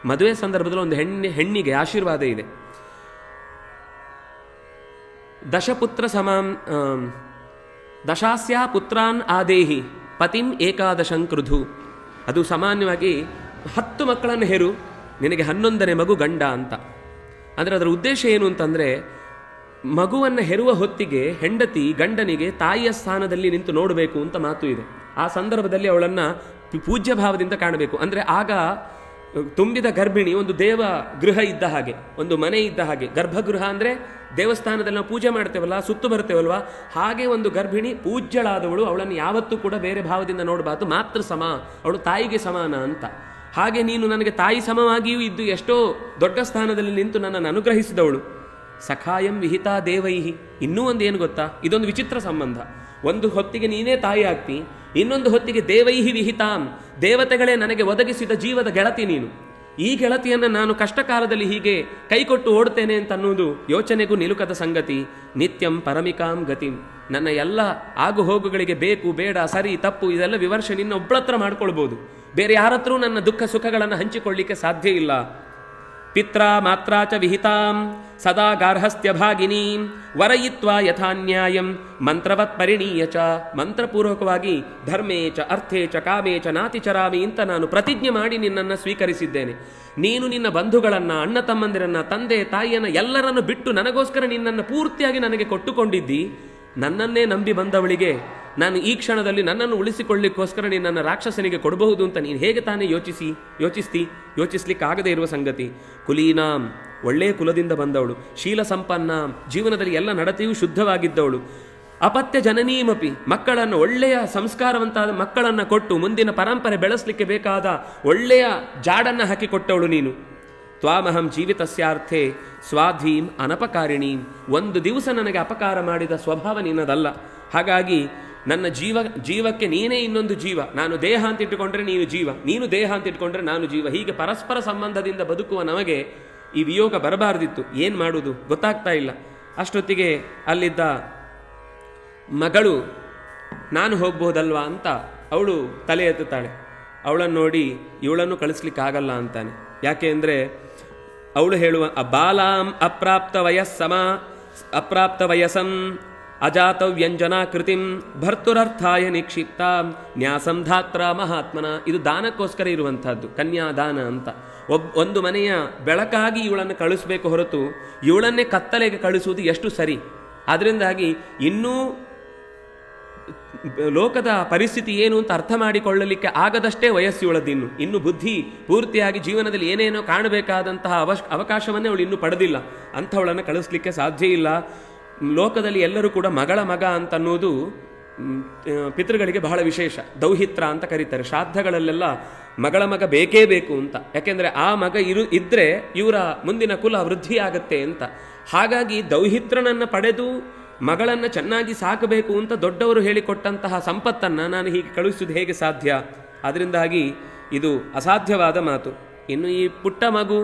ಮದುವೆ ಸಂದರ್ಭದಲ್ಲಿ ಒಂದು ಹೆಣ್ಣಿಗೆ ಆಶೀರ್ವಾದ ಇದೆ. ದಶಪುತ್ರ ಸಮಾಂ ದಶಾಸ್ಯ ಪುತ್ರಾನ್ ಆದೇಹಿ ಪತಿಂ ಏಕಾದಶಂಕೃಧು. ಅದು ಸಾಮಾನ್ಯವಾಗಿ 10 ಮಕ್ಕಳನ್ನು ಹೆರು, ನಿನಗೆ 11ನೇ ಮಗು ಗಂಡ ಅಂತ. ಅಂದರೆ ಅದರ ಉದ್ದೇಶ ಏನು ಅಂತಂದರೆ, ಮಗುವನ್ನು ಹೆರುವ ಹೊತ್ತಿಗೆ ಹೆಂಡತಿ ಗಂಡನಿಗೆ ತಾಯಿಯ ಸ್ಥಾನದಲ್ಲಿ ನಿಂತು ನೋಡಬೇಕು ಅಂತ ಮಾತು ಇದೆ. ಆ ಸಂದರ್ಭದಲ್ಲಿ ಅವಳನ್ನು ಪೂಜ್ಯ ಭಾವದಿಂದ ಕಾಣಬೇಕು. ಅಂದರೆ ಆಗ ತುಂಬಿದ ಗರ್ಭಿಣಿ ಒಂದು ದೇವ ಗೃಹ ಇದ್ದ ಹಾಗೆ, ಒಂದು ಮನೆ ಇದ್ದ ಹಾಗೆ. ಗರ್ಭಗೃಹ ಅಂದರೆ ದೇವಸ್ಥಾನದಲ್ಲಿ ನಾವು ಪೂಜೆ ಮಾಡ್ತೇವಲ್ಲ, ಸುತ್ತು ಬರ್ತೇವಲ್ವ, ಹಾಗೆ ಒಂದು ಗರ್ಭಿಣಿ ಪೂಜ್ಯಳಾದವಳು, ಅವಳನ್ನು ಯಾವತ್ತೂ ಕೂಡ ಬೇರೆ ಭಾವದಿಂದ ನೋಡಬಾರ್ದು. ಮಾತೃ ಸಮ, ಅವಳು ತಾಯಿಗೆ ಸಮಾನ ಅಂತ. ಹಾಗೆ ನೀನು ನನಗೆ ತಾಯಿ ಸಮವಾಗಿಯೂ ಇದ್ದು ಎಷ್ಟೋ ದೊಡ್ಡ ಸ್ಥಾನದಲ್ಲಿ ನಿಂತು ನನ್ನನ್ನು ಅನುಗ್ರಹಿಸಿದವಳು. ಸಖಾಯಂ ವಿಹಿತಾ ದೇವೈಹಿ. ಇನ್ನೂ ಒಂದು ಏನು ಗೊತ್ತಾ, ಇದೊಂದು ವಿಚಿತ್ರ ಸಂಬಂಧ. ಒಂದು ಹೊತ್ತಿಗೆ ನೀನೇ ತಾಯಿ ಆಗ್ತಿ, ಇನ್ನೊಂದು ಹೊತ್ತಿಗೆ ದೇವೈಹಿ ವಿಹಿತಾಂ, ದೇವತೆಗಳೇ ನನಗೆ ಒದಗಿಸಿದ ಜೀವದ ಗೆಳತಿ ನೀನು. ಈ ಗೆಳತಿಯನ್ನು ನಾನು ಕಷ್ಟಕಾಲದಲ್ಲಿ ಹೀಗೆ ಕೈಕೊಟ್ಟು ಓಡ್ತೇನೆ ಅಂತ ಅನ್ನೋದು ಯೋಚನೆಗೂ ನಿಲುಕದ ಸಂಗತಿ. ನಿತ್ಯಂ ಪರಮಿಕಾಂ ಗತಿಂ, ನನ್ನ ಎಲ್ಲ ಆಗು ಹೋಗುಗಳಿಗೆ ಬೇಕು ಬೇಡ ಸರಿ ತಪ್ಪು ಇದೆಲ್ಲ ವಿಮರ್ಶೆ ನಿನ್ನ ಒಬ್ಬಳತ್ರ ಮಾಡ್ಕೊಳ್ಬೋದು, ಬೇರೆ ಯಾರತ್ರೂ ನನ್ನ ದುಃಖ ಸುಖಗಳನ್ನು ಹಂಚಿಕೊಳ್ಳಿಕ್ಕೆ ಸಾಧ್ಯ ಇಲ್ಲ. ಪಿತ್ರ ಮಾತ್ರ ಚ ವಿಹಿತಾಂ ಸದಾ ಗಾರ್ಹಸ್ಥ್ಯ ಭಾಗಿನೀಂ ವರಯಿತ್ವಾ ಯಥಾನ್ಯಾಯಂ ಮಂತ್ರವತ್ ಪರಿಣೀಯ ಚ. ಮಂತ್ರಪೂರ್ವಕವಾಗಿ ಧರ್ಮೇ ಚ ಅರ್ಥೇ ಚ ಕಾಮೇ ಚ ನಾತಿಚರಾಮಿ ಅಂತ ನಾನು ಪ್ರತಿಜ್ಞೆ ಮಾಡಿ ನಿನ್ನನ್ನು ಸ್ವೀಕರಿಸಿದ್ದೇನೆ. ನೀನು ನಿನ್ನ ಬಂಧುಗಳನ್ನು, ಅಣ್ಣ ತಮ್ಮಂದಿರನ್ನು, ತಂದೆ ತಾಯಿಯನ್ನು ಎಲ್ಲರನ್ನು ಬಿಟ್ಟು ನನಗೋಸ್ಕರ ನಿನ್ನನ್ನು ಪೂರ್ತಿಯಾಗಿ ನನಗೆ ಕೊಟ್ಟುಕೊಂಡಿದ್ದಿ. ನನ್ನನ್ನೇ ನಂಬಿ ಬಂದವಳಿಗೆ ನಾನು ಈ ಕ್ಷಣದಲ್ಲಿ ನನ್ನನ್ನು ಉಳಿಸಿಕೊಳ್ಳಿಕ್ಕೋಸ್ಕರ ನಿನ್ನನ್ನು ರಾಕ್ಷಸನಿಗೆ ಕೊಡಬಹುದು ಅಂತ ನೀನು ಹೇಗೆ ತಾನೇ ಯೋಚಿಸ್ಲಿಕ್ಕಾಗದೇ ಇರುವ ಸಂಗತಿ. ಕುಲೀನಾಂ, ಒಳ್ಳೆಯ ಕುಲದಿಂದ ಬಂದವಳು. ಶೀಲ ಸಂಪನ್ನ, ಜೀವನದಲ್ಲಿ ಎಲ್ಲ ನಡತೆಯೂ ಶುದ್ಧವಾಗಿದ್ದವಳು. ಅಪತ್ಯ ಜನನೀಮಪಿ, ಮಕ್ಕಳನ್ನು, ಒಳ್ಳೆಯ ಸಂಸ್ಕಾರವಂತಾದ ಮಕ್ಕಳನ್ನು ಕೊಟ್ಟು ಮುಂದಿನ ಪರಂಪರೆ ಬೆಳೆಸಲಿಕ್ಕೆ ಬೇಕಾದ ಒಳ್ಳೆಯ ಜಾಡನ್ನು ಹಾಕಿಕೊಟ್ಟವಳು ನೀನು. ತ್ವಾಮಹಂ ಜೀವಿತಸ್ಯಾರ್ಥೆ ಸ್ವಾಧೀಂ ಅನಪಕಾರಿಣೀಂ, ಒಂದು ದಿವಸ ನನಗೆ ಅಪಕಾರ ಮಾಡಿದ ಸ್ವಭಾವ ನಿನ್ನದಲ್ಲ. ಹಾಗಾಗಿ ನನ್ನ ಜೀವಕ್ಕೆ ನೀನೇ ಇನ್ನೊಂದು ಜೀವ. ನಾನು ದೇಹ ಅಂತ ಇಟ್ಟುಕೊಂಡ್ರೆ ನೀನು ಜೀವ, ನೀನು ದೇಹ ಅಂತ ಇಟ್ಕೊಂಡ್ರೆ ನಾನು ಜೀವ. ಹೀಗೆ ಪರಸ್ಪರ ಸಂಬಂಧದಿಂದ ಬದುಕುವ ನಮಗೆ ಈ ವಿಯೋಗ ಬರಬಾರ್ದಿತ್ತು. ಏನು ಮಾಡುವುದು ಗೊತ್ತಾಗ್ತಾ ಇಲ್ಲ. ಅಷ್ಟೊತ್ತಿಗೆ ಅಲ್ಲಿದ್ದ ಮಗಳು ನಾನು ಹೋಗ್ಬೋದಲ್ವಾ ಅಂತ ಅವಳು ತಲೆ ಎತ್ತುತ್ತಾಳೆ. ಅವಳನ್ನು ನೋಡಿ ಇವಳನ್ನು ಕಳಿಸ್ಲಿಕ್ಕಾಗಲ್ಲ ಅಂತಾನೆ. ಯಾಕೆ ಅಂದರೆ ಅವಳು ಹೇಳುವ ಬಾಲಾಂ ಅಪ್ರಾಪ್ತ ವಯಸ್ಸಂ ಅಜಾತ ವ್ಯಂಜನಾ ಕೃತಿಂ ಭರ್ತುರರ್ಥಾಯ ನಿಕ್ಷಿಪ್ತ ನ್ಯಾಸಂ ಧಾತ್ರ ಮಹಾತ್ಮನ. ಇದು ದಾನಕ್ಕೋಸ್ಕರ ಇರುವಂತಹದ್ದು, ಕನ್ಯಾದಾನ ಅಂತ. ಒಂದು ಮನೆಯ ಬೆಳಕಾಗಿ ಇವಳನ್ನು ಕಳಿಸ್ಬೇಕು ಹೊರತು ಇವಳನ್ನೇ ಕತ್ತಲೆಗೆ ಕಳಿಸುವುದು ಎಷ್ಟು ಸರಿ. ಅದರಿಂದಾಗಿ ಇನ್ನೂ ಲೋಕದ ಪರಿಸ್ಥಿತಿ ಏನು ಅಂತ ಅರ್ಥ ಮಾಡಿಕೊಳ್ಳಲಿಕ್ಕೆ ಆಗದಷ್ಟೇ ವಯಸ್ಸು ಇವಳದಿನ್ನು. ಇನ್ನು ಬುದ್ಧಿ ಪೂರ್ತಿಯಾಗಿ ಜೀವನದಲ್ಲಿ ಏನೇನೋ ಕಾಣಬೇಕಾದಂತಹ ಅವಕಾಶವನ್ನೇ ಅವಳು ಇನ್ನೂ ಪಡೆದಿಲ್ಲ. ಅಂಥವಳನ್ನು ಕಳಿಸ್ಲಿಕ್ಕೆ ಸಾಧ್ಯ ಇಲ್ಲ. ಲೋಕದಲ್ಲಿ ಎಲ್ಲರೂ ಕೂಡ ಮಗಳ ಮಗ ಅಂತನ್ನೋದು ಪಿತೃಗಳಿಗೆ ಬಹಳ ವಿಶೇಷ. ದೌಹಿತ್ರ ಅಂತ ಕರೀತಾರೆ. ಶ್ರಾದ್ದಗಳಲ್ಲೆಲ್ಲ ಮಗಳ ಮಗ ಬೇಕೇ ಬೇಕು ಅಂತ. ಯಾಕೆಂದರೆ ಆ ಮಗ ಇದ್ದರೆ ಇವರ ಮುಂದಿನ ಕುಲ ವೃದ್ಧಿ ಆಗತ್ತೆ ಅಂತ. ಹಾಗಾಗಿ ದೌಹಿತ್ರನನ್ನು ಪಡೆದು ಮಗಳನ್ನು ಚೆನ್ನಾಗಿ ಸಾಕಬೇಕು ಅಂತ ದೊಡ್ಡವರು ಹೇಳಿಕೊಟ್ಟಂತಹ ಸಂಪತ್ತನ್ನು ನಾನು ಹೀಗೆ ಕಳುಹಿಸುವುದು ಹೇಗೆ ಸಾಧ್ಯ? ಅದರಿಂದಾಗಿ ಇದು ಅಸಾಧ್ಯವಾದ ಮಾತು. ಇನ್ನು ಈ ಪುಟ್ಟ ಮಗು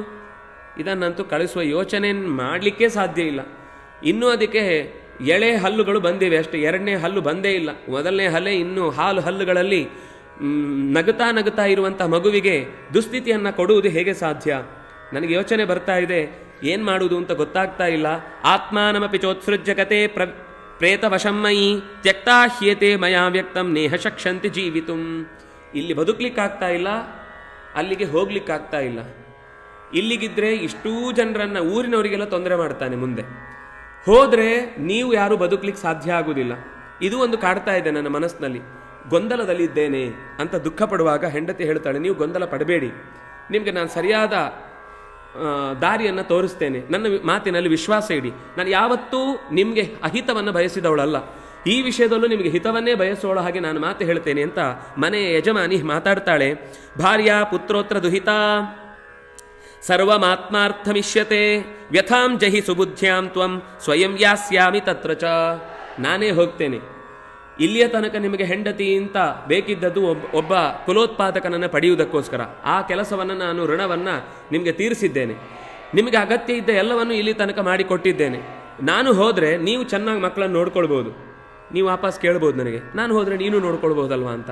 ಇದನ್ನಂತೂ ಕಳಿಸುವ ಯೋಚನೆ ಮಾಡಲಿಕ್ಕೆ ಸಾಧ್ಯ ಇಲ್ಲ. ಇನ್ನೂ ಅದಕ್ಕೆ ಎಳೆ ಹಲ್ಲುಗಳು ಬಂದಿವೆ ಅಷ್ಟೇ, ಎರಡನೇ ಹಲ್ಲು ಬಂದೇ ಇಲ್ಲ. ಮೊದಲನೇ ಹಲ್ಲೆ ಇನ್ನೂ ಹಲ್ಲುಗಳಲ್ಲಿ ನಗುತ್ತಾ ಇರುವಂಥ ಮಗುವಿಗೆ ದುಸ್ಥಿತಿಯನ್ನು ಕೊಡುವುದು ಹೇಗೆ ಸಾಧ್ಯ? ನನಗೆ ಯೋಚನೆ ಬರ್ತಾ ಇದೆ, ಏನು ಮಾಡುವುದು ಅಂತ ಗೊತ್ತಾಗ್ತಾ ಇಲ್ಲ. ಆತ್ಮಾನಮಪಿ ಚೋತ್ಸೃಜ್ಯಕತೆ ಪ್ರೇತವಶಮ್ಮಯಿ ತ್ಯಕ್ತಾ ಹ್ಯೇತೆ ಮಯಾ ವ್ಯಕ್ತಂ ನೇಹ ಶಕ್ಷಂತಿ ಜೀವಿತುಂ. ಇಲ್ಲಿ ಬದುಕಲಿಕ್ಕಾಗ್ತಾ ಇಲ್ಲ, ಅಲ್ಲಿಗೆ ಹೋಗ್ಲಿಕ್ಕಾಗ್ತಾ ಇಲ್ಲ. ಇಲ್ಲಿಗಿದ್ರೆ ಇಷ್ಟೂ ಜನರನ್ನು, ಊರಿನವರಿಗೆಲ್ಲ ತೊಂದರೆ ಮಾಡ್ತಾನೆ. ಮುಂದೆ ಹೋದರೆ ನೀವು ಯಾರೂ ಬದುಕಲಿಕ್ಕೆ ಸಾಧ್ಯ ಆಗುವುದಿಲ್ಲ. ಇದು ಒಂದು ಕಾಡ್ತಾ ಇದೆ ನನ್ನ ಮನಸ್ಸಿನಲ್ಲಿ. ಗೊಂದಲದಲ್ಲಿದ್ದೇನೆ ಅಂತ ದುಃಖ ಪಡುವಾಗ ಹೆಂಡತಿ ಹೇಳ್ತಾಳೆ, ನೀವು ಗೊಂದಲ ಪಡಬೇಡಿ, ನಿಮಗೆ ನಾನು ಸರಿಯಾದ ದಾರಿಯನ್ನು ತೋರಿಸ್ತೇನೆ, ನನ್ನ ಮಾತಿನಲ್ಲಿ ವಿಶ್ವಾಸ ಇಡಿ. ನಾನು ಯಾವತ್ತೂ ನಿಮಗೆ ಅಹಿತವನ್ನು ಬಯಸಿದವಳಲ್ಲ, ಈ ವಿಷಯದಲ್ಲೂ ನಿಮಗೆ ಹಿತವನ್ನೇ ಬಯಸೋಳ ಹಾಗೆ ನಾನು ಮಾತು ಹೇಳ್ತೇನೆ ಅಂತ ಮನೆಯ ಯಜಮಾನಿ ಮಾತಾಡ್ತಾಳೆ. ಭಾರ್ಯ ಪುತ್ರೋತ್ರ ದುಹಿತ ಸರ್ವಮಾತ್ಮಾರ್ಥಮಿಷ್ಯತೆ ವ್ಯಥಾಂ ಜಹಿ ಸುಬುದ್ಧ್ಯಾಂ ತ್ವಂ ಸ್ವಯಂ ಯಾಸ್ಯಾಮಿ ತತ್ರ ಚ. ನಾನೇ ಹೋಗ್ತೇನೆ. ಇಲ್ಲಿಯ ತನಕ ನಿಮಗೆ ಹೆಂಡತಿ ಅಂತ ಬೇಕಿದ್ದದ್ದು ಒಬ್ಬ ಕುಲೋತ್ಪಾದಕನನ್ನು ಪಡೆಯುವುದಕ್ಕೋಸ್ಕರ. ಆ ಕೆಲಸವನ್ನು ನಾನು, ಋಣವನ್ನು ನಿಮಗೆ ತೀರಿಸಿದ್ದೇನೆ. ನಿಮಗೆ ಅಗತ್ಯ ಇದ್ದ ಎಲ್ಲವನ್ನು ಇಲ್ಲಿ ತನಕ ಮಾಡಿಕೊಟ್ಟಿದ್ದೇನೆ. ನಾನು ಹೋದರೆ ನೀವು ಚೆನ್ನಾಗಿ ಮಕ್ಕಳನ್ನು ನೋಡ್ಕೊಳ್ಬೋದು. ನೀವು ವಾಪಸ್ ಕೇಳ್ಬೋದು ನನಗೆ, ನಾನು ಹೋದರೆ ನೀನು ನೋಡ್ಕೊಳ್ಬೋದಲ್ವಾ ಅಂತ.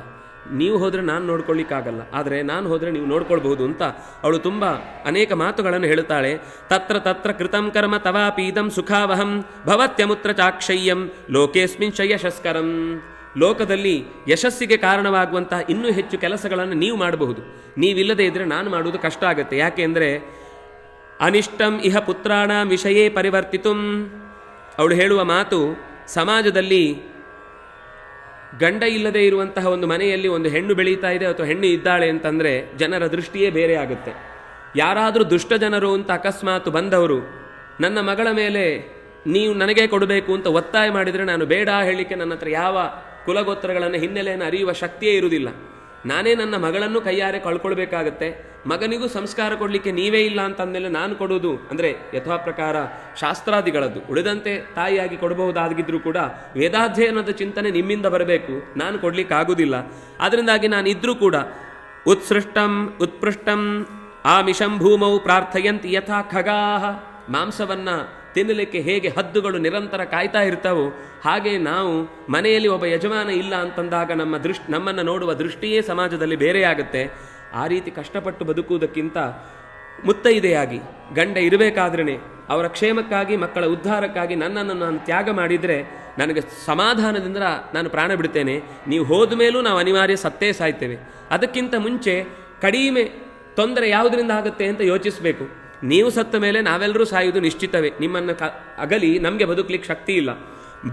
ನೀವು ಹೋದರೆ ನಾನು ನೋಡ್ಕೊಳ್ಳಿಕ್ಕಾಗಲ್ಲ, ಆದರೆ ನಾನು ಹೋದರೆ ನೀವು ನೋಡ್ಕೊಳ್ಬಹುದು ಅಂತ ಅವಳು ತುಂಬ ಅನೇಕ ಮಾತುಗಳನ್ನು ಹೇಳುತ್ತಾಳೆ. ತತ್ರ ತತ್ರ ಕೃತಂ ಕರ್ಮ ತವಾಪೀದಂ ಸುಖಾವಹಂ ಭವತ್ಯಮುತ್ರ ಚಾಕ್ಷಯ್ಯಂ ಲೋಕೇಸ್ಮಿನ್ ಶಯಶಸ್ಕರಂ. ಲೋಕದಲ್ಲಿ ಯಶಸ್ಸಿಗೆ ಕಾರಣವಾಗುವಂಥ ಇನ್ನೂ ಹೆಚ್ಚು ಕೆಲಸಗಳನ್ನು ನೀವು ಮಾಡಬಹುದು. ನೀವಿಲ್ಲದೆ ಇದ್ದರೆ ನಾನು ಮಾಡುವುದು ಕಷ್ಟ ಆಗುತ್ತೆ. ಯಾಕೆ ಅಂದರೆ ಅನಿಷ್ಟಂ ಇಹ ಪುತ್ರಾಣ ವಿಷಯೇ ಪರಿವರ್ತಿತುಂ. ಅವಳು ಹೇಳುವ ಮಾತು, ಸಮಾಜದಲ್ಲಿ ಗಂಡ ಇಲ್ಲದೆ ಇರುವಂತಹ ಒಂದು ಮನೆಯಲ್ಲಿ ಒಂದು ಹೆಣ್ಣು ಬೆಳೀತಾ ಇದೆ ಅಥವಾ ಹೆಣ್ಣು ಇದ್ದಾಳೆ ಅಂತಂದರೆ ಜನರ ದೃಷ್ಟಿಯೇ ಬೇರೆ ಆಗುತ್ತೆ. ಯಾರಾದರೂ ದುಷ್ಟ ಜನರು ಅಂತ ಅಕಸ್ಮಾತ್ ಬಂದವರು ನನ್ನ ಮಗಳ ಮೇಲೆ ನೀವು ನನಗೆ ಕೊಡಬೇಕು ಅಂತ ಒತ್ತಾಯ ಮಾಡಿದರೆ ನಾನು ಬೇಡ ಹೇಳಲಿಕ್ಕೆ ನನ್ನ ಹತ್ರ ಯಾವ ಕುಲಗೋತ್ರಗಳನ್ನು ಹಿನ್ನೆಲೆಯನ್ನು ಅರಿಯುವ ಶಕ್ತಿಯೇ ಇರುವುದಿಲ್ಲ. ನಾನೇ ನನ್ನ ಮಗಳನ್ನು ಕೈಯಾರೆ ಕಳ್ಕೊಳ್ಬೇಕಾಗತ್ತೆ. ಮಗನಿಗೂ ಸಂಸ್ಕಾರ ಕೊಡಲಿಕ್ಕೆ ನೀವೇ ಇಲ್ಲ ಅಂತಂದಮೇಲೆ ನಾನು ಕೊಡುವುದು ಅಂದರೆ ಯಥಾ ಪ್ರಕಾರ ಶಾಸ್ತ್ರಾದಿಗಳದ್ದು. ಉಳಿದಂತೆ ತಾಯಿಯಾಗಿ ಕೊಡಬಹುದಾಗಿದ್ರೂ ಕೂಡ ವೇದಾಧ್ಯಯನದ ಚಿಂತನೆ ನಿಮ್ಮಿಂದ ಬರಬೇಕು, ನಾನು ಕೊಡಲಿಕ್ಕಾಗುವುದಿಲ್ಲ. ಅದರಿಂದಾಗಿ ನಾನು ಇದ್ರೂ ಕೂಡ ಉತ್ಸೃಷ್ಟಂ ಉತ್ಪೃಷ್ಟಂ ಆಮಿಷಂ ಭೂಮೌ ಪ್ರಾರ್ಥಯಂತಿ ಯಥಾ ಖಗಾಹ. ಮಾಂಸವನ್ನು ತಿನ್ನಲಿಕ್ಕೆ ಹೇಗೆ ಹದ್ದುಗಳು ನಿರಂತರ ಕಾಯ್ತಾ ಇರ್ತಾವೋ ಹಾಗೆ ನಾವು ಮನೆಯಲ್ಲಿ ಒಬ್ಬ ಯಜಮಾನ ಇಲ್ಲ ಅಂತಂದಾಗ ನಮ್ಮನ್ನು ನೋಡುವ ದೃಷ್ಟಿಯೇ ಸಮಾಜದಲ್ಲಿ ಬೇರೆಯಾಗುತ್ತೆ. ಆ ರೀತಿ ಕಷ್ಟಪಟ್ಟು ಬದುಕುವುದಕ್ಕಿಂತ ಮುತ್ತೈದೆಯಾಗಿ ಗಂಡ ಇರಬೇಕಾದ್ರೇ ಅವರ ಕ್ಷೇಮಕ್ಕಾಗಿ ಮಕ್ಕಳ ಉದ್ಧಾರಕ್ಕಾಗಿ ನನ್ನನ್ನು ನಾನು ತ್ಯಾಗ ಮಾಡಿದರೆ ನನಗೆ ಸಮಾಧಾನದಿಂದ ನಾನು ಪ್ರಾಣ ಬಿಡ್ತೇನೆ. ನೀವು ಹೋದ ಮೇಲೂ ನಾವು ಅನಿವಾರ್ಯ ಸತ್ತೇ ಸಾಯ್ತೇವೆ. ಅದಕ್ಕಿಂತ ಮುಂಚೆ ಕಡಿಮೆ ತೊಂದರೆ ಯಾವುದರಿಂದ ಆಗುತ್ತೆ ಅಂತ ಯೋಚಿಸಬೇಕು. ನೀವು ಸತ್ತ ಮೇಲೆ ನಾವೆಲ್ಲರೂ ಸಾಯುವುದು ನಿಶ್ಚಿತವೇ. ನಿಮ್ಮನ್ನು ಅಗಲಿ ನಮಗೆ ಬದುಕಲಿಕ್ಕೆ ಶಕ್ತಿ ಇಲ್ಲ.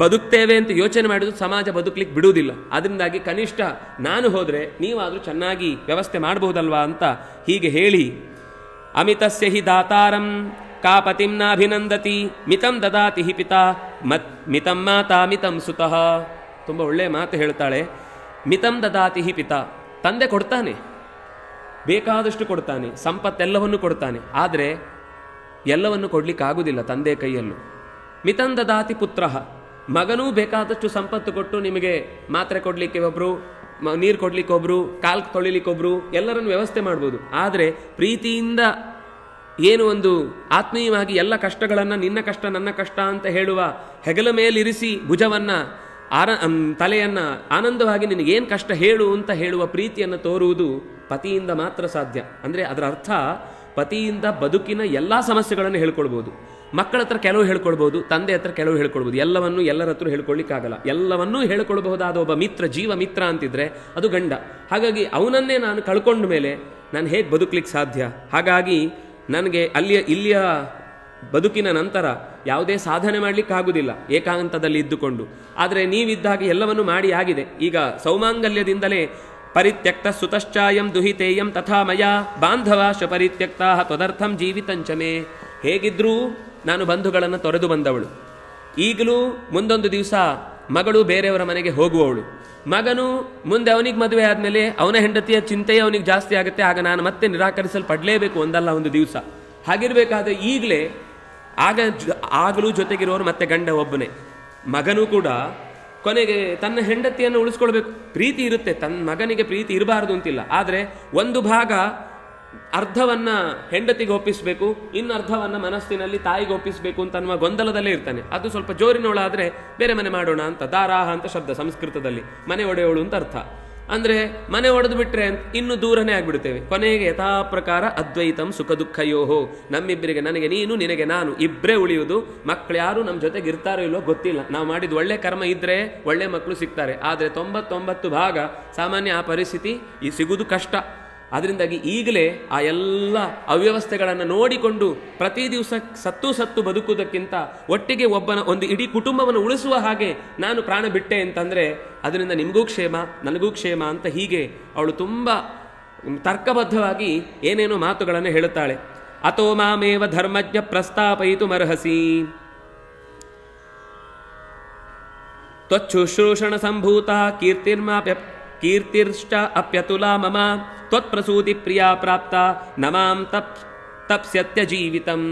ಬದುಕ್ತೇವೆ ಅಂತ ಯೋಚನೆ ಮಾಡಿದ್ರು ಸಮಾಜ ಬದುಕಲಿಕ್ಕೆ ಬಿಡುವುದಿಲ್ಲ. ಅದರಿಂದಾಗಿ ಕನಿಷ್ಠ ನಾನು ಹೋದರೆ ನೀವಾದರೂ ಚೆನ್ನಾಗಿ ವ್ಯವಸ್ಥೆ ಮಾಡಬಹುದಲ್ವಾ ಅಂತ ಹೀಗೆ ಹೇಳಿ, ಅಮಿತಸ್ಯ ಹಿ ದಾತಾರಂ ಕಾಪತಿಂ ನಾಭಿನಂದತಿ ಮಿತಂ ದದಾತಿ ಹಿ ಪಿತಾ ಮಿತಂ ಮಾತಾ ಮಿತಂ ಸುತಃ. ತುಂಬ ಒಳ್ಳೆಯ ಮಾತು ಹೇಳ್ತಾಳೆ. ಮಿತಂ ದದಾತಿ ಹಿ ಪಿತಾ, ತಂದೆ ಕೊಡ್ತಾನೆ, ಬೇಕಾದಷ್ಟು ಕೊಡ್ತಾನೆ, ಸಂಪತ್ತೆಲ್ಲವನ್ನು ಕೊಡ್ತಾನೆ. ಆದರೆ ಎಲ್ಲವನ್ನು ಕೊಡಲಿಕ್ಕಾಗುವುದಿಲ್ಲ ತಂದೆ ಕೈಯಲ್ಲೂ. ಮಿತಂ ದದಾತಿ ಪುತ್ರ, ಮಗನೂ ಬೇಕಾದಷ್ಟು ಸಂಪತ್ತು ಕೊಟ್ಟು ನಿಮಗೆ ಮಾತ್ರೆ ಕೊಡಲಿಕ್ಕೆ ಒಬ್ಬರು, ನೀರು ಕೊಡಲಿಕ್ಕೆ ಒಬ್ಬರು, ಕಾಲು ತೊಳಿಲಿಕ್ಕೊಬ್ರು, ಎಲ್ಲರನ್ನು ವ್ಯವಸ್ಥೆ ಮಾಡ್ಬೋದು. ಆದರೆ ಪ್ರೀತಿಯಿಂದ ಏನು ಒಂದು ಆತ್ಮೀಯವಾಗಿ ಎಲ್ಲ ಕಷ್ಟಗಳನ್ನು ನಿನ್ನ ಕಷ್ಟ ನನ್ನ ಕಷ್ಟ ಅಂತ ಹೇಳುವ ಹೆಗಲ ಮೇಲಿರಿಸಿ ಭುಜವನ್ನು ತಲೆಯನ್ನು ಆನಂದವಾಗಿ ನಿನಗೇನು ಕಷ್ಟ ಹೇಳು ಅಂತ ಹೇಳುವ ಪ್ರೀತಿಯನ್ನು ತೋರುವುದು ಪತಿಯಿಂದ ಮಾತ್ರ ಸಾಧ್ಯ. ಅಂದರೆ ಅದರ ಅರ್ಥ ಪತಿಯಿಂದ ಬದುಕಿನ ಎಲ್ಲ ಸಮಸ್ಯೆಗಳನ್ನು ಹೇಳ್ಕೊಳ್ಬೋದು. ಮಕ್ಕಳ ಹತ್ರ ಕೆಲವು ಹೇಳ್ಕೊಳ್ಬೋದು, ತಂದೆ ಹತ್ರ ಕೆಲವು ಹೇಳ್ಕೊಳ್ಬೋದು. ಎಲ್ಲವನ್ನೂ ಎಲ್ಲರ ಹತ್ರ ಹೇಳ್ಕೊಳ್ಳಿಕ್ಕಾಗಲ್ಲ. ಎಲ್ಲವನ್ನೂ ಹೇಳ್ಕೊಳ್ಬಹುದಾದ ಒಬ್ಬ ಮಿತ್ರ, ಜೀವ ಮಿತ್ರ ಅಂತಿದ್ರೆ ಅದು ಗಂಡ. ಹಾಗಾಗಿ ಅವನನ್ನೇ ನಾನು ಕಳ್ಕೊಂಡ ಮೇಲೆ ನಾನು ಹೇಗೆ ಬದುಕಲಿಕ್ಕೆ ಸಾಧ್ಯ? ಹಾಗಾಗಿ ನನಗೆ ಇಲ್ಲಿಯ ಬದುಕಿನ ನಂತರ ಯಾವುದೇ ಸಾಧನೆ ಮಾಡಲಿಕ್ಕಾಗುವುದಿಲ್ಲ ಏಕಾಂತದಲ್ಲಿ ಇದ್ದುಕೊಂಡು. ಆದರೆ ನೀವಿದ್ದಾಗ ಎಲ್ಲವನ್ನೂ ಮಾಡಿ ಆಗಿದೆ. ಈಗ ಸೌಮಾಂಗಲ್ಯದಿಂದಲೇ ಪರಿತ್ಯಕ್ತ ಸುತಶ್ಚಾಯಂ ದುಹಿತೇಯಂ ತಥಾ ಮಯ ಬಾಂಧವಾಶ ಪರಿತ್ಯಕ್ತಾ ತ್ವದರ್ಥಂ ಜೀವಿತಂಚಮೇ. ಹೇಗಿದ್ರೂ ನಾನು ಬಂಧುಗಳನ್ನು ತೊರೆದು ಬಂದವಳು. ಈಗಲೂ ಮುಂದೊಂದು ದಿವಸ ಮಗಳು ಬೇರೆಯವರ ಮನೆಗೆ ಹೋಗುವವಳು. ಮಗನು ಮುಂದೆ ಅವನಿಗೆ ಮದುವೆ ಆದಮೇಲೆ ಅವನ ಹೆಂಡತಿಯ ಚಿಂತೆಯೇ ಅವನಿಗೆ ಜಾಸ್ತಿ ಆಗುತ್ತೆ. ಆಗ ನಾನು ಮತ್ತೆ ನಿರಾಕರಿಸಲ್ಪಡಲೇಬೇಕು ಒಂದಲ್ಲ ಒಂದು ದಿವಸ. ಹಾಗಿರಬೇಕಾದ್ರೆ ಈಗಲೇ ಆಗಲೂ ಜೊತೆಗಿರೋರು ಮತ್ತೆ ಗಂಡ ಒಬ್ಬನೇ. ಮಗನೂ ಕೂಡ ಕೊನೆಗೆ ತನ್ನ ಹೆಂಡತಿಯನ್ನು ಉಳಿಸ್ಕೊಳ್ಬೇಕು. ಪ್ರೀತಿ ಇರುತ್ತೆ, ತನ್ನ ಮಗನಿಗೆ ಪ್ರೀತಿ ಇರಬಾರ್ದು ಅಂತಿಲ್ಲ. ಆದರೆ ಒಂದು ಭಾಗ ಅರ್ಧವನ್ನು ಹೆಂಡತಿಗೆ ಒಪ್ಪಿಸಬೇಕು, ಇನ್ನು ಅರ್ಧವನ್ನು ಮನಸ್ಸಿನಲ್ಲಿ ತಾಯಿಗೆ ಒಪ್ಪಿಸಬೇಕು ಅಂತ ಅನ್ನುವ ಗೊಂದಲದಲ್ಲೇ ಇರ್ತಾನೆ. ಅದು ಸ್ವಲ್ಪ ಜೋರಿನೋಳಾದರೆ ಬೇರೆ ಮನೆ ಮಾಡೋಣ ಅಂತ, ದಾರಾಹ ಅಂತ ಶಬ್ದ ಸಂಸ್ಕೃತದಲ್ಲಿ, ಮನೆ ಒಡೆಯೋಳು ಅಂತ ಅರ್ಥ. ಅಂದರೆ ಮನೆ ಒಡೆದು ಬಿಟ್ರೆ ಇನ್ನು ದೂರನೇ ಆಗಿಬಿಡ್ತೇವೆ. ಕೊನೆಗೆ ಯಥಾ ಪ್ರಕಾರ ಅದ್ವೈತಂ ಸುಖ ದುಃಖಯೋಹೋ, ನಮ್ಮಿಬ್ಬರಿಗೆ, ನನಗೆ ನೀನು ನಿನಗೆ ನಾನು, ಇಬ್ಬರೇ ಉಳಿಯುವುದು. ಮಕ್ಕಳು ಯಾರು ನಮ್ಮ ಜೊತೆಗೆ ಇರ್ತಾರೋ ಇಲ್ಲೋ ಗೊತ್ತಿಲ್ಲ. ನಾವು ಮಾಡಿದ ಒಳ್ಳೆ ಕರ್ಮ ಇದ್ದರೆ ಒಳ್ಳೆ ಮಕ್ಕಳು ಸಿಗ್ತಾರೆ. ಆದರೆ 99 ಭಾಗ ಸಾಮಾನ್ಯ ಆ ಪರಿಸ್ಥಿತಿ ಸಿಗುವುದು ಕಷ್ಟ. ಅದರಿಂದಾಗಿ ಈಗಲೇ ಆ ಎಲ್ಲ ಅವ್ಯವಸ್ಥೆಗಳನ್ನು ನೋಡಿಕೊಂಡು ಪ್ರತಿ ದಿವಸ ಸತ್ತು ಬದುಕುವುದಕ್ಕಿಂತ ಒಟ್ಟಿಗೆ ಒಂದು ಇಡೀ ಕುಟುಂಬವನ್ನು ಉಳಿಸುವ ಹಾಗೆ ನಾನು ಪ್ರಾಣ ಬಿಟ್ಟೆ ಅಂತಂದರೆ ಅದರಿಂದ ನಿಮಗೂ ಕ್ಷೇಮ ನನಗೂ ಕ್ಷೇಮ ಅಂತ ಹೀಗೆ ಅವಳು ತುಂಬ ತರ್ಕಬದ್ಧವಾಗಿ ಏನೇನೋ ಮಾತುಗಳನ್ನು ಹೇಳುತ್ತಾಳೆ. ಅಥೋ ಮಾಮೇವ ಧರ್ಮಜ್ಞ ಪ್ರಸ್ತಾಪಯಿತು ಮರ್ಹಸಿ ತ್ವಚ್ಛುಶ್ರೂಷಣ ಸಂಭೂತ ಕೀರ್ತಿರ್ಷ್ಟ ಅಪ್ಯತುಲಾ ಮಮ ತ್ವತ್ಪ್ರಸೂತಿ ಪ್ರಿಯಾ ಪ್ರಾಪ್ತ ನಮಾಂ ತಪ್ಸ್ಯತ್ಯ ಜೀವಿತಂ.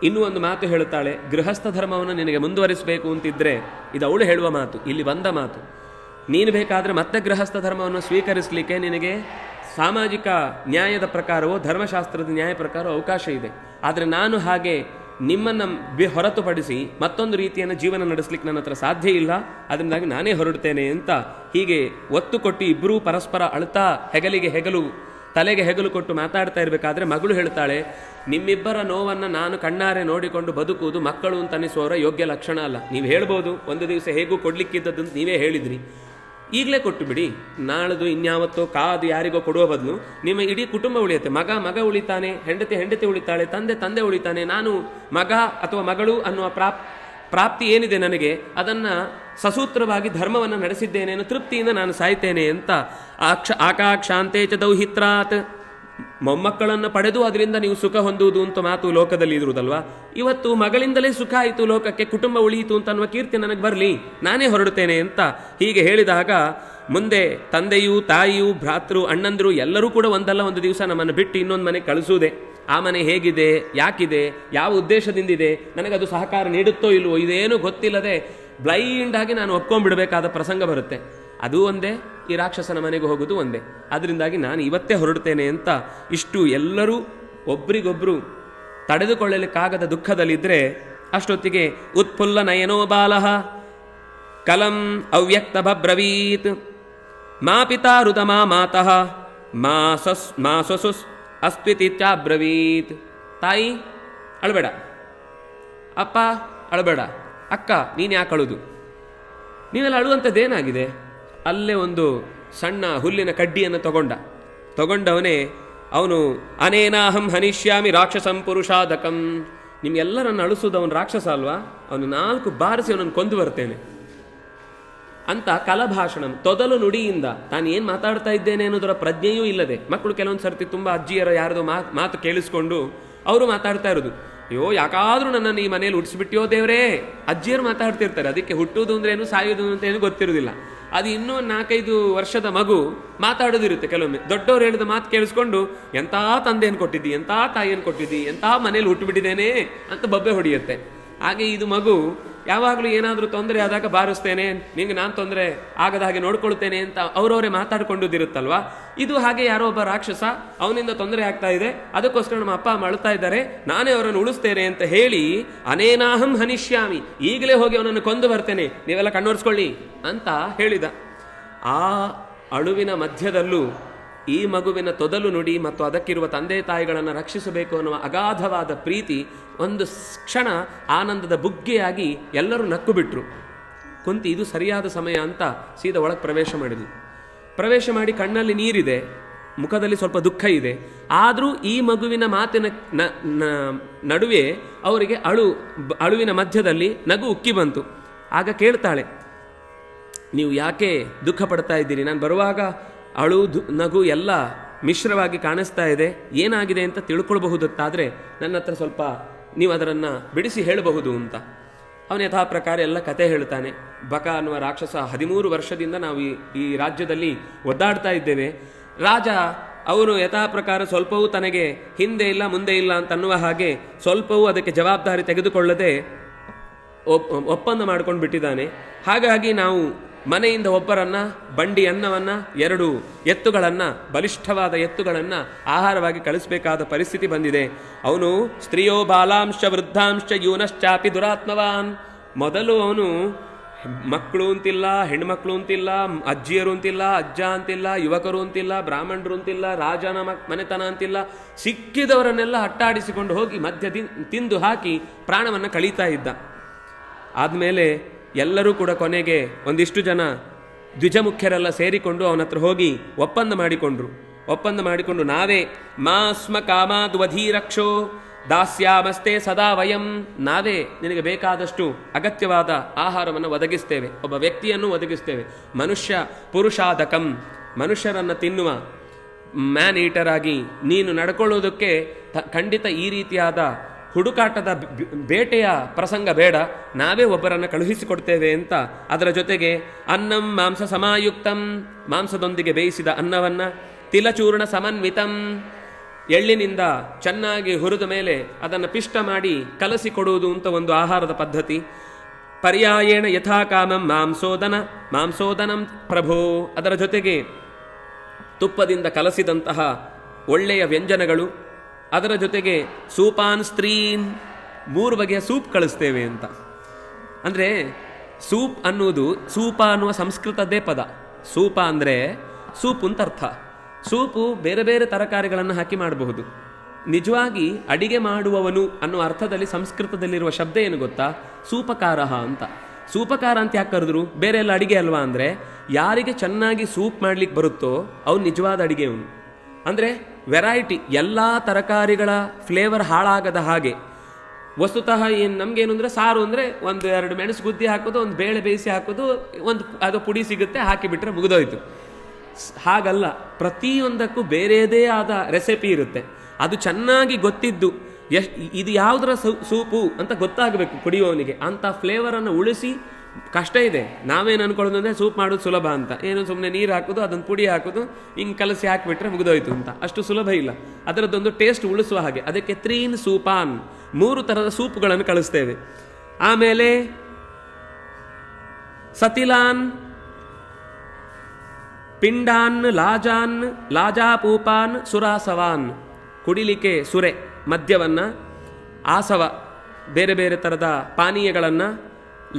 ಇನ್ನೂ ಒಂದು ಮಾತು ಹೇಳುತ್ತಾಳೆ. ಗೃಹಸ್ಥ ಧರ್ಮವನ್ನು ನಿನಗೆ ಮುಂದುವರಿಸಬೇಕು ಅಂತಿದ್ರೆ, ಇದು ಅವಳು ಹೇಳುವ ಮಾತು, ಇಲ್ಲಿ ಬಂದ ಮಾತು. ನೀನು ಬೇಕಾದರೆ ಮತ್ತೆ ಗೃಹಸ್ಥ ಧರ್ಮವನ್ನು ಸ್ವೀಕರಿಸಲಿಕ್ಕೆ ನಿನಗೆ ಸಾಮಾಜಿಕ ನ್ಯಾಯದ ಪ್ರಕಾರವೋ ಧರ್ಮಶಾಸ್ತ್ರದ ನ್ಯಾಯ ಪ್ರಕಾರವೋ ಅವಕಾಶ ಇದೆ. ಆದರೆ ನಾನು ಹಾಗೆ ನಿಮ್ಮನ್ನು ಹೊರತುಪಡಿಸಿ ಮತ್ತೊಂದು ರೀತಿಯನ್ನು ಜೀವನ ನಡೆಸಲಿಕ್ಕೆ ನನ್ನ ಹತ್ರ ಸಾಧ್ಯ ಇಲ್ಲ, ಅದರಿಂದಾಗಿ ನಾನೇ ಹೊರಡ್ತೇನೆ ಅಂತ ಹೀಗೆ ಒತ್ತು ಕೊಟ್ಟು ಇಬ್ಬರೂ ಪರಸ್ಪರ ಅಳ್ತಾ ಹೆಗಲಿಗೆ ಹೆಗಲು ತಲೆಗೆ ಹೆಗಲು ಕೊಟ್ಟು ಮಾತಾಡ್ತಾ ಇರಬೇಕಾದ್ರೆ ಮಗಳು ಹೇಳ್ತಾಳೆ, ನಿಮ್ಮಿಬ್ಬರ ನೋವನ್ನು ನಾನು ಕಣ್ಣಾರೆ ನೋಡಿಕೊಂಡು ಬದುಕುವುದು ಮಕ್ಕಳು ಅಂತ ಅನಿಸುವವರ ಯೋಗ್ಯ ಲಕ್ಷಣ ಅಲ್ಲ. ನೀವು ಹೇಳ್ಬೋದು ಒಂದು ದಿವಸ ಹೇಗೂ ಕೊಡ್ಲಿಕ್ಕಿದ್ದದ್ದು ನೀವೇ ಹೇಳಿದ್ರಿ, ಈಗಲೇ ಕೊಟ್ಟು ಬಿಡಿ, ನಾಳದು ಇನ್ಯಾವತ್ತೋ ಕಾದು ಯಾರಿಗೋ ಕೊಡುವ ಬದಲು ನಿಮ್ಮ ಇಡೀ ಕುಟುಂಬ ಉಳಿಯುತ್ತೆ. ಮಗ ಉಳಿತಾನೆ, ಹೆಂಡತಿ ಉಳಿತಾಳೆ, ತಂದೆ ಉಳಿತಾನೆ, ನಾನು ಮಗ ಅಥವಾ ಮಗಳು ಅನ್ನುವ ಪ್ರಾಪ್ತಿ ಏನಿದೆ ನನಗೆ, ಅದನ್ನು ಸಸೂತ್ರವಾಗಿ ಧರ್ಮವನ್ನು ನಡೆಸಿದ್ದೇನೆ ಅನ್ನೋ ತೃಪ್ತಿಯಿಂದ ನಾನು ಸಾಯ್ತೇನೆ ಅಂತ ಆಕಾಕ್ಷಾಂತೆ ಚ ದೌಹಿತ್ರಾತ್, ಮೊಮ್ಮಕ್ಕಳನ್ನು ಪಡೆದು ಅದರಿಂದ ನೀವು ಸುಖ ಹೊಂದುವುದು ಅಂತ ಮಾತು ಲೋಕದಲ್ಲಿ ಇರುವುದಲ್ವಾ. ಇವತ್ತು ಮಗಳಿಂದಲೇ ಸುಖ ಆಯಿತು ಲೋಕಕ್ಕೆ, ಕುಟುಂಬ ಉಳಿಯಿತು ಅಂತ ಅನ್ನುವ ಕೀರ್ತಿ ನನಗೆ ಬರಲಿ, ನಾನೇ ಹೊರಡುತ್ತೇನೆ ಅಂತ ಹೀಗೆ ಹೇಳಿದಾಗ ಮುಂದೆ ತಂದೆಯೂ ತಾಯಿಯೂ ಭ್ರಾತೃ ಅಣ್ಣಂದರು ಎಲ್ಲರೂ ಕೂಡ ಒಂದಲ್ಲ ಒಂದು ದಿವಸ ನಮ್ಮನ್ನು ಬಿಟ್ಟು ಇನ್ನೊಂದು ಮನೆ ಕಳಿಸುವುದೇ. ಆ ಮನೆ ಹೇಗಿದೆ, ಯಾಕಿದೆ, ಯಾವ ಉದ್ದೇಶದಿಂದಿದೆ, ನನಗದು ಸಹಕಾರ ನೀಡುತ್ತೋ ಇಲ್ವೋ ಇದೇನು ಗೊತ್ತಿಲ್ಲದೆ ಬ್ಲೈಂಡ್ ಆಗಿ ನಾನು ಒಪ್ಕೊಂಡ್ಬಿಡಬೇಕಾದ ಪ್ರಸಂಗ ಬರುತ್ತೆ. ಅದು ಒಂದೇ, ಈ ರಾಕ್ಷಸನ ಮನೆಗೆ ಹೋಗೋದು ಒಂದೇ. ಅದರಿಂದಾಗಿ ನಾನು ಇವತ್ತೇ ಹೊರಡ್ತೇನೆ ಅಂತ ಇಷ್ಟು ಎಲ್ಲರೂ ಒಬ್ರಿಗೊಬ್ರು ತಡೆದುಕೊಳ್ಳಲಿಕ್ಕಾಗದ ದುಃಖದಲ್ಲಿದ್ದರೆ ಅಷ್ಟೊತ್ತಿಗೆ ಉತ್ಫುಲ್ಲ ನಯನೋ ಬಾಲಃ ಕಲಂ ಅವ್ಯಕ್ತ ಬಬ್ರವೀತ್ ಮಾ ಪಿತಾ ರುದಮಾ ಮಾತಃ ಮಾ ಸ್ವಸುಸ್ ಅಸ್ತ್ವಿತಿತ್ಯಾಬ್ರವೀತ್. ತಾಯಿ ಅಳಬೇಡ, ಅಪ್ಪ ಅಳಬೇಡ, ಅಕ್ಕ ನೀನು ಯಾಕೆ ಅಳುದು, ನೀವೆಲ್ಲ ಅಳುವಂಥದ್ದೇನಾಗಿದೆ? ಅಲ್ಲೇ ಒಂದು ಸಣ್ಣ ಹುಲ್ಲಿನ ಕಡ್ಡಿಯನ್ನು ತಗೊಂಡವನೇ ಅವನು ಅನೇನಾಹಂ ಹನಿಷ್ಯಾಮಿ ರಾಕ್ಷಸಂ ಪುರುಷಾದಕಂ, ನಿಮ್ಗೆಲ್ಲರನ್ನು ಅಳಿಸೋದು ಅವನು ರಾಕ್ಷಸ ಅಲ್ವಾ, ಅವನು 4 ಬಾರಿಸಿ ಅವನನ್ನು ಕೊಂದು ಬರ್ತೇನೆ ಅಂತ ಕಲಭಾಷಣ ತೊದಲು ನುಡಿಯಿಂದ ತಾನು ಏನು ಮಾತಾಡ್ತಾ ಇದ್ದೇನೆ ಅನ್ನೋದರ ಪ್ರಜ್ಞೆಯೂ ಇಲ್ಲದೆ, ಮಕ್ಕಳು ಕೆಲವೊಂದು ಸರ್ತಿ ತುಂಬ ಅಜ್ಜಿಯರ ಯಾರದೋ ಮಾತು ಕೇಳಿಸ್ಕೊಂಡು ಅವರು ಮಾತಾಡ್ತಾ ಇರೋದು, ಅಯ್ಯೋ ಯಾಕಾದ್ರೂ ನನ್ನನ್ನು ಈ ಮನೇಲಿ ಉಡ್ಸ್ಬಿಟ್ಟಿಯೋ ದೇವ್ರೇ, ಅಜ್ಜಿಯರು ಮಾತಾಡ್ತಿರ್ತಾರೆ. ಅದಕ್ಕೆ ಹುಟ್ಟುವುದು ಅಂದ್ರೇನು ಸಾಯುವುದು ಅಂತ ಏನು ಗೊತ್ತಿರೋದಿಲ್ಲ. ಅದು ಇನ್ನೂ 4-5 ವರ್ಷದ ಮಗು ಮಾತಾಡೋದಿರುತ್ತೆ. ಕೆಲವೊಮ್ಮೆ ದೊಡ್ಡವ್ರು ಹೇಳಿದ ಮಾತು ಕೇಳಿಸ್ಕೊಂಡು ಎಂಥ ತಂದೆಯನ್ನು ಕೊಟ್ಟಿದ್ದಿ, ಎಂಥ ತಾಯಿಯನ್ನು ಕೊಟ್ಟಿದ್ದಿ, ಎಂಥ ಮನೇಲಿ ಹುಟ್ಟುಬಿಟ್ಟಿದ್ದೇನೆ ಅಂತ ಬೊಬ್ಬೆ ಹೊಡೆಯುತ್ತೆ. ಹಾಗೆ ಇದು ಮಗು ಯಾವಾಗಲೂ ಏನಾದರೂ ತೊಂದರೆ ಆದಾಗ ಬಾರಿಸ್ತೇನೆ, ನಿಂಗೆ ನಾನು ತೊಂದರೆ ಆಗದ ಹಾಗೆ ನೋಡ್ಕೊಳ್ತೇನೆ ಅಂತ ಅವರವರೇ ಮಾತಾಡ್ಕೊಂಡುದಿರುತ್ತಲ್ವಾ. ಇದು ಹಾಗೆ ಯಾರೋ ಒಬ್ಬ ರಾಕ್ಷಸ, ಅವನಿಂದ ತೊಂದರೆ ಆಗ್ತಾ ಇದೆ, ಅದಕ್ಕೋಸ್ಕರ ನಮ್ಮ ಅಪ್ಪ ಅಮ್ಮ ಅಳ್ತಾ ಇದ್ದಾರೆ, ನಾನೇ ಅವರನ್ನು ಉಳಿಸ್ತೇನೆ ಅಂತ ಹೇಳಿ ಅನೇನಾಹಂ ಹನಿಷ್ಯಾಮಿ, ಈಗಲೇ ಹೋಗಿ ಅವನನ್ನು ಕೊಂದು ಬರ್ತೇನೆ, ನೀವೆಲ್ಲ ಕಣ್ಣೋರ್ಸ್ಕೊಳ್ಳಿ ಅಂತ ಹೇಳಿದ. ಆ ಅಳುವಿನ ಮಧ್ಯದಲ್ಲೂ ಈ ಮಗುವಿನ ತೊದಲು ನುಡಿ ಮತ್ತು ಅದಕ್ಕಿರುವ ತಂದೆ ತಾಯಿಗಳನ್ನು ರಕ್ಷಿಸಬೇಕು ಅನ್ನುವ ಅಗಾಧವಾದ ಪ್ರೀತಿ ಒಂದು ಕ್ಷಣ ಆನಂದದ ಬುಗ್ಗೆಯಾಗಿ ಎಲ್ಲರೂ ನಕ್ಕು ಬಿಟ್ರು. ಕುಂತಿ ಇದು ಸರಿಯಾದ ಸಮಯ ಅಂತ ಸೀದಾ ಒಳಗೆ ಪ್ರವೇಶ ಮಾಡಿ ಕಣ್ಣಲ್ಲಿ ನೀರಿದೆ, ಮುಖದಲ್ಲಿ ಸ್ವಲ್ಪ ದುಃಖ ಇದೆ. ಆದರೂ ಈ ಮಗುವಿನ ಮಾತಿನ ನಡುವೆ ಅವರಿಗೆ ಅಳುವಿನ ಮಧ್ಯದಲ್ಲಿ ನಗು ಉಕ್ಕಿ ಬಂತು. ಆಗ ಕೇಳ್ತಾಳೆ, ನೀವು ಯಾಕೆ ದುಃಖ ಪಡ್ತಾ ಇದ್ದೀರಿ? ನಾನು ಬರುವಾಗ ನಗು ಎಲ್ಲ ಮಿಶ್ರವಾಗಿ ಕಾಣಿಸ್ತಾ ಇದೆ, ಏನಾಗಿದೆ ಅಂತ ತಿಳ್ಕೊಳ್ಬಹುದಾದರೆ ನನ್ನ ಹತ್ರ ಸ್ವಲ್ಪ ನೀವು ಅದನ್ನು ಬಿಡಿಸಿ ಹೇಳಬಹುದು ಅಂತ. ಅವನ ಯಥಾ ಪ್ರಕಾರ ಎಲ್ಲ ಕತೆ ಹೇಳ್ತಾನೆ. ಬಕ ಅನ್ನುವ ರಾಕ್ಷಸ 13 ವರ್ಷದಿಂದ ನಾವು ಈ ರಾಜ್ಯದಲ್ಲಿ ಒದ್ದಾಡ್ತಾ ಇದ್ದೇವೆ. ರಾಜ ಅವನು ಯಥಾ ಪ್ರಕಾರ ಸ್ವಲ್ಪವೂ ತನಗೆ ಹಿಂದೆ ಇಲ್ಲ ಮುಂದೆ ಇಲ್ಲ ಅಂತ ಅನ್ನುವ ಹಾಗೆ ಸ್ವಲ್ಪವೂ ಅದಕ್ಕೆ ಜವಾಬ್ದಾರಿ ತೆಗೆದುಕೊಳ್ಳದೆ ಒಪ್ಪಂದ ಮಾಡ್ಕೊಂಡು ಬಿಟ್ಟಿದ್ದಾನೆ. ಹಾಗಾಗಿ ನಾವು ಮನೆಯಿಂದ ಒಬ್ಬರನ್ನ ಬಂಡಿ ಅನ್ನವನ್ನು 2 ಎತ್ತುಗಳನ್ನು ಬಲಿಷ್ಠವಾದ ಎತ್ತುಗಳನ್ನು ಆಹಾರವಾಗಿ ಕಳಿಸಬೇಕಾದ ಪರಿಸ್ಥಿತಿ ಬಂದಿದೆ. ಅವನು ಸ್ತ್ರೀಯೋ ಬಾಲಾಂಶ ವೃದ್ಧಾಂಶ ಯೂನಶ್ಚಾಪಿ ದುರಾತ್ಮವಾನ್. ಮೊದಲು ಅವನು ಮಕ್ಕಳು ಅಂತಿಲ್ಲ, ಹೆಣ್ಮಕ್ಳು ಅಂತಿಲ್ಲ, ಅಜ್ಜಿಯರು ಅಂತಿಲ್ಲ, ಅಜ್ಜ ಅಂತಿಲ್ಲ, ಯುವಕರು ಅಂತಿಲ್ಲ, ಬ್ರಾಹ್ಮಣರು ಅಂತಿಲ್ಲ, ರಾಜನ ಮನೆತನ ಅಂತಿಲ್ಲ, ಸಿಕ್ಕಿದವರನ್ನೆಲ್ಲ ಅಟ್ಟಾಡಿಸಿಕೊಂಡು ಹೋಗಿ ಮಧ್ಯ ತಿಂದು ಹಾಕಿ ಪ್ರಾಣವನ್ನು ಕಳೀತಾ ಇದ್ದ. ಆದಮೇಲೆ ಎಲ್ಲರೂ ಕೂಡ ಕೊನೆಗೆ ಒಂದಿಷ್ಟು ಜನ ದ್ವಿಜಮುಖ್ಯರೆಲ್ಲ ಸೇರಿಕೊಂಡು ಅವನ ಹತ್ರ ಹೋಗಿ ಒಪ್ಪಂದ ಮಾಡಿಕೊಂಡು ನಾವೇ ಮಾಸ್ಮ ಕಾಮಾದ್ವಧೀರಕ್ಷೋ ದಾಸ್ಯಾಮಸ್ತೆ ಸದಾ ವಯಂ, ನಾವೇ ನಿನಗೆ ಬೇಕಾದಷ್ಟು ಅಗತ್ಯವಾದ ಆಹಾರವನ್ನು ಒದಗಿಸ್ತೇವೆ, ಒಬ್ಬ ವ್ಯಕ್ತಿಯನ್ನು ಒದಗಿಸ್ತೇವೆ. ಮನುಷ್ಯ ಪುರುಷಾದಕಂ, ಮನುಷ್ಯರನ್ನು ತಿನ್ನುವ ಮ್ಯಾನ್ ಈಟರ್ ಆಗಿ ನೀನು ನಡ್ಕೊಳ್ಳೋದಕ್ಕೆ ಖಂಡಿತ ಈ ರೀತಿಯಾದ ಹುಡುಕಾಟದ ಬೇಟೆಯ ಪ್ರಸಂಗ ಬೇಡ, ನಾವೇ ಒಬ್ಬರನ್ನು ಕಳುಹಿಸಿಕೊಡ್ತೇವೆ ಅಂತ. ಅದರ ಜೊತೆಗೆ ಅನ್ನಂ ಮಾಂಸ ಸಮಾಯುಕ್ತಂ, ಮಾಂಸದೊಂದಿಗೆ ಬೇಯಿಸಿದ ಅನ್ನವನ್ನು, ತಿಲಚೂರ್ಣ ಸಮನ್ವಿತಂ, ಎಳ್ಳಿನಿಂದ ಚೆನ್ನಾಗಿ ಹುರಿದ ಮೇಲೆ ಅದನ್ನು ಪಿಷ್ಟ ಮಾಡಿ ಕಲಸಿಕೊಡುವುದು ಅಂತ ಒಂದು ಆಹಾರದ ಪದ್ಧತಿ. ಪರ್ಯಾಯೇಣ ಯಥಾಕಾಮಂ ಮಾಂಸೋದನಂ ಪ್ರಭೋ, ಅದರ ಜೊತೆಗೆ ತುಪ್ಪದಿಂದ ಕಲಸಿದಂತಹ ಒಳ್ಳೆಯ ವ್ಯಂಜನಗಳು, ಅದರ ಜೊತೆಗೆ ಸೂಪಾನ್ ಸ್ತ್ರೀನ್, 3 ಬಗೆಯ ಸೂಪ್ ಕಳಿಸ್ತೇವೆ ಅಂತ. ಅಂದರೆ ಸೂಪ್ ಅನ್ನುವುದು, ಸೂಪ ಅನ್ನುವ ಸಂಸ್ಕೃತದ್ದೇ ಪದ. ಸೂಪ ಅಂದರೆ ಸೂಪು ಅಂತ ಅರ್ಥ. ಸೂಪು ಬೇರೆ ಬೇರೆ ತರಕಾರಿಗಳನ್ನು ಹಾಕಿ ಮಾಡಬಹುದು. ನಿಜವಾಗಿ ಅಡಿಗೆ ಮಾಡುವವನು ಅನ್ನುವ ಅರ್ಥದಲ್ಲಿ ಸಂಸ್ಕೃತದಲ್ಲಿರುವ ಶಬ್ದ ಏನು ಗೊತ್ತಾ? ಸೂಪಕಾರಃ ಅಂತ. ಸೂಪಕಾರ ಅಂತ ಯಾಕೆ ಕರೆದ್ರು? ಬೇರೆ ಎಲ್ಲ ಅಡಿಗೆ ಅಲ್ವಾ ಅಂದರೆ, ಯಾರಿಗೆ ಚೆನ್ನಾಗಿ ಸೂಪ್ ಮಾಡ್ಲಿಕ್ಕೆ ಬರುತ್ತೋ ಅವ್ನು ನಿಜವಾದ ಅಡಿಗೆಯವನು. ಅಂದರೆ ವೆರೈಟಿ, ಎಲ್ಲ ತರಕಾರಿಗಳ ಫ್ಲೇವರ್ ಹಾಳಾಗದ ಹಾಗೆ. ವಸ್ತುತಃ ಏನು ನಮಗೇನು ಅಂದರೆ, ಸಾರು ಅಂದರೆ 1-2 ಮೆಣಸು ಗುದ್ದಿ ಹಾಕೋದು, ಒಂದು ಬೇಳೆ ಬೇಯಿಸಿ ಹಾಕೋದು, ಅದು ಪುಡಿ ಸಿಗುತ್ತೆ, ಹಾಕಿಬಿಟ್ರೆ ಮುಗಿದೋಯ್ತು. ಹಾಗಲ್ಲ, ಪ್ರತಿಯೊಂದಕ್ಕೂ ಬೇರೆಯದೇ ಆದ ರೆಸಿಪಿ ಇರುತ್ತೆ. ಅದು ಚೆನ್ನಾಗಿ ಗೊತ್ತಿದ್ದು, ಇದು ಯಾವುದರ ಸೂಪು ಅಂತ ಗೊತ್ತಾಗಬೇಕು ಕುಡಿಯುವವನಿಗೆ. ಅಂಥ ಫ್ಲೇವರನ್ನು ಉಳಿಸಿ ಕಷ್ಟ ಇದೆ. ನಾವೇನು ಅನ್ಕೊಳ್ಳೋದು ಅಂದರೆ ಸೂಪ್ ಮಾಡೋದು ಸುಲಭ ಅಂತ. ಏನು ಸುಮ್ಮನೆ ನೀರು ಹಾಕೋದು, ಅದನ್ನು ಪುಡಿ ಹಾಕೋದು, ಹಿಂಗೆ ಕಲಸಿ ಹಾಕಿಬಿಟ್ರೆ ಮುಗಿದೋಯ್ತು ಅಂತ. ಅಷ್ಟು ಸುಲಭ ಇಲ್ಲ. ಅದರದ್ದೊಂದು ಟೇಸ್ಟ್ ಉಳಿಸುವ ಹಾಗೆ. ಅದಕ್ಕೆ 3 in ಸೂಪಾನ್, 3 ಥರದ ಸೂಪ್ಗಳನ್ನು ಕಳಿಸ್ತೇವೆ. ಆಮೇಲೆ ಸತಿಲಾನ್, ಪಿಂಡಾನ್, ಲಾಜಾನ್, ಲಾಜಾಪೂಪಾನ್, ಸುರಾಸವಾನ್, ಕುಡಿಲಿಕ್ಕೆ ಸುರೆ ಮದ್ಯವನ್ನು, ಆಸವ ಬೇರೆ ಬೇರೆ ಥರದ ಪಾನೀಯಗಳನ್ನು,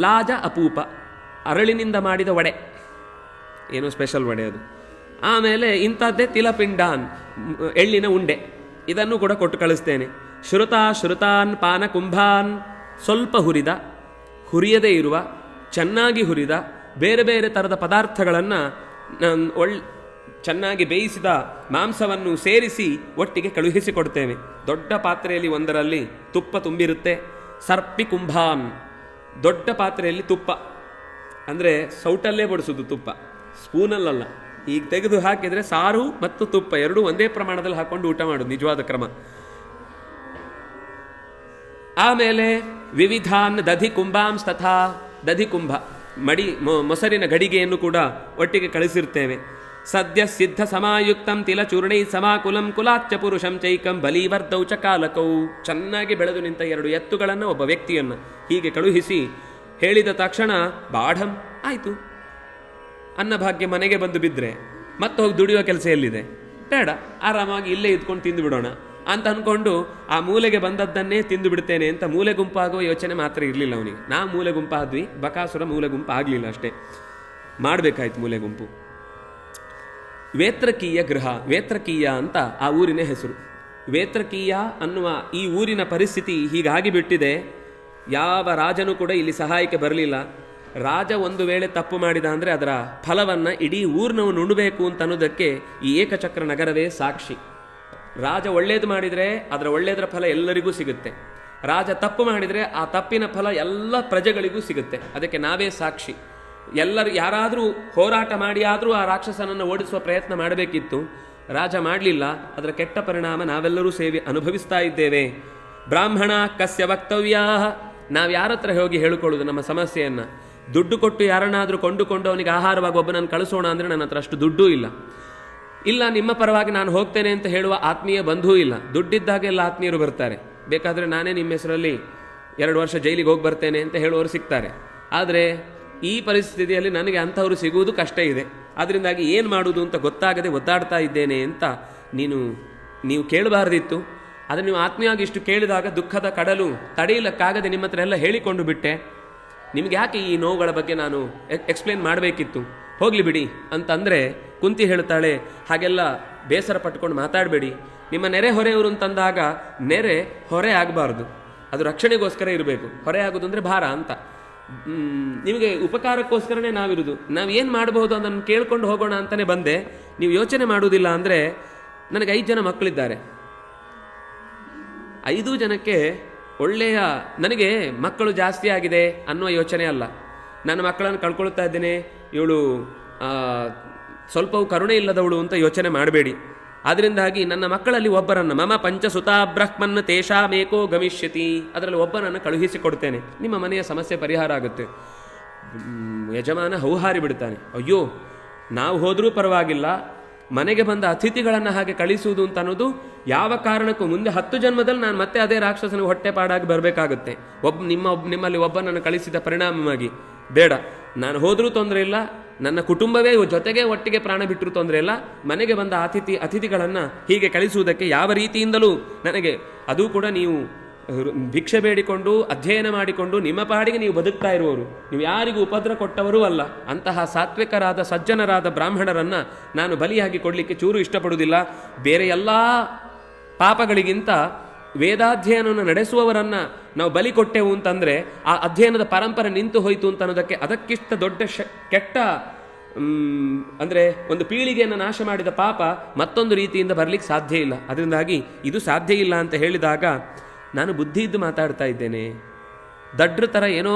ಲಾಜ ಅಪೂಪ ಅರಳಿನಿಂದ ಮಾಡಿದ ವಡೆ, ಏನೋ ಸ್ಪೆಷಲ್ ವಡೆ ಅದು. ಆಮೇಲೆ ಇಂಥದ್ದೇ ತಿಲಪಿಂಡಾನ್, ಎಳ್ಳಿನ ಉಂಡೆ, ಇದನ್ನು ಕೂಡ ಕೊಟ್ಟು ಕಳಿಸ್ತೇನೆ. ಶ್ರುತಾನ್ ಪಾನ ಕುಂಭಾನ್, ಸ್ವಲ್ಪ ಹುರಿಯದೇ ಇರುವ, ಚೆನ್ನಾಗಿ ಹುರಿದ ಬೇರೆ ಬೇರೆ ಥರದ ಪದಾರ್ಥಗಳನ್ನು ಚೆನ್ನಾಗಿ ಬೇಯಿಸಿದ ಮಾಂಸವನ್ನು ಸೇರಿಸಿ ಒಟ್ಟಿಗೆ ಕಳುಹಿಸಿಕೊಡ್ತೇವೆ. ದೊಡ್ಡ ಪಾತ್ರೆಯಲ್ಲಿ ಒಂದರಲ್ಲಿ ತುಪ್ಪ ತುಂಬಿರುತ್ತೆ. ಸರ್ಪಿ ಕುಂಭಾನ್, ದೊಡ್ಡ ಪಾತ್ರೆಯಲ್ಲಿ ತುಪ್ಪ, ಅಂದರೆ ಸೌಟಲ್ಲೇ ಬಡಿಸೋದು ತುಪ್ಪ, ಸ್ಪೂನಲ್ಲಲ್ಲ. ಈಗ ತೆಗೆದು ಹಾಕಿದರೆ ಸಾರು ಮತ್ತು ತುಪ್ಪ ಎರಡೂ ಒಂದೇ ಪ್ರಮಾಣದಲ್ಲಿ ಹಾಕೊಂಡು ಊಟ ಮಾಡೋದು ನಿಜವಾದ ಕ್ರಮ. ಆಮೇಲೆ ವಿವಿಧಾನ್ ದಧಿ ಕುಂಭಾಂಸ್ ತಥಾ, ದಧಿ ಕುಂಭ ಮೊಸರಿನ ಗಡಿಗೆಯನ್ನು ಕೂಡ ಒಟ್ಟಿಗೆ ಕಳಿಸಿರ್ತೇವೆ. ಸದ್ಯ ಸಿದ್ಧ ಸಮಾಯುಕ್ತಂ ತಿಲಚೂರ್ಣೈ ಸಮಾಕುಲಂ ಕುಲಾಚ್ಚ ಪುರುಷಂ ಚೈಕಂ ಬಲೀವರ್ಧೌ ಚ ಕಾಲಕೌ, ಚೆನ್ನಾಗಿ ಬೆಳೆದು ನಿಂತ 2 ಎತ್ತುಗಳನ್ನು, ಒಬ್ಬ ವ್ಯಕ್ತಿಯನ್ನು ಹೀಗೆ ಕಳುಹಿಸಿ ಹೇಳಿದ ತಕ್ಷಣ ಬಾಢಂ ಆಯಿತು. ಅನ್ನಭಾಗ್ಯ ಮನೆಗೆ ಬಂದು ಬಿದ್ದರೆ ಮತ್ತೆ ಹೋಗಿ ದುಡಿಯೋ ಕೆಲಸ ಎಲ್ಲಿದೆ? ಬೇಡ, ಆರಾಮಾಗಿ ಇಲ್ಲೇ ಇದ್ಕೊಂಡು ತಿಂದು ಬಿಡೋಣ ಅಂತ ಅಂದ್ಕೊಂಡು ಆ ಮೂಲೆಗೆ ಬಂದದ್ದನ್ನೇ ತಿಂದು ಬಿಡ್ತೇನೆ ಅಂತ ಮೂಲೆ ಗುಂಪಾಗುವ ಯೋಚನೆ ಮಾತ್ರ ಇರಲಿಲ್ಲ ಅವನಿಗೆ. ನಾವು ಮೂಲೆ ಗುಂಪಾದ್ವಿ, ಬಕಾಸುರ ಮೂಲೆ ಗುಂಪು ಆಗಲಿಲ್ಲ ಅಷ್ಟೇ, ಮಾಡಬೇಕಾಯ್ತು ಮೂಲೆ ಗುಂಪು. ವೇತ್ರಕೀಯ ಗೃಹ, ವೇತ್ರಕೀಯ ಅಂತ ಆ ಊರಿನ ಹೆಸರು. ವೇತ್ರಕೀಯ ಅನ್ನುವ ಈ ಊರಿನ ಪರಿಸ್ಥಿತಿ ಹೀಗಾಗಿ ಬಿಟ್ಟಿದೆ, ಯಾವ ರಾಜನೂ ಕೂಡ ಇಲ್ಲಿ ಸಹಾಯಕ್ಕೆ ಬರಲಿಲ್ಲ. ರಾಜ ಒಂದು ವೇಳೆ ತಪ್ಪು ಮಾಡಿದ ಅಂದರೆ ಅದರ ಫಲವನ್ನು ಇಡೀ ಊರಿನವನು ಉಣಬೇಕು ಅಂತ ಅನ್ನೋದಕ್ಕೆ ಈ ಏಕಚಕ್ರ ನಗರವೇ ಸಾಕ್ಷಿ. ರಾಜ ಒಳ್ಳೇದು ಮಾಡಿದರೆ ಅದರ ಒಳ್ಳೆಯದರ ಫಲ ಎಲ್ಲರಿಗೂ ಸಿಗುತ್ತೆ. ರಾಜ ತಪ್ಪು ಮಾಡಿದರೆ ಆ ತಪ್ಪಿನ ಫಲ ಎಲ್ಲ ಪ್ರಜೆಗಳಿಗೂ ಸಿಗುತ್ತೆ. ಅದಕ್ಕೆ ನಾವೇ ಸಾಕ್ಷಿ. ಎಲ್ಲರೂ ಯಾರಾದರೂ ಹೋರಾಟ ಮಾಡಿ ಆದರೂ ಆ ರಾಕ್ಷಸನನ್ನು ಓಡಿಸುವ ಪ್ರಯತ್ನ ಮಾಡಬೇಕಿತ್ತು, ರಾಜ ಮಾಡಲಿಲ್ಲ. ಅದರ ಕೆಟ್ಟ ಪರಿಣಾಮ ನಾವೆಲ್ಲರೂ ಸೇವೆ ಅನುಭವಿಸ್ತಾ ಇದ್ದೇವೆ. ಬ್ರಾಹ್ಮಣ ಕಸ್ಯ ವಕ್ತವ್ಯ, ನಾವು ಯಾರ ಹತ್ರ ಹೋಗಿ ಹೇಳಿಕೊಳ್ಳೋದು ನಮ್ಮ ಸಮಸ್ಯೆಯನ್ನು? ದುಡ್ಡು ಕೊಟ್ಟು ಯಾರನ್ನಾದರೂ ಕೊಂಡುಕೊಂಡು ಅವನಿಗೆ ಆಹಾರವಾಗಿ ಒಬ್ಬನನ್ನು ಕಳಿಸೋಣ ಅಂದರೆ ನನ್ನ ಹತ್ರ ಅಷ್ಟು ದುಡ್ಡೂ ಇಲ್ಲ. ಇಲ್ಲ, ನಿಮ್ಮ ಪರವಾಗಿ ನಾನು ಹೋಗ್ತೇನೆ ಅಂತ ಹೇಳುವ ಆತ್ಮೀಯ ಬಂಧೂ ಇಲ್ಲ. ದುಡ್ಡಿದ್ದಾಗ ಎಲ್ಲ ಆತ್ಮೀಯರು ಬರ್ತಾರೆ. ಬೇಕಾದರೆ ನಾನೇ ನಿಮ್ಮ ಹೆಸರಲ್ಲಿ 2 ವರ್ಷ ಜೈಲಿಗೆ ಹೋಗಿ ಬರ್ತೇನೆ ಅಂತ ಹೇಳುವವರು ಸಿಗ್ತಾರೆ. ಆದರೆ ಈ ಪರಿಸ್ಥಿತಿಯಲ್ಲಿ ನನಗೆ ಅಂಥವರು ಸಿಗುವುದು ಕಷ್ಟ ಇದೆ. ಅದರಿಂದಾಗಿ ಏನು ಮಾಡುವುದು ಅಂತ ಗೊತ್ತಾಗದೆ ಒದ್ದಾಡ್ತಾ ಇದ್ದೇನೆ ಅಂತ ನೀವು ಕೇಳಬಾರ್ದಿತ್ತು. ಆದರೆ ನೀವು ಆತ್ಮೀಯವಾಗಿ ಇಷ್ಟು ಕೇಳಿದಾಗ ದುಃಖದ ಕಡಲು ತಡೆಯಲಿಕ್ಕಾಗದೆ ನಿಮ್ಮ ಹತ್ರ ಎಲ್ಲ ಹೇಳಿಕೊಂಡು ಬಿಟ್ಟೆ. ನಿಮ್ಗೆ ಯಾಕೆ ಈ ನೋವುಗಳ ಬಗ್ಗೆ ನಾನು ಎಕ್ಸ್ಪ್ಲೇನ್ ಮಾಡಬೇಕಿತ್ತು, ಹೋಗಲಿ ಬಿಡಿ ಅಂತಂದರೆ ಕುಂತಿ ಹೇಳ್ತಾಳೆ, ಹಾಗೆಲ್ಲ ಬೇಸರ ಪಟ್ಕೊಂಡು ಮಾತಾಡಬೇಡಿ. ನಿಮ್ಮ ನೆರೆ ಹೊರೆಯವರು ಅಂತಂದಾಗ ನೆರೆ ಹೊರೆ ಆಗಬಾರ್ದು, ಅದು ರಕ್ಷಣೆಗೋಸ್ಕರ ಇರಬೇಕು. ಹೊರೆ ಆಗೋದು ಅಂದರೆ ಭಾರ ಅಂತ. ನಿಮಗೆ ಉಪಕಾರಕ್ಕೋಸ್ಕರನೇ ನಾವಿರೋದು. ನಾವು ಏನು ಮಾಡಬಹುದು ಅದನ್ನು ಕೇಳ್ಕೊಂಡು ಹೋಗೋಣ ಅಂತಲೇ ಬಂದೆ. ನೀವು ಯೋಚನೆ ಮಾಡುವುದಿಲ್ಲ ಅಂದರೆ, ನನಗೆ 5 ಜನ ಮಕ್ಕಳಿದ್ದಾರೆ. 5 ಜನಕ್ಕೆ ಒಳ್ಳೆಯ, ನನಗೆ ಮಕ್ಕಳು ಜಾಸ್ತಿ ಆಗಿದೆ ಅನ್ನುವ ಯೋಚನೆ ಅಲ್ಲ. ನನ್ನ ಮಕ್ಕಳನ್ನು ಕಳ್ಕೊಳ್ತಾ ಇದ್ದೇನೆ, ಇವಳು ಸ್ವಲ್ಪವೂ ಕರುಣೆ ಇಲ್ಲದವಳು ಅಂತ ಯೋಚನೆ ಮಾಡಬೇಡಿ. ಅದರಿಂದಾಗಿ ನನ್ನ ಮಕ್ಕಳಲ್ಲಿ ಒಬ್ಬರನ್ನು, ಮಮ ಪಂಚಸುತಾ ಬ್ರಹ್ಮನ್ ತೇಷಾಮೇಕೋ ಗಮಿಷ್ಯತಿ, ಅದರಲ್ಲಿ ಒಬ್ಬನನ್ನು ಕಳುಹಿಸಿಕೊಡ್ತೇನೆ. ನಿಮ್ಮ ಮನೆಯ ಸಮಸ್ಯೆ ಪರಿಹಾರ ಆಗುತ್ತೆ. ಯಜಮಾನ ಹೌಹಾರಿ ಬಿಡ್ತಾನೆ, ಅಯ್ಯೋ ನಾವು ಹೋದರೂ ಪರವಾಗಿಲ್ಲ, ಮನೆಗೆ ಬಂದ ಅತಿಥಿಗಳನ್ನು ಹಾಗೆ ಕಳಿಸುವುದು ಅಂತ ಅನ್ನೋದು ಯಾವ ಕಾರಣಕ್ಕೂ ಮುಂದೆ 10 ಜನ್ಮದಲ್ಲಿ ನಾನು ಮತ್ತೆ ಅದೇ ರಾಕ್ಷಸನಿಗೆ ಹೊಟ್ಟೆಪಾಡಾಗಿ ಬರಬೇಕಾಗುತ್ತೆ. ನಿಮ್ಮಲ್ಲಿ ಒಬ್ಬನನ್ನು ಕಳಿಸಿದ ಪರಿಣಾಮವಾಗಿ ಬೇಡ, ನಾನು ಹೋದರೂ ತೊಂದರೆ ಇಲ್ಲ, ನನ್ನ ಕುಟುಂಬವೇ ಜೊತೆಗೆ ಒಟ್ಟಿಗೆ ಪ್ರಾಣ ಬಿಟ್ಟರೂ ತೊಂದರೆ ಇಲ್ಲ, ಮನೆಗೆ ಬಂದ ಅತಿಥಿಗಳನ್ನು ಹೀಗೆ ಕಳಿಸುವುದಕ್ಕೆ ಯಾವ ರೀತಿಯಿಂದಲೂ ನನಗೆ, ಅದು ಕೂಡ ನೀವು ಭಿಕ್ಷೆ ಬೇಡಿಕೊಂಡು ಅಧ್ಯಯನ ಮಾಡಿಕೊಂಡು ನಿಮ್ಮ ಪಾಡಿಗೆ ನೀವು ಬದುಕ್ತಾ ಇರುವವರು, ನೀವು ಯಾರಿಗೂ ಉಪದ್ರ ಕೊಟ್ಟವರೂ ಅಲ್ಲ. ಅಂತಹ ಸಾತ್ವಿಕರಾದ ಸಜ್ಜನರಾದ ಬ್ರಾಹ್ಮಣರನ್ನು ನಾನು ಬಲಿಯಾಗಿ ಕೊಡಲಿಕ್ಕೆ ಚೂರು ಇಷ್ಟಪಡುವುದಿಲ್ಲ. ಬೇರೆ ಎಲ್ಲ ಪಾಪಗಳಿಗಿಂತ ವೇದಾಧ್ಯಯನವನ್ನು ನಡೆಸುವವರನ್ನು ನಾವು ಬಲಿ ಕೊಟ್ಟೆವು ಅಂತಂದರೆ ಆ ಅಧ್ಯಯನದ ಪರಂಪರೆ ನಿಂತು ಹೋಯಿತು ಅಂತ ಅನ್ನೋದಕ್ಕೆ ಅದಕ್ಕಿಷ್ಟ ದೊಡ್ಡ ಕೆಟ್ಟ ಅಂದರೆ ಒಂದು ಪೀಳಿಗೆಯನ್ನು ನಾಶ ಮಾಡಿದ ಪಾಪ ಮತ್ತೊಂದು ರೀತಿಯಿಂದ ಬರಲಿಕ್ಕೆ ಸಾಧ್ಯ ಇಲ್ಲ. ಅದರಿಂದಾಗಿ ಇದು ಸಾಧ್ಯ ಇಲ್ಲ ಅಂತ ಹೇಳಿದಾಗ ನಾನು ಬುದ್ಧಿ ಇದ್ದು ಮಾತಾಡ್ತಾ ಇದ್ದೇನೆ. ದಡ್ರ ಥರ ಏನೋ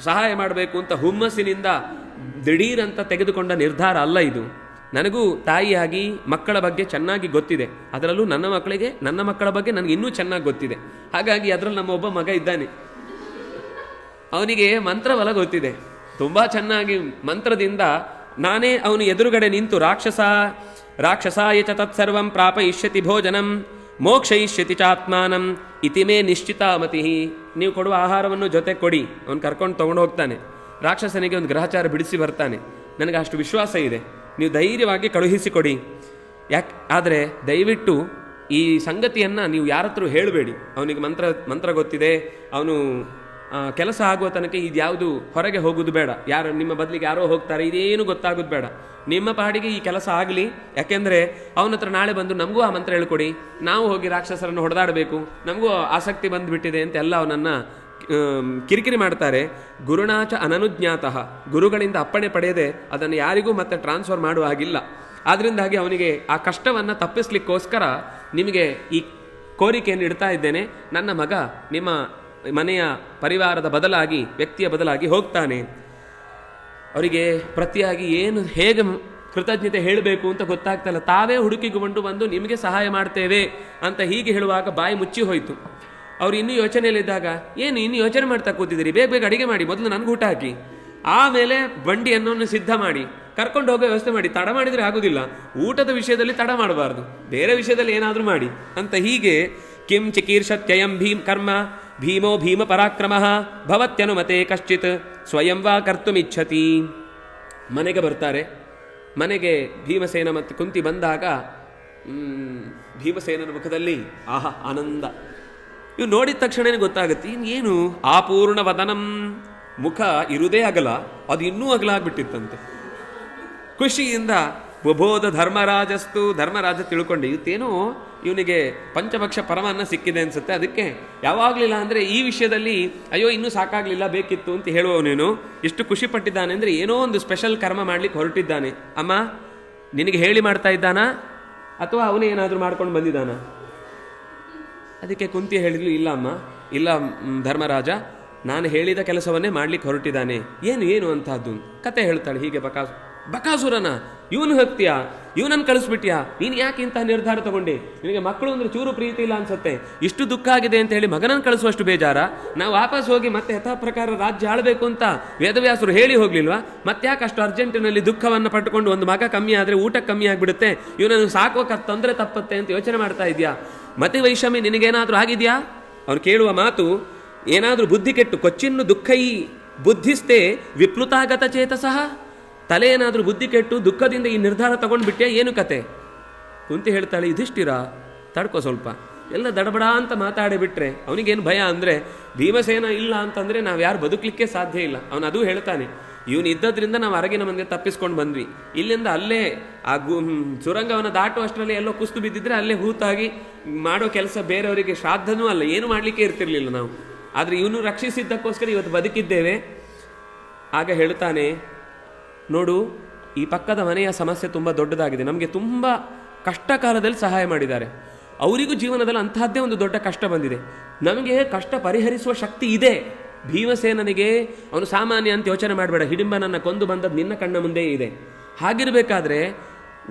ಸಹಾಯ ಮಾಡಬೇಕು ಅಂತ ಹುಮ್ಮಸ್ಸಿನಿಂದ ದಿಢೀರಂತ ತೆಗೆದುಕೊಂಡ ನಿರ್ಧಾರ ಅಲ್ಲ ಇದು. ನನಗೂ ತಾಯಿಯಾಗಿ ಮಕ್ಕಳ ಬಗ್ಗೆ ಚೆನ್ನಾಗಿ ಗೊತ್ತಿದೆ. ಅದರಲ್ಲೂ ನನ್ನ ಮಕ್ಕಳ ಬಗ್ಗೆ ನನಗೆ ಇನ್ನೂ ಚೆನ್ನಾಗಿ ಗೊತ್ತಿದೆ. ಹಾಗಾಗಿ ಅದರಲ್ಲಿ ನಮ್ಮ ಒಬ್ಬ ಮಗ ಇದ್ದಾನೆ, ಅವನಿಗೆ ಮಂತ್ರಬಲ ಗೊತ್ತಿದೆ ತುಂಬ ಚೆನ್ನಾಗಿ. ಮಂತ್ರದಿಂದ ನಾನೇ ಅವನು ಎದುರುಗಡೆ ನಿಂತು ರಾಕ್ಷಸಾಯ ಚ ತತ್ಸರ್ವಂ ಪ್ರಾಪಯಿಷ್ಯತಿ ಭೋಜನಂ ಮೋಕ್ಷಯಿಷ್ಯತಿ ಚಾತ್ಮಾನಂ ಇತಿ ಮೇ ನಿಶ್ಚಿತಾಮತಿ. ನೀವು ಕೊಡುವ ಆಹಾರವನ್ನು ಜೊತೆ ಕೊಡಿ, ಅವನು ಕರ್ಕೊಂಡು ತೊಗೊಂಡು ಹೋಗ್ತಾನೆ. ರಾಕ್ಷಸನಿಗೆ ಒಂದು ಗ್ರಹಚಾರ ಬಿಡಿಸಿ ಬರ್ತಾನೆ. ನನಗೆ ಅಷ್ಟು ವಿಶ್ವಾಸ ಇದೆ, ನೀವು ಧೈರ್ಯವಾಗಿ ಕಳುಹಿಸಿಕೊಡಿ. ಆದರೆ ದಯವಿಟ್ಟು ಈ ಸಂಗತಿಯನ್ನು ನೀವು ಯಾರತ್ರ ಹೇಳಬೇಡಿ. ಅವನಿಗೆ ಮಂತ್ರ ಗೊತ್ತಿದೆ, ಅವನು ಕೆಲಸ ಆಗುವ ತನಕ ಇದ್ಯಾವುದು ಹೊರಗೆ ಹೋಗೋದು ಬೇಡ. ಯಾರು ನಿಮ್ಮ ಬದಲಿಗೆ ಯಾರೋ ಹೋಗ್ತಾರೆ, ಇದೇನು ಗೊತ್ತಾಗೋದು ಬೇಡ. ನಿಮ್ಮ ಪಾಡಿಗೆ ಈ ಕೆಲಸ ಆಗಲಿ. ಯಾಕೆಂದರೆ ಅವನ ಹತ್ರ ನಾಳೆ ಬಂದು ನಮಗೂ ಆ ಮಂತ್ರ ಹೇಳ್ಕೊಡಿ, ನಾವು ಹೋಗಿ ರಾಕ್ಷಸರನ್ನು ಹೊಡೆದಾಡಬೇಕು, ನಮಗೂ ಆಸಕ್ತಿ ಬಂದುಬಿಟ್ಟಿದೆ ಅಂತ ಎಲ್ಲ ಅವನನ್ನು ಕಿರಿಕಿರಿ ಮಾಡ್ತಾರೆ. ಗುರುಣಾಚ ಅನನುಜ್ಞಾತಃ, ಗುರುಗಳಿಂದ ಅಪ್ಪಣೆ ಪಡೆಯದೆ ಅದನ್ನು ಯಾರಿಗೂ ಮತ್ತೆ ಟ್ರಾನ್ಸ್ಫರ್ ಮಾಡುವ ಹಾಗಿಲ್ಲ. ಆದ್ದರಿಂದಾಗಿ ಅವನಿಗೆ ಆ ಕಷ್ಟವನ್ನು ತಪ್ಪಿಸ್ಲಿಕ್ಕೋಸ್ಕರ ನಿಮಗೆ ಈ ಕೋರಿಕೆಯನ್ನು ಇಡ್ತಾ ಇದ್ದೇನೆ. ನನ್ನ ಮಗ ನಿಮ್ಮ ಮನೆಯ ಪರಿವಾರದ ಬದಲಾಗಿ, ವ್ಯಕ್ತಿಯ ಬದಲಾಗಿ ಹೋಗ್ತಾನೆ. ಅವರಿಗೆ ಪ್ರತಿಯಾಗಿ ಹೇಗೆ ಕೃತಜ್ಞತೆ ಹೇಳಬೇಕು ಅಂತ ಗೊತ್ತಾಗ್ತಲ್ಲ. ತಾವೇ ಹುಡುಕಿಕೊಂಡು ಬಂದು ನಿಮಗೆ ಸಹಾಯ ಮಾಡ್ತೇವೆ ಅಂತ ಹೀಗೆ ಹೇಳುವಾಗ ಬಾಯಿ ಮುಚ್ಚಿ ಹೋಯಿತು. ಅವ್ರು ಇನ್ನೂ ಯೋಚನೆಯಲ್ಲಿದ್ದಾಗ, ಏನು ಇನ್ನೂ ಯೋಚನೆ ಮಾಡ್ತಾ ಕೂತಿದ್ದೀರಿ, ಬೇಗ ಬೇಗ ಅಡಿಗೆ ಮಾಡಿ, ಮೊದಲು ನನಗೆ ಊಟ ಹಾಕಿ, ಆಮೇಲೆ ಬಂಡಿಯನ್ನು ಸಿದ್ಧ ಮಾಡಿ ಕರ್ಕೊಂಡು ಹೋಗೋ ವ್ಯವಸ್ಥೆ ಮಾಡಿ. ತಡ ಮಾಡಿದರೆ ಆಗೋದಿಲ್ಲ. ಊಟದ ವಿಷಯದಲ್ಲಿ ತಡ ಮಾಡಬಾರ್ದು, ಬೇರೆ ವಿಷಯದಲ್ಲಿ ಏನಾದರೂ ಮಾಡಿ ಅಂತ ಹೀಗೆ ಕಿಂ ಚಿಕೀರ್ಷತ್ಯಯಂ ಭೀಮೋ ಭೀಮ ಪರಾಕ್ರಮ ಭವತ್ಯನುಮತೆ ಕಶ್ಚಿತ್ ಸ್ವಯಂ ವಾ ಕರ್ತುಮಿಚ್ಛತಿ. ಮನೆಗೆ ಬರ್ತಾರೆ. ಮನೆಗೆ ಭೀಮಸೇನ ಮತ್ತು ಕುಂತಿ ಬಂದಾಗ ಭೀಮಸೇನನ ಮುಖದಲ್ಲಿ ಆನಂದ. ಇವು ನೋಡಿದ ತಕ್ಷಣ ಗೊತ್ತಾಗುತ್ತೆ, ಏನು ಆಪೂರ್ಣ ವದನಂ, ಮುಖ ಇರುವುದೇ ಅಗಲ, ಅದು ಇನ್ನೂ ಅಗಲ ಆಗ್ಬಿಟ್ಟಿತ್ತಂತೆ. ಖುಷಿಯಿಂದ ಬುಬೋಧ ಧರ್ಮರಾಜಸ್ತು, ಧರ್ಮರಾಜ ತಿಳ್ಕೊಂಡೆ ಇವತ್ತೇನೋ ಇವನಿಗೆ ಪಂಚಭಕ್ಷ ಪರಮಾನ್ನ ಸಿಕ್ಕಿದೆ ಅನ್ಸುತ್ತೆ, ಅದಕ್ಕೆ ಯಾವಾಗಲಿಲ್ಲ ಅಂದರೆ ಈ ವಿಷಯದಲ್ಲಿ ಅಯ್ಯೋ ಇನ್ನೂ ಸಾಕಾಗಲಿಲ್ಲ ಬೇಕಿತ್ತು ಅಂತ ಹೇಳುವವನೇನು ಎಷ್ಟು ಖುಷಿ ಪಟ್ಟಿದ್ದಾನೆ ಅಂದರೆ ಏನೋ ಒಂದು ಸ್ಪೆಷಲ್ ಕರ್ಮ ಮಾಡ್ಲಿಕ್ಕೆ ಹೊರಟಿದ್ದಾನೆ. ಅಮ್ಮ ನಿನಗೆ ಹೇಳಿ ಮಾಡ್ತಾ ಇದ್ದಾನಾ ಅಥವಾ ಅವನೇ ಏನಾದರೂ ಮಾಡ್ಕೊಂಡು ಬಂದಿದ್ದಾನ? ಅದಕ್ಕೆ ಕುಂತಿ ಹೇಳಿದ್ಲು, ಇಲ್ಲ ಅಮ್ಮ, ಇಲ್ಲ ಧರ್ಮರಾಜ, ನಾನು ಹೇಳಿದ ಕೆಲಸವನ್ನೇ ಮಾಡ್ಲಿಕ್ಕೆ ಹೊರಟಿದ್ದಾನೆ. ಏನು ಅಂತಹದ್ದು ಕತೆ ಹೇಳ್ತಾಳೆ. ಹೀಗೆ ಬಕಾಸುರನ ಇವನು ಹಕ್ತಿಯಾ, ಇವನನ್ನು ಕಳಿಸ್ಬಿಟ್ಯಾ, ನೀನು ಯಾಕೆ ಇಂತಹ ನಿರ್ಧಾರ ತಗೊಂಡೆ? ನಿನಗೆ ಮಕ್ಕಳು ಅಂದ್ರೆ ಚೂರು ಪ್ರೀತಿ ಇಲ್ಲ ಅನ್ಸುತ್ತೆ, ಇಷ್ಟು ದುಃಖ ಆಗಿದೆ ಅಂತ ಹೇಳಿ ಮಗನನ್ನು ಕಳಿಸುವಷ್ಟು ಬೇಜಾರ? ನಾವು ವಾಪಸ್ ಹೋಗಿ ಮತ್ತೆ ಯಥಾ ಪ್ರಕಾರ ರಾಜ್ಯ ಆಳಬೇಕು ಅಂತ ವೇದವ್ಯಾಸರು ಹೇಳಿ ಹೋಗ್ಲಿಲ್ವಾ? ಮತ್ತೆ ಯಾಕೆ ಅಷ್ಟು ಅರ್ಜೆಂಟಿನಲ್ಲಿ ದುಃಖವನ್ನು ಪಟ್ಟುಕೊಂಡು, ಒಂದು ಮಗ ಕಮ್ಮಿ ಆದರೆ ಊಟ ಕಮ್ಮಿ ಆಗಿಬಿಡುತ್ತೆ, ಇವನನ್ನು ಸಾಕೋಕೆ ತೊಂದರೆ ತಪ್ಪತ್ತೆ ಅಂತ ಯೋಚನೆ ಮಾಡ್ತಾ ಇದೆಯಾ? ಮತಿ ವೈಷಮ್ಯ ನಿನಗೇನಾದರೂ ಆಗಿದೆಯಾ? ಅವ್ನು ಕೇಳುವ ಮಾತು, ಏನಾದರೂ ಬುದ್ಧಿ ಕೆಟ್ಟು ಕೊಚ್ಚಿನ್ನು ದುಃಖೈ ಬುದ್ಧಿಸ್ತೆ ವಿಪ್ಲುತಾಗತ ಚೇತಸಃ, ತಲೆ ಏನಾದರೂ ಬುದ್ಧಿ ಕೆಟ್ಟು ದುಃಖದಿಂದ ಈ ನಿರ್ಧಾರ ತಗೊಂಡ್ಬಿಟ್ಟೆ, ಏನು ಕತೆ? ಕುಂತಿ ಹೇಳ್ತಾಳೆ, ಯುಧಿಷ್ಠಿರ ತಡ್ಕೋ ಸ್ವಲ್ಪ, ಎಲ್ಲ ದಡಬಡ ಅಂತ ಮಾತಾಡಿಬಿಟ್ರೆ ಅವನಿಗೇನು ಭಯ ಅಂದರೆ, ಭೀಮಸೇನ ಇಲ್ಲ ಅಂತಂದರೆ ನಾವು ಯಾರು ಬದುಕಲಿಕ್ಕೆ ಸಾಧ್ಯ ಇಲ್ಲ. ಅವನು ಅದೂ ಹೇಳ್ತಾನೆ, ಇವನು ಇದ್ದದ್ರಿಂದ ನಾವು ಅರಗಿನ ಮನೆಗೆ ತಪ್ಪಿಸ್ಕೊಂಡು ಬಂದ್ವಿ, ಇಲ್ಲಿಂದ ಅಲ್ಲೇ ಆ ಸುರಂಗವನ್ನು ದಾಟುವಷ್ಟರಲ್ಲಿ ಎಲ್ಲೋ ಕುಸ್ತು ಬಿದ್ದಿದ್ರೆ ಅಲ್ಲೇ ಹೂತಾಗಿ ಮಾಡೋ ಕೆಲಸ ಬೇರೆಯವರಿಗೆ ಶ್ರಾದ್ದನೂ ಅಲ್ಲ, ಏನು ಮಾಡಲಿಕ್ಕೆ ಇರ್ತಿರ್ಲಿಲ್ಲ ನಾವು. ಆದರೆ ಇವನು ರಕ್ಷಿಸಿದ್ದಕ್ಕೋಸ್ಕರ ಇವತ್ತು ಬದುಕಿದ್ದೇವೆ. ಆಗ ಹೇಳ್ತಾನೆ, ನೋಡು, ಈ ಪಕ್ಕದ ಮನೆಯ ಸಮಸ್ಯೆ ತುಂಬ ದೊಡ್ಡದಾಗಿದೆ, ನಮಗೆ ತುಂಬ ಕಷ್ಟ ಕಾಲದಲ್ಲಿ ಸಹಾಯ ಮಾಡಿದ್ದಾರೆ, ಅವರಿಗೂ ಜೀವನದಲ್ಲಿ ಅಂತಹದ್ದೇ ಒಂದು ದೊಡ್ಡ ಕಷ್ಟ ಬಂದಿದೆ, ನಮಗೆ ಕಷ್ಟ ಪರಿಹರಿಸುವ ಶಕ್ತಿ ಇದೆ. ಭೀಮಸೇನನಿಗೆ ಅವನು ಸಾಮಾನ್ಯ ಅಂತ ಯೋಚನೆ ಮಾಡಬೇಡ, ಹಿಡಿಂಬನನ್ನು ಕೊಂದು ಬಂದದ್ದು ನಿನ್ನ ಕಣ್ಣ ಮುಂದೆ ಇದೆ. ಹಾಗಿರಬೇಕಾದ್ರೆ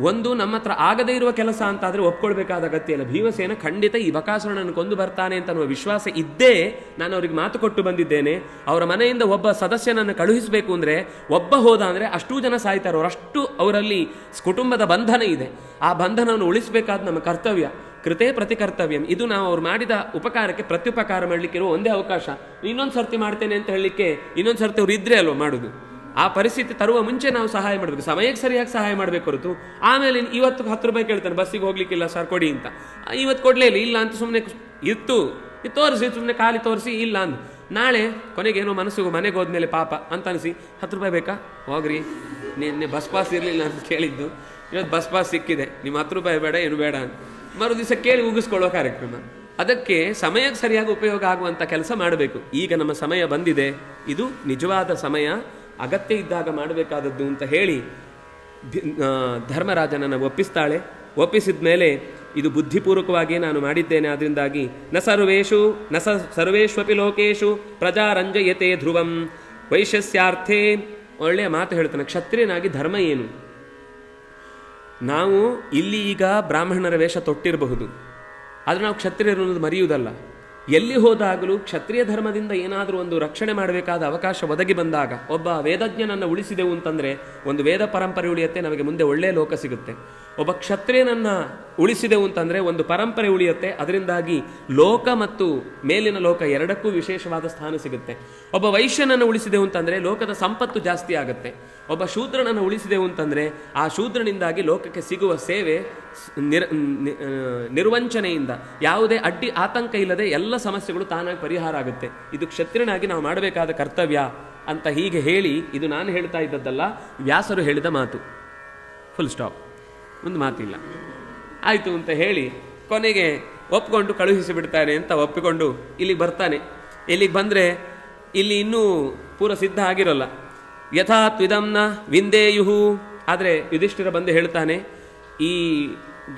ಒಂದು ನಮ್ಮ ಹತ್ರ ಆಗದೇ ಇರುವ ಕೆಲಸ ಅಂತಾದರೆ ಒಪ್ಕೊಳ್ಬೇಕಾದ ಅಗತ್ಯ ಇಲ್ಲ. ಭೀಮಸೇನ ಖಂಡಿತ ಈ ಬಕಾಸುರನನ್ನು ಕೊಂದು ಬರ್ತಾನೆ ಅಂತ ಅನ್ನುವ ವಿಶ್ವಾಸ ಇದ್ದೇ ನಾನು ಅವ್ರಿಗೆ ಮಾತು ಕೊಟ್ಟು ಬಂದಿದ್ದೇನೆ. ಅವರ ಮನೆಯಿಂದ ಒಬ್ಬ ಸದಸ್ಯನನ್ನು ಕಳುಹಿಸಬೇಕು ಅಂದರೆ, ಒಬ್ಬ ಹೋದ ಅಂದರೆ ಅಷ್ಟೂ ಜನ ಸಾಯ್ತಾರೆ, ಅವರಷ್ಟು ಅವರಲ್ಲಿ ಕುಟುಂಬದ ಬಂಧನ ಇದೆ. ಆ ಬಂಧನವನ್ನು ಉಳಿಸಬೇಕಾದ ನಮ್ಮ ಕರ್ತವ್ಯ. ಕೃತೇ ಪ್ರತಿ ಕರ್ತವ್ಯಂ. ಇದು ನಾವು ಅವ್ರು ಮಾಡಿದ ಉಪಕಾರಕ್ಕೆ ಪ್ರತ್ಯುಪಕಾರ ಮಾಡಲಿಕ್ಕೆ ಇರುವ ಒಂದೇ ಅವಕಾಶ. ಇನ್ನೊಂದು ಸರ್ತಿ ಮಾಡ್ತೇನೆ ಅಂತ ಹೇಳಲಿಕ್ಕೆ ಇನ್ನೊಂದು ಸರ್ತಿ ಅವ್ರು ಇದ್ರೆ ಅಲ್ವ ಮಾಡೋದು. ಆ ಪರಿಸ್ಥಿತಿ ತರುವ ಮುಂಚೆ ನಾವು ಸಹಾಯ ಮಾಡಬೇಕು, ಸಮಯಕ್ಕೆ ಸರಿಯಾಗಿ ಸಹಾಯ ಮಾಡಬೇಕು ಹೊರತು ಆಮೇಲೆ ಇವತ್ತು 10 ರೂಪಾಯಿ ಕೇಳ್ತಾನೆ ಬಸ್ಸಿಗೆ ಹೋಗ್ಲಿಕ್ಕಿಲ್ಲ ಸರ್ ಕೊಡಿ ಅಂತ, ಇವತ್ತು ಕೊಡಲೇ ಇಲ್ಲ ಅಂತ ಸುಮ್ಮನೆ ಇತ್ತು ತೋರಿಸಿ, ಸುಮ್ಮನೆ ಖಾಲಿ ತೋರಿಸಿ ಇಲ್ಲ ಅಂದ್ ನಾಳೆ ಕೊನೆಗೇನೋ ಮನಸ್ಸಿಗೆ ಮನೆಗೆ ಹೋದ್ಮೇಲೆ ಪಾಪ ಅಂತ ಅನಿಸಿ 10 ರೂಪಾಯಿ ಬೇಕಾ ಹೋಗ್ರಿ, ನಿನ್ನೆ ಬಸ್ ಪಾಸ್ ಇರಲಿಲ್ಲ ಅಂತ ಕೇಳಿದ್ದು, ಇವತ್ತು ಬಸ್ ಪಾಸ್ ಸಿಕ್ಕಿದೆ, ನಿಮ್ಮ 10 ರೂಪಾಯಿ ಬೇಡ ಏನು ಬೇಡ ಅಂತ ಮರು ದಿವಸ ಕೇಳಿ ಉಗಿಸ್ಕೊಳ್ಳೋ ಕಾರ್ಯಕ್ರಮ. ಅದಕ್ಕೆ ಸಮಯಕ್ಕೆ ಸರಿಯಾಗಿ ಉಪಯೋಗ ಆಗುವಂಥ ಕೆಲಸ ಮಾಡಬೇಕು. ಈಗ ನಮ್ಮ ಸಮಯ ಬಂದಿದೆ, ಇದು ನಿಜವಾದ ಸಮಯ, ಅಗತ್ಯ ಇದ್ದಾಗ ಮಾಡಬೇಕಾದದ್ದು ಅಂತ ಹೇಳಿ ಧರ್ಮರಾಜನನ್ನು ಒಪ್ಪಿಸ್ತಾಳೆ. ಒಪ್ಪಿಸಿದ ಮೇಲೆ ಇದು ಬುದ್ಧಿಪೂರ್ವಕವಾಗಿ ನಾನು ಮಾಡಿದ್ದೇನೆ, ಅದರಿಂದಾಗಿ ನ ಸರ್ವೇಷ್ವಪಿ ಲೋಕೇಶು ಪ್ರಜಾರಂಜಯತೆ ಧ್ರುವಂ ವೈಶ್ಯಸ್ಯಾರ್ಥೇ. ಒಳ್ಳೆಯ ಮಾತು ಹೇಳ್ತಾನೆ, ಕ್ಷತ್ರಿಯನಾಗಿ ಧರ್ಮ ಏನು? ನಾವು ಇಲ್ಲಿ ಈಗ ಬ್ರಾಹ್ಮಣರ ವೇಷ ತೊಟ್ಟಿರಬಹುದು, ಆದರೆ ನಾವು ಕ್ಷತ್ರಿಯರು ಅನ್ನೋದು ಮರೆಯುವುದಲ್ಲ. ಎಲ್ಲಿ ಹೋದಾಗಲೂ ಕ್ಷತ್ರಿಯ ಧರ್ಮದಿಂದ ಏನಾದರೂ ಒಂದು ರಕ್ಷಣೆ ಮಾಡಬೇಕಾದ ಅವಕಾಶ ಒದಗಿ ಬಂದಾಗ, ಒಬ್ಬ ವೇದಜ್ಞನನ್ನು ಉಳಿಸಿದೆವು ಅಂತಂದರೆ ಒಂದು ವೇದ ಪರಂಪರೆ ಉಳಿಯುತ್ತೆ, ನಮಗೆ ಮುಂದೆ ಒಳ್ಳೆಯ ಲೋಕ ಸಿಗುತ್ತೆ. ಒಬ್ಬ ಕ್ಷತ್ರಿಯನನ್ನು ಉಳಿಸಿದೆವು ಅಂತಂದರೆ ಒಂದು ಪರಂಪರೆ ಉಳಿಯುತ್ತೆ, ಅದರಿಂದಾಗಿ ಲೋಕ ಮತ್ತು ಮೇಲಿನ ಲೋಕ ಎರಡಕ್ಕೂ ವಿಶೇಷವಾದ ಸ್ಥಾನ ಸಿಗುತ್ತೆ. ಒಬ್ಬ ವೈಶ್ಯನನ್ನು ಉಳಿಸಿದೆವು ಅಂತಂದರೆ ಲೋಕದ ಸಂಪತ್ತು ಜಾಸ್ತಿ ಆಗುತ್ತೆ. ಒಬ್ಬ ಶೂದ್ರನನ್ನು ಉಳಿಸಿದೆವು ಅಂತಂದರೆ ಆ ಶೂದ್ರನಿಂದಾಗಿ ಲೋಕಕ್ಕೆ ಸಿಗುವ ಸೇವೆ ನಿರ್ವಂಚನೆಯಿಂದ ಯಾವುದೇ ಅಡ್ಡಿ ಆತಂಕ ಇಲ್ಲದೆ ಎಲ್ಲ ಸಮಸ್ಯೆಗಳು ತಾನಾಗಿ ಪರಿಹಾರ ಆಗುತ್ತೆ. ಇದು ಕ್ಷತ್ರಿಯನಾಗಿ ನಾವು ಮಾಡಬೇಕಾದ ಕರ್ತವ್ಯ ಅಂತ ಹೀಗೆ ಹೇಳಿ, ಇದು ನಾನು ಹೇಳ್ತಾ ಇದ್ದದ್ದಲ್ಲ, ವ್ಯಾಸರು ಹೇಳಿದ ಮಾತು, ಫುಲ್ ಸ್ಟಾಪ್, ಒಂದು ಮಾತಿಲ್ಲ. ಆಯಿತು ಅಂತ ಹೇಳಿ ಕೊನೆಗೆ ಒಪ್ಪಿಕೊಂಡು ಕಳುಹಿಸಿ ಬಿಡ್ತಾನೆ ಅಂತ ಒಪ್ಪಿಕೊಂಡು ಇಲ್ಲಿಗೆ ಬರ್ತಾನೆ. ಇಲ್ಲಿಗೆ ಬಂದರೆ ಇಲ್ಲಿ ಇನ್ನೂ ಪೂರ ಸಿದ್ಧ ಆಗಿರೋಲ್ಲ. ಯಥಾ ತ್ವಿದಮ್ನ ವಿಂದೇಯುಹು. ಆದರೆ ಯುಧಿಷ್ಠಿರ ಬಂದು ಹೇಳ್ತಾನೆ, ಈ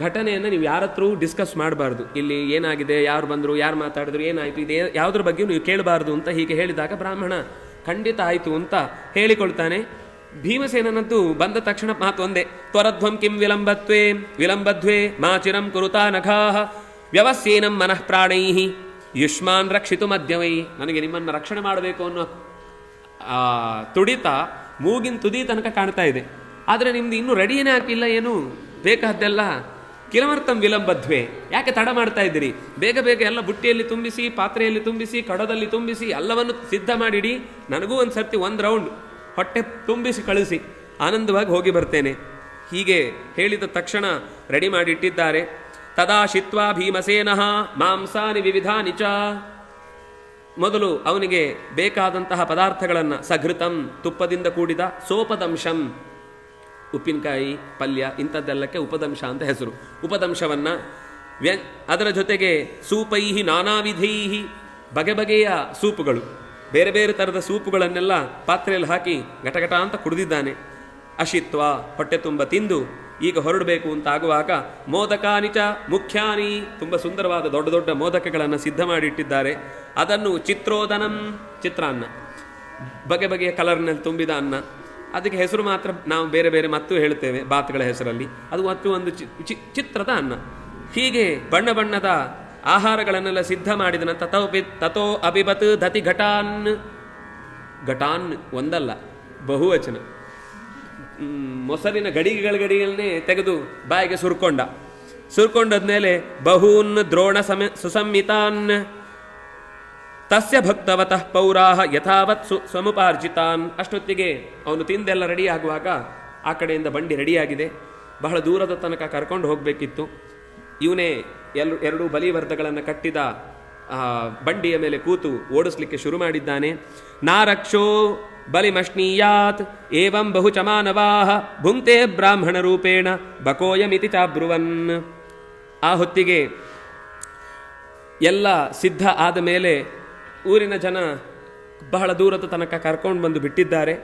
ಘಟನೆಯನ್ನು ನೀವು ಯಾರ ಹತ್ರ ಡಿಸ್ಕಸ್ ಮಾಡಬಾರ್ದು, ಇಲ್ಲಿ ಏನಾಗಿದೆ, ಯಾರು ಬಂದರು, ಯಾರು ಮಾತಾಡಿದ್ರು, ಏನಾಯಿತು, ಇದೇ ಯಾವುದ್ರ ಬಗ್ಗೆ ನೀವು ಕೇಳಬಾರ್ದು ಅಂತ ಹೀಗೆ ಹೇಳಿದಾಗ ಬ್ರಾಹ್ಮಣ ಖಂಡಿತ ಆಯಿತು ಅಂತ ಹೇಳಿಕೊಳ್ತಾನೆ. ಭೀಮಸೇನನದ್ದು ಬಂದ ತಕ್ಷಣ ಮಾತು ಒಂದೇ, ತ್ವರಧ್ವಂ ಕಿಂ ವಿಲಂಬದ್ವೇ ಮಾಚಿರಂ ಕುರುತಾ ನಖಾಹ ವ್ಯವಸ್ಯೇನಂ ಮನಃ ಪ್ರಾಣೈಃ ಯುಷ್ಮಾನ್ ರಕ್ಷಿತು ಮಧ್ಯವೈ. ನನಗೆ ನಿಮ್ಮನ್ನು ರಕ್ಷಣೆ ಮಾಡಬೇಕು ಅನ್ನೋ ತುಡಿತ ಮೂಗಿನ ತುದಿ ತನಕ ಕಾಣ್ತಾ ಇದೆ, ಆದರೆ ನಿಮ್ದು ಇನ್ನೂ ರೆಡಿಯೇ ಹಾಕಿಲ್ಲ, ಏನು ಬೇಕಾದ್ದೆಲ್ಲ. ಕಿಲಮರ್ಥಂ ವಿಲಂಬದ್ವೇ, ಯಾಕೆ ತಡ ಮಾಡ್ತಾ ಇದ್ದೀರಿ? ಬೇಗ ಬೇಗ ಎಲ್ಲ ಬುಟ್ಟಿಯಲ್ಲಿ ತುಂಬಿಸಿ, ಪಾತ್ರೆಯಲ್ಲಿ ತುಂಬಿಸಿ, ಕಡದಲ್ಲಿ ತುಂಬಿಸಿ, ಎಲ್ಲವನ್ನು ಸಿದ್ಧ ಮಾಡಿಡಿ. ನನಗೂ ಒಂದು ಸರ್ತಿ ಒಂದು ರೌಂಡ್ ಹೊಟ್ಟೆ ತುಂಬಿಸಿ ಕಳಿಸಿ, ಆನಂದವಾಗಿ ಹೋಗಿ ಬರ್ತೇನೆ. ಹೀಗೆ ಹೇಳಿದ ತಕ್ಷಣ ರೆಡಿ ಮಾಡಿಟ್ಟಿದ್ದಾರೆ. ತದಾ ಶಿತ್ವಾ ಭೀಮಸೇನಃ ಮಾಂಸಾನಿ ವಿವಿಧಾನಿ ಚ. ಮೊದಲು ಅವನಿಗೆ ಬೇಕಾದಂತಹ ಪದಾರ್ಥಗಳನ್ನು, ಸಘೃತಂ ತುಪ್ಪದಿಂದ ಕೂಡಿದ, ಸೋಪದಂಶಂ ಉಪ್ಪಿನಕಾಯಿ ಪಲ್ಯ ಇಂಥದ್ದೆಲ್ಲಕ್ಕೆ ಉಪದಂಶ ಅಂತ ಹೆಸರು, ಉಪದಂಶವನ್ನು, ಅದರ ಜೊತೆಗೆ ಸೂಪೈಹಿ ನಾನಾ ವಿಧೈಹಿ, ಬಗೆ ಬಗೆಯ ಸೂಪುಗಳು, ಬೇರೆ ಬೇರೆ ಥರದ ಸೂಪುಗಳನ್ನೆಲ್ಲ ಪಾತ್ರೆಯಲ್ಲಿ ಹಾಕಿ ಘಟಘಟ ಅಂತ ಕುಡಿದಿದ್ದಾನೆ. ಅಶಿತ್ವ, ಹೊಟ್ಟೆ ತುಂಬ ತಿಂದು ಈಗ ಹೊರಡಬೇಕು ಅಂತ ಆಗುವಾಗ ಮೋದಕಾನಿಚ ಮುಖ್ಯಾನಿ, ತುಂಬ ಸುಂದರವಾದ ದೊಡ್ಡ ದೊಡ್ಡ ಮೋದಕಗಳನ್ನು ಸಿದ್ಧ ಮಾಡಿಟ್ಟಿದ್ದಾರೆ. ಅದನ್ನು ಚಿತ್ರೋದನಂ, ಚಿತ್ರಾನ್ನ, ಬಗೆ ಬಗೆಯ ಕಲರ್ನಲ್ಲಿ ತುಂಬಿದ ಅನ್ನ, ಅದಕ್ಕೆ ಹೆಸರು ಮಾತ್ರ ನಾವು ಬೇರೆ ಬೇರೆ ಮತ್ತು ಹೇಳ್ತೇವೆ ಬಾತ್ಗಳ ಹೆಸರಲ್ಲಿ, ಅದು ಮತ್ತು ಒಂದು ಚಿತ್ರದ ಅನ್ನ. ಹೀಗೆ ಬಣ್ಣ ಬಣ್ಣದ ಆಹಾರಗಳನ್ನೆಲ್ಲ ಸಿದ್ಧ ಮಾಡಿದ ನಂತರ ತಥೋ ಅಭಿಬತ್ ದತಿ ಘಟಾನ್. ಘಟಾನ್ ಒಂದಲ್ಲ, ಬಹುವಚನ. ಮೊಸರಿನ ಗಡಿಗಳನ್ನೇ ತೆಗೆದು ಬಾಯಿಗೆ ಸುರ್ಕೊಂಡಾದ್ಮೇಲೆ ಬಹೂನ್ ದ್ರೋಣ ಸುಸಂಹಿತಾನ್ ತಸ್ಯ ಭಕ್ತವತಃ ಪೌರಾಹ ಯಥಾವತ್ ಸಮುಪಾರ್ಜಿತಾನ್. ಅಷ್ಟೊತ್ತಿಗೆ ಅವನು ತಿಂದೆಲ್ಲ ರೆಡಿ ಆಗುವಾಗ ಆ ಕಡೆಯಿಂದ ಬಂಡಿ ರೆಡಿಯಾಗಿದೆ, ಬಹಳ ದೂರದ ತನಕ ಕರ್ಕೊಂಡು ಹೋಗಬೇಕಿತ್ತು. ಇವನೇ ಎರಡು ಬಲಿವರ್ಧಗಳನ್ನು ಕಟ್ಟಿದ ಬಂಡಿಯ ಮೇಲೆ ಕೂತು ಓಡಿಸ್ಲಿಕ್ಕೆ ಶುರು ಮಾಡಿದ್ದಾನೆ. ನಾರಕ್ಷೋ ಬಲಿಮಶ್ನೀಯಾತ್ ಏವಂ ಬಹುಚಮಾನವಾಹ ಭುಂಕ್ತೆ ಬ್ರಾಹ್ಮಣ ರೂಪೇಣ ಬಕೋಯಮಿತಿ ಚಾಬ್ರುವನ್. ಆ ಹೊತ್ತಿಗೆ ಎಲ್ಲ ಸಿದ್ಧ ಆದ ಮೇಲೆ ಊರಿನ ಜನ ಬಹಳ ದೂರದ ತನಕ ಕರ್ಕೊಂಡು ಬಂದು ಬಿಟ್ಟಿದ್ದಾರೆ.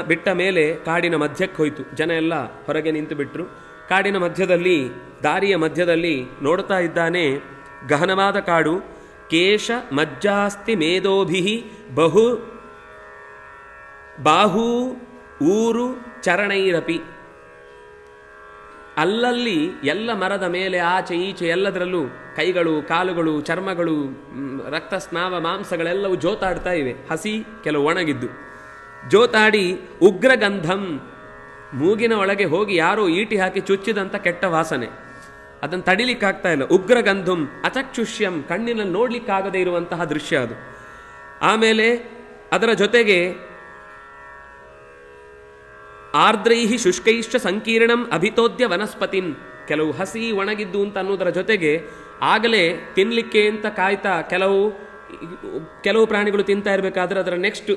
ಬಿಟ್ಟ ಮೇಲೆ ಕಾಡಿನ ಮಧ್ಯಕ್ಕೆ ಹೋಯಿತು. ಜನ ಎಲ್ಲ ಹೊರಗೆ ನಿಂತು ಬಿಟ್ಟರು. ಕಾಡಿನ ಮಧ್ಯದಲ್ಲಿ, ದಾರಿಯ ಮಧ್ಯದಲ್ಲಿ ನೋಡ್ತಾ ಇದ್ದಾನೆ, ಗಹನವಾದ ಕಾಡು. ಕೇಶ ಮಜ್ಜಾಸ್ತಿ ಮೇದೋಭಿ ಬಹು ಬಾಹು ಊರು ಚರಣೈರಪಿ. ಅಲ್ಲಲ್ಲಿ ಎಲ್ಲ ಮರದ ಮೇಲೆ ಆಚೆ ಈಚೆ ಎಲ್ಲದರಲ್ಲೂ ಕೈಗಳು, ಕಾಲುಗಳು, ಚರ್ಮಗಳು, ರಕ್ತಸ್ನಾವ ಮಾಂಸಗಳೆಲ್ಲವೂ ಜೋತಾಡ್ತಾ ಇವೆ. ಹಸಿ, ಕೆಲವು ಒಣಗಿದ್ದು. ಜೋತಾಡಿ ಉಗ್ರಗಂಧಂ, ಮೂಗಿನ ಒಳಗೆ ಹೋಗಿ ಯಾರೋ ಈಟಿ ಹಾಕಿ ಚುಚ್ಚಿದಂಥ ಕೆಟ್ಟ ವಾಸನೆ, ಅದನ್ನು ತಡಿಲಿಕ್ಕಾಗ್ತಾ ಇಲ್ಲ. ಉಗ್ರಗಂಧಂ ಅಚಕ್ಷುಷ್ಯಂ, ಕಣ್ಣಿನಲ್ಲಿ ನೋಡ್ಲಿಕ್ಕಾಗದೇ ಇರುವಂತಹ ದೃಶ್ಯ ಅದು. ಆಮೇಲೆ ಅದರ ಜೊತೆಗೆ ಆರ್ದ್ರೈಹಿ ಶುಷ್ಕೈಶ್ಚ ಸಂಕೀರ್ಣಂ ಅಭಿತೋದ್ಯ ವನಸ್ಪತಿನ್. ಕೆಲವು ಹಸಿ ಒಣಗಿದ್ದು ಅಂತ ಅನ್ನೋದರ ಜೊತೆಗೆ ಆಗಲೇ ತಿನ್ನಲಿಕ್ಕೆ ಅಂತ ಕಾಯ್ತಾ ಕೆಲವು ಪ್ರಾಣಿಗಳು ತಿಂತಾ ಇರಬೇಕಾದ್ರೆ ಅದರ ನೆಕ್ಸ್ಟ್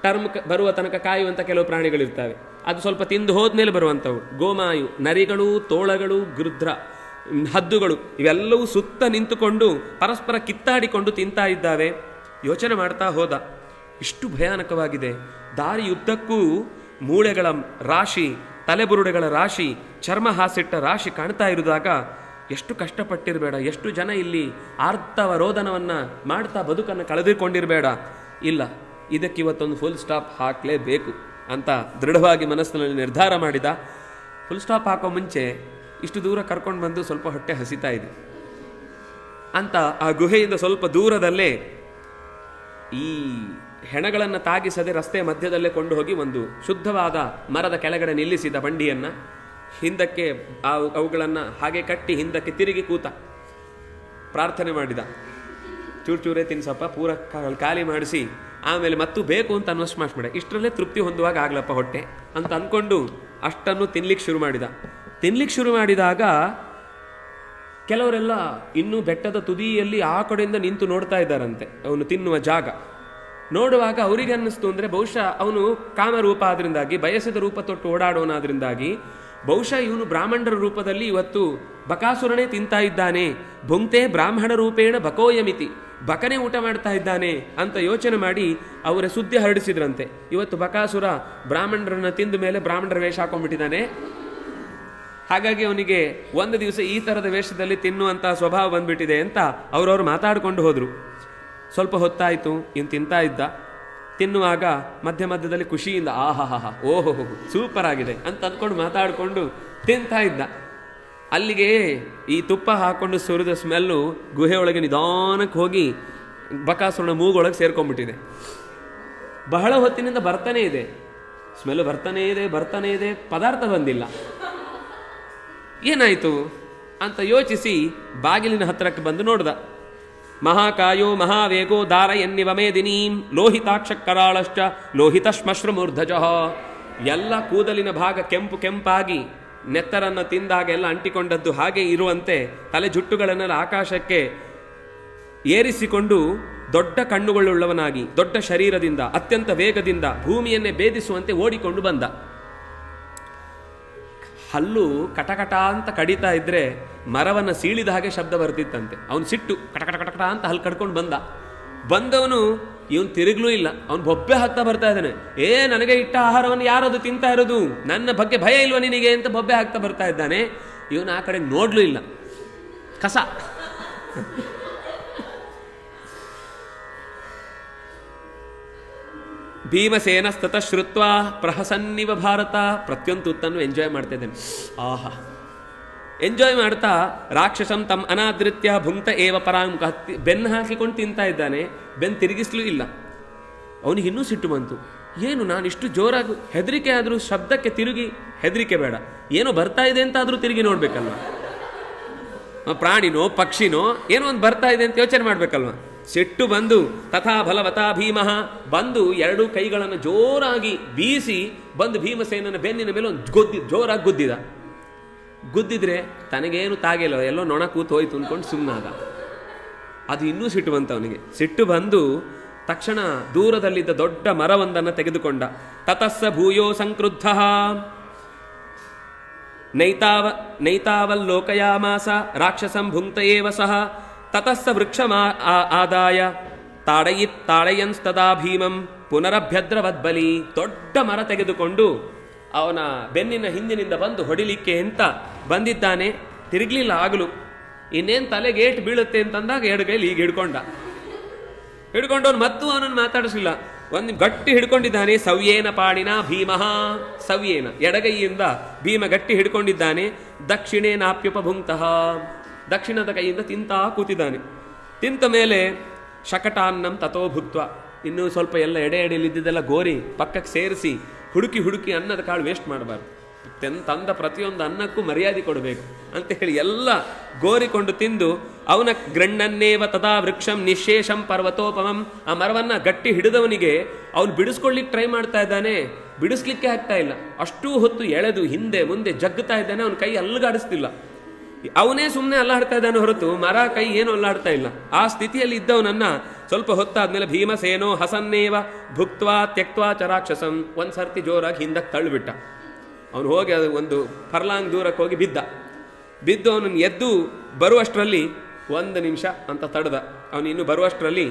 ಟರ್ಮ್ ಬರುವ ತನಕ ಕಾಯುವಂಥ ಕೆಲವು ಪ್ರಾಣಿಗಳಿರ್ತವೆ. ಅದು ಸ್ವಲ್ಪ ತಿಂದು ಹೋದ್ಮೇಲೆ ಬರುವಂಥವು. ಗೋಮಾಯು, ನರಿಗಳು, ತೋಳಗಳು, ಗೃಧ್ರ, ಹದ್ದುಗಳು ಇವೆಲ್ಲವೂ ಸುತ್ತ ನಿಂತುಕೊಂಡು ಪರಸ್ಪರ ಕಿತ್ತಾಡಿಕೊಂಡು ತಿಂತಾ ಇದ್ದಾವೆ. ಯೋಚನೆ ಮಾಡ್ತಾ ಹೋದ, ಇಷ್ಟು ಭಯಾನಕವಾಗಿದೆ. ದಾರಿಯುದ್ದಕ್ಕೂ ಮೂಳೆಗಳ ರಾಶಿ, ತಲೆಬುರುಡೆಗಳ ರಾಶಿ, ಚರ್ಮ ಹಾಸಿಟ್ಟ ರಾಶಿ ಕಾಣ್ತಾ ಇರುವಾಗ ಎಷ್ಟು ಕಷ್ಟಪಟ್ಟಿರಬೇಡ, ಎಷ್ಟು ಜನ ಇಲ್ಲಿ ಆರ್ತವ ರೋದನವನ್ನು ಮಾಡ್ತಾ ಬದುಕನ್ನು ಕಳೆದುಕೊಂಡಿರಬೇಡ. ಇಲ್ಲ, ಇದಕ್ಕೆ ಇವತ್ತೊಂದು ಫುಲ್ ಸ್ಟಾಪ್ ಹಾಕಲೇಬೇಕು ಅಂತ ದೃಢವಾಗಿ ಮನಸ್ಸಿನಲ್ಲಿ ನಿರ್ಧಾರ ಮಾಡಿದ. ಫುಲ್ ಸ್ಟಾಪ್ ಹಾಕೋ ಮುಂಚೆ ಇಷ್ಟು ದೂರ ಕರ್ಕೊಂಡು ಬಂದು ಸ್ವಲ್ಪ ಹೊಟ್ಟೆ ಹಸಿತಾ ಇದೆ ಅಂತ ಆ ಗುಹೆಯಿಂದ ಸ್ವಲ್ಪ ದೂರದಲ್ಲೇ ಈ ಹೆಣಗಳನ್ನು ತಾಗಿಸದೆ ರಸ್ತೆ ಮಧ್ಯದಲ್ಲೇ ಕೊಂಡು ಹೋಗಿ ಒಂದು ಶುದ್ಧವಾದ ಮರದ ಕೆಳಗಡೆ ನಿಲ್ಲಿಸಿದ ಬಂಡಿಯನ್ನು. ಹಿಂದಕ್ಕೆ ಅವುಗಳನ್ನು ಹಾಗೆ ಕಟ್ಟಿ ಹಿಂದಕ್ಕೆ ತಿರುಗಿ ಕೂತ, ಪ್ರಾರ್ಥನೆ ಮಾಡಿದ. ಚೂರೇ ತಿನ್ಸಪ್ಪ, ಪೂರ ಖಾಲಿ ಮಾಡಿಸಿ ಆಮೇಲೆ ಮತ್ತು ಬೇಕು ಅಂತ ಅನ್ನೋಷ್ಟು ಮಾಡಿಸ್ಬೇಡ, ಇಷ್ಟರಲ್ಲೇ ತೃಪ್ತಿ ಹೊಂದುವಾಗ ಆಗ್ಲಪ್ಪ ಹೊಟ್ಟೆ ಅಂತ ಅಂದ್ಕೊಂಡು ಅಷ್ಟನ್ನು ತಿನ್ಲಿಕ್ಕೆ ಶುರು ಮಾಡಿದಾಗ ಕೆಲವರೆಲ್ಲ ಇನ್ನೂ ಬೆಟ್ಟದ ತುದಿಯಲ್ಲಿ ಆ ಕಡೆಯಿಂದ ನಿಂತು ನೋಡ್ತಾ ಇದ್ದಾರಂತೆ ಅವನು ತಿನ್ನುವ ಜಾಗ. ನೋಡುವಾಗ ಅವರಿಗೆ ಅನ್ನಿಸ್ತು ಅಂದರೆ ಬಹುಶಃ ಅವನು ಕಾಮರೂಪ ಆದ್ರಿಂದಾಗಿ, ಬಯಸಿದ ರೂಪ ತೊಟ್ಟು ಓಡಾಡೋನಾದ್ರಿಂದಾಗಿ ಬಹುಶಃ ಇವನು ಬ್ರಾಹ್ಮಣರ ರೂಪದಲ್ಲಿ ಇವತ್ತು ಬಕಾಸುರನೇ ತಿಂತಾ ಇದ್ದಾನೆ, ಭುಂಕ್ತೆ ಬ್ರಾಹ್ಮಣ ರೂಪೇಣ ಬಕೋಯಮಿತಿ, ಬಕನೇ ಊಟ ಮಾಡ್ತಾ ಇದ್ದಾನೆ ಅಂತ ಯೋಚನೆ ಮಾಡಿ ಅವರ ಸುದ್ದಿ ಹರಡಿಸಿದ್ರಂತೆ. ಇವತ್ತು ಬಕಾಸುರ ಬ್ರಾಹ್ಮಣರನ್ನ ತಿಂದ ಮೇಲೆ ಬ್ರಾಹ್ಮಣರ ವೇಷ ಹಾಕೊಂಡ್ಬಿಟ್ಟಿದ್ದಾನೆ, ಹಾಗಾಗಿ ಅವನಿಗೆ ಒಂದು ದಿವಸ ಈ ಥರದ ವೇಷದಲ್ಲಿ ತಿನ್ನುವಂಥ ಸ್ವಭಾವ ಬಂದ್ಬಿಟ್ಟಿದೆ ಅಂತ ಅವರವರು ಮಾತಾಡಿಕೊಂಡು ಹೋದರು. ಸ್ವಲ್ಪ ಹೊತ್ತಾಯಿತು, ಇನ್ನು ತಿಂತಾ ಇದ್ದ. ತಿನ್ನುವಾಗ ಮಧ್ಯದಲ್ಲಿ ಖುಷಿಯಿಂದ ಆಹಾಹಾ ಓಹೋ ಸೂಪರ್ ಆಗಿದೆ ಅಂತ ಅಂದ್ಕೊಂಡು ಮಾತಾಡಿಕೊಂಡು ತಿಂತಾ ಇದ್ದ. ಅಲ್ಲಿಗೆ ಈ ತುಪ್ಪ ಹಾಕ್ಕೊಂಡು ಸುರಿದ ಸ್ಮೆಲ್ಲು ಗುಹೆಯೊಳಗೆ ನಿಧಾನಕ್ಕೆ ಹೋಗಿ ಬಕಾಸುರನ ಮೂಗೊಳಗೆ ಸೇರ್ಕೊಂಡ್ಬಿಟ್ಟಿದೆ. ಬಹಳ ಹೊತ್ತಿನಿಂದ ಬರ್ತಾನೆ ಇದೆ, ಸ್ಮೆಲ್ ಬರ್ತಾನೆ ಇದೆ, ಪದಾರ್ಥ ಬಂದಿಲ್ಲ. ಏನಾಯಿತು ಅಂತ ಯೋಚಿಸಿ ಬಾಗಿಲಿನ ಹತ್ತಿರಕ್ಕೆ ಬಂದು ನೋಡ್ದ. ಮಹಾಕಾಯೋ ಮಹಾವೇಗೋ ದಾರಯನ್ನಿವ ಮೇದಿನೀಂ ಲೋಹಿತಾಕ್ಷ ಕರಾಳಶ್ಚ ಲೋಹಿತ ಶ್ಮಶ್ರಮೂರ್ಧಜ. ಎಲ್ಲ ಕೂದಲಿನ ಭಾಗ ಕೆಂಪಾಗಿ ನೆತ್ತರನ್ನು ತಿಂದಾಗ ಎಲ್ಲ ಅಂಟಿಕೊಂಡದ್ದು ಹಾಗೆ ಇರುವಂತೆ ತಲೆ ಜುಟ್ಟುಗಳನ್ನೆಲ್ಲ ಆಕಾಶಕ್ಕೆ ಏರಿಸಿಕೊಂಡು ದೊಡ್ಡ ಕಣ್ಣುಗಳುಳ್ಳವನಾಗಿ ದೊಡ್ಡ ಶರೀರದಿಂದ ಅತ್ಯಂತ ವೇಗದಿಂದ ಭೂಮಿಯನ್ನೇ ಭೇದಿಸುವಂತೆ ಓಡಿಕೊಂಡು ಬಂದ. ಹಲ್ಲು ಕಟಕಟ ಅಂತ ಕಡಿತಾ ಇದ್ರೆ ಮರವನ್ನು ಸೀಳಿದ ಹಾಗೆ ಶಬ್ದ ಬರ್ತಿತ್ತಂತೆ. ಅವನು ಸಿಟ್ಟು ಕಟಕಟ ಅಂತ ಹಲ್ಲು ಕಡ್ಕೊಂಡು ಬಂದವನು ಇವನು ತಿರುಗ್ಲೂ ಇಲ್ಲ, ಅವನು ಬೊಬ್ಬೆ ಹಾಕ್ತಾ ಬರ್ತಾ ಇದ್ದಾನೆ. ನನಗೆ ಇಟ್ಟ ಆಹಾರವನ್ನು ಯಾರದು ತಿಂತಾ ಇರೋದು, ನನ್ನ ಬಗ್ಗೆ ಭಯ ಇಲ್ವ ನಿನಗೆ ಅಂತ ಬೊಬ್ಬೆ ಹಾಕ್ತಾ ಬರ್ತಾ ಇದ್ದಾನೆ. ಇವನು ಆ ಕಡೆ ನೋಡ್ಲೂ ಇಲ್ಲ, ಕಸ. ಭೀಮಸೇನಸ್ತತ ಶ್ರುತ್ವ ಪ್ರಹಸನ್ನಿವ ಭಾರತ. ಪ್ರತಿಯೊಂದು ತುತ್ತನ್ನು ಎಂಜಾಯ್ ಮಾಡ್ತಾ ಇದ್ದಾನೆ. ಆಹಾ, ಎಂಜಾಯ್ ಮಾಡ್ತಾ ರಾಕ್ಷಸಂ ತಮ್ ಅನಾದೃತ್ಯ ಭುಂಕ್ತ ಏವ ಪರಾಂಕ. ಬೆನ್ನು ಹಾಕಿಕೊಂಡು ತಿಂತಾ ಇದ್ದಾನೆ, ಬೆನ್ನು ತಿರುಗಿಸ್ಲೂ ಇಲ್ಲ. ಅವನಿಗೆ ಇನ್ನೂ ಸಿಟ್ಟು ಬಂತು. ಏನು ನಾನು ಇಷ್ಟು ಜೋರಾಗಿ ಹೆದರಿಕೆ ಆದರೂ ಶಬ್ದಕ್ಕೆ ತಿರುಗಿ ಹೆದರಿಕೆ ಬೇಡ, ಏನೋ ಬರ್ತಾ ಇದೆ ಅಂತ ಆದರೂ ತಿರುಗಿ ನೋಡ್ಬೇಕಲ್ವ. ಪ್ರಾಣಿನೋ ಪಕ್ಷಿನೋ ಏನೋ ಒಂದು ಬರ್ತಾ ಇದೆ ಅಂತ ಯೋಚನೆ ಮಾಡ್ಬೇಕಲ್ವ. ಸಿಟ್ಟು ಬಂದು ತಥಾ ಬಲವತಾ ಭೀಮಃ ಬಂದು ಎರಡೂ ಕೈಗಳನ್ನು ಜೋರಾಗಿ ಬೀಸಿ ಬಂದು ಭೀಮಸೇನನ ಬೆನ್ನಿನ ಮೇಲೆ ಒಂದು ಜೋರಾಗಿ ಗುದ್ದಿದ್ರೆ ತನಗೇನು ತಾಗಿಲ್ಲ, ಎಲ್ಲೋ ನೊಣ ಕೂತು ಹೋಯ್ತು ಅಂದ್ಕೊಂಡು ಸುಮ್ಮನಾದ. ಅದು ಇನ್ನೂ ಸಿಟ್ಟು ಬಂತು ಅವನಿಗೆ. ಸಿಟ್ಟು ಬಂದು ತಕ್ಷಣ ದೂರದಲ್ಲಿದ್ದ ದೊಡ್ಡ ಮರವೊಂದನ್ನು ತೆಗೆದುಕೊಂಡ. ತತಸ್ಸ ಭೂಯೋ ಸಂಕ್ರುದ್ಧ ನೈತಾವಲ್ಲೋಕಯಾಮಾಸ ರಾಕ್ಷಸಂ ಭುಂಕ್ತ ಏವ ಸಹ. ತತಸ್ಸ ವೃಕ್ಷ ಆದಾಯ ತಾಡಯನ್ಸ್ತದಾ ಭೀಮಂ ಪುನರಭ್ಯದ್ರವದ್ಬಲಿ. ದೊಡ್ಡ ಮರ ತೆಗೆದುಕೊಂಡು ಅವನ ಬೆನ್ನಿನ ಹಿಂದಿನಿಂದ ಬಂದು ಹೊಡಿಲಿಕ್ಕೆ ಅಂತ ಬಂದಿದ್ದಾನೆ. ತಿರುಗಲಿಲ್ಲ ಆಗಲು. ಇನ್ನೇನು ತಲೆಗೇಟ್ ಬೀಳುತ್ತೆ ಅಂತಂದಾಗ ಎರಡು ಕೈಲಿ ಈಗ ಹಿಡ್ಕೊಂಡವನು ಮತ್ತು ಅವನನ್ನು ಮಾತಾಡಿಸಲಿಲ್ಲ. ಒಂದು ಗಟ್ಟಿ ಹಿಡ್ಕೊಂಡಿದ್ದಾನೆ. ಸವ್ಯೇನ ಪಾಣಿನ ಭೀಮಃ. ಸವ್ಯೇನ ಎಡಗೈಯಿಂದ ಭೀಮ ಗಟ್ಟಿ ಹಿಡ್ಕೊಂಡಿದ್ದಾನೆ. ದಕ್ಷಿಣೇನಾಪ್ಯುಪಭುಂಕ್ತಃ. ದಕ್ಷಿಣದ ಕೈಯಿಂದ ತಿಂತಾ ಕೂತಿದ್ದಾನೆ. ತಿಂತ ಮೇಲೆ ಶಕಟಾನ್ನಂ ತಥೋ ಭುಕ್ತ್ವ. ಇನ್ನೂ ಸ್ವಲ್ಪ ಎಲ್ಲ ಎಡೆಯಲ್ಲಿದ್ದೆಲ್ಲ ಗೋರಿ ಪಕ್ಕಕ್ಕೆ ಸೇರಿಸಿ ಹುಡುಕಿ ಅನ್ನದ ಕಾಳು ವೇಸ್ಟ್ ಮಾಡಬಾರ್ದು. ತಂದ ಪ್ರತಿಯೊಂದು ಅನ್ನಕ್ಕೂ ಮರ್ಯಾದೆ ಕೊಡಬೇಕು ಅಂತ ಹೇಳಿ ಎಲ್ಲ ಗೋರಿಕೊಂಡು ತಿಂದು ಅವನ ಗ್ರಣ್ಣನ್ನೇವ ತದಾ ವೃಕ್ಷಂ ನಿಶೇಷಂ ಪರ್ವತೋಪಮಂ, ಆ ಮರವನ್ನು ಗಟ್ಟಿ ಹಿಡಿದವನಿಗೆ ಅವನು ಬಿಡಿಸ್ಕೊಳ್ಳಿಕ್ಕೆ ಟ್ರೈ ಮಾಡ್ತಾ ಇದ್ದಾನೆ, ಬಿಡಿಸ್ಲಿಕ್ಕೆ ಆಗ್ತಾ ಇಲ್ಲ. ಅಷ್ಟೂ ಹೊತ್ತು ಎಳೆದು ಹಿಂದೆ ಮುಂದೆ ಜಗ್ಗುತ್ತಾ ಇದ್ದಾನೆ, ಅವನ ಕೈ ಅಲ್ಗಾಡಿಸ್ತಿಲ್ಲ. ಅವನೇ ಸುಮ್ಮನೆ ಅಲ್ಲಾಡ್ತಾ ಇದ್ದಾನೆ ಹೊರತು ಮರ ಕೈ ಏನು ಅಲ್ಲಾಡ್ತಾ ಇಲ್ಲ. ಆ ಸ್ಥಿತಿಯಲ್ಲಿ ಇದ್ದವನನ್ನ ಸ್ವಲ್ಪ ಹೊತ್ತಾದ್ಮೇಲೆ ಭೀಮಸೇನೋ ಹಸನ್ನೇವ ಭುಕ್ತ್ವಾ ತ್ಯಕ್ತ್ವಾ ಚರಾಕ್ಷಸಂ, ಒಂದ್ಸರ್ತಿ ಜೋರಾಗಿ ಹಿಂದಕ್ಕೆ ತಳ್ಳಿಬಿಟ್ಟ. ಅವನು ಹೋಗಿ ಅದು ಒಂದು ಫರ್ಲಾಂಗ್ ದೂರಕ್ಕೆ ಹೋಗಿ ಬಿದ್ದು ಅವನನ್ನು ಎದ್ದು ಬರುವಷ್ಟರಲ್ಲಿ 1 ನಿಮಿಷ ಅಂತ ತಡೆದ. ಅವನು ಇನ್ನು ಬರುವಷ್ಟರಲ್ಲಿ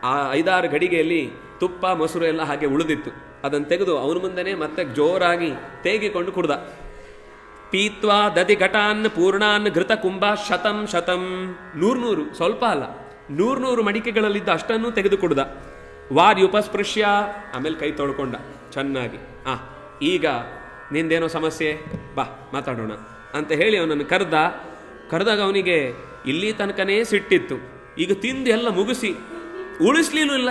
ಆ 5-6 ಗಡಿಗೆಯಲ್ಲಿ ತುಪ್ಪ ಮೊಸರು ಎಲ್ಲ ಹಾಗೆ ಉಳಿದಿತ್ತು. ಅದನ್ನು ತೆಗೆದು ಅವನ ಮುಂದೆನೇ ಮತ್ತೆ ಜೋರಾಗಿ ತೇಗಿಕೊಂಡು ಕುಡ್ದ. ಪೀತ್ವಾ ದದಿ ಘಟಾನ್ ಪೂರ್ಣಾನ್ ಘೃತ ಕುಂಭ ಶತಂ 100 ಸ್ವಲ್ಪ ಅಲ್ಲ 100 ಮಡಿಕೆಗಳಲ್ಲಿದ್ದ ಅಷ್ಟನ್ನು ತೆಗೆದು ಕುಡ್ದ. ವಾರ್ಯುಪಸ್ಪೃಶ್ಯ, ಆಮೇಲೆ ಕೈ ತೊಳ್ಕೊಂಡ ಚೆನ್ನಾಗಿ. ಈಗ ನಿಂದೇನೋ ಸಮಸ್ಯೆ, ಬಾ ಮಾತಾಡೋಣ ಅಂತ ಹೇಳಿ ಅವನನ್ನು ಕರೆದಾಗ ಅವನಿಗೆ ಇಲ್ಲಿ ತನಕನೇ ಸಿಟ್ಟಿತ್ತು. ಈಗ ತಿಂದು ಎಲ್ಲ ಮುಗಿಸಿ ಉಳಿಸ್ಲಿಲ್ಲ.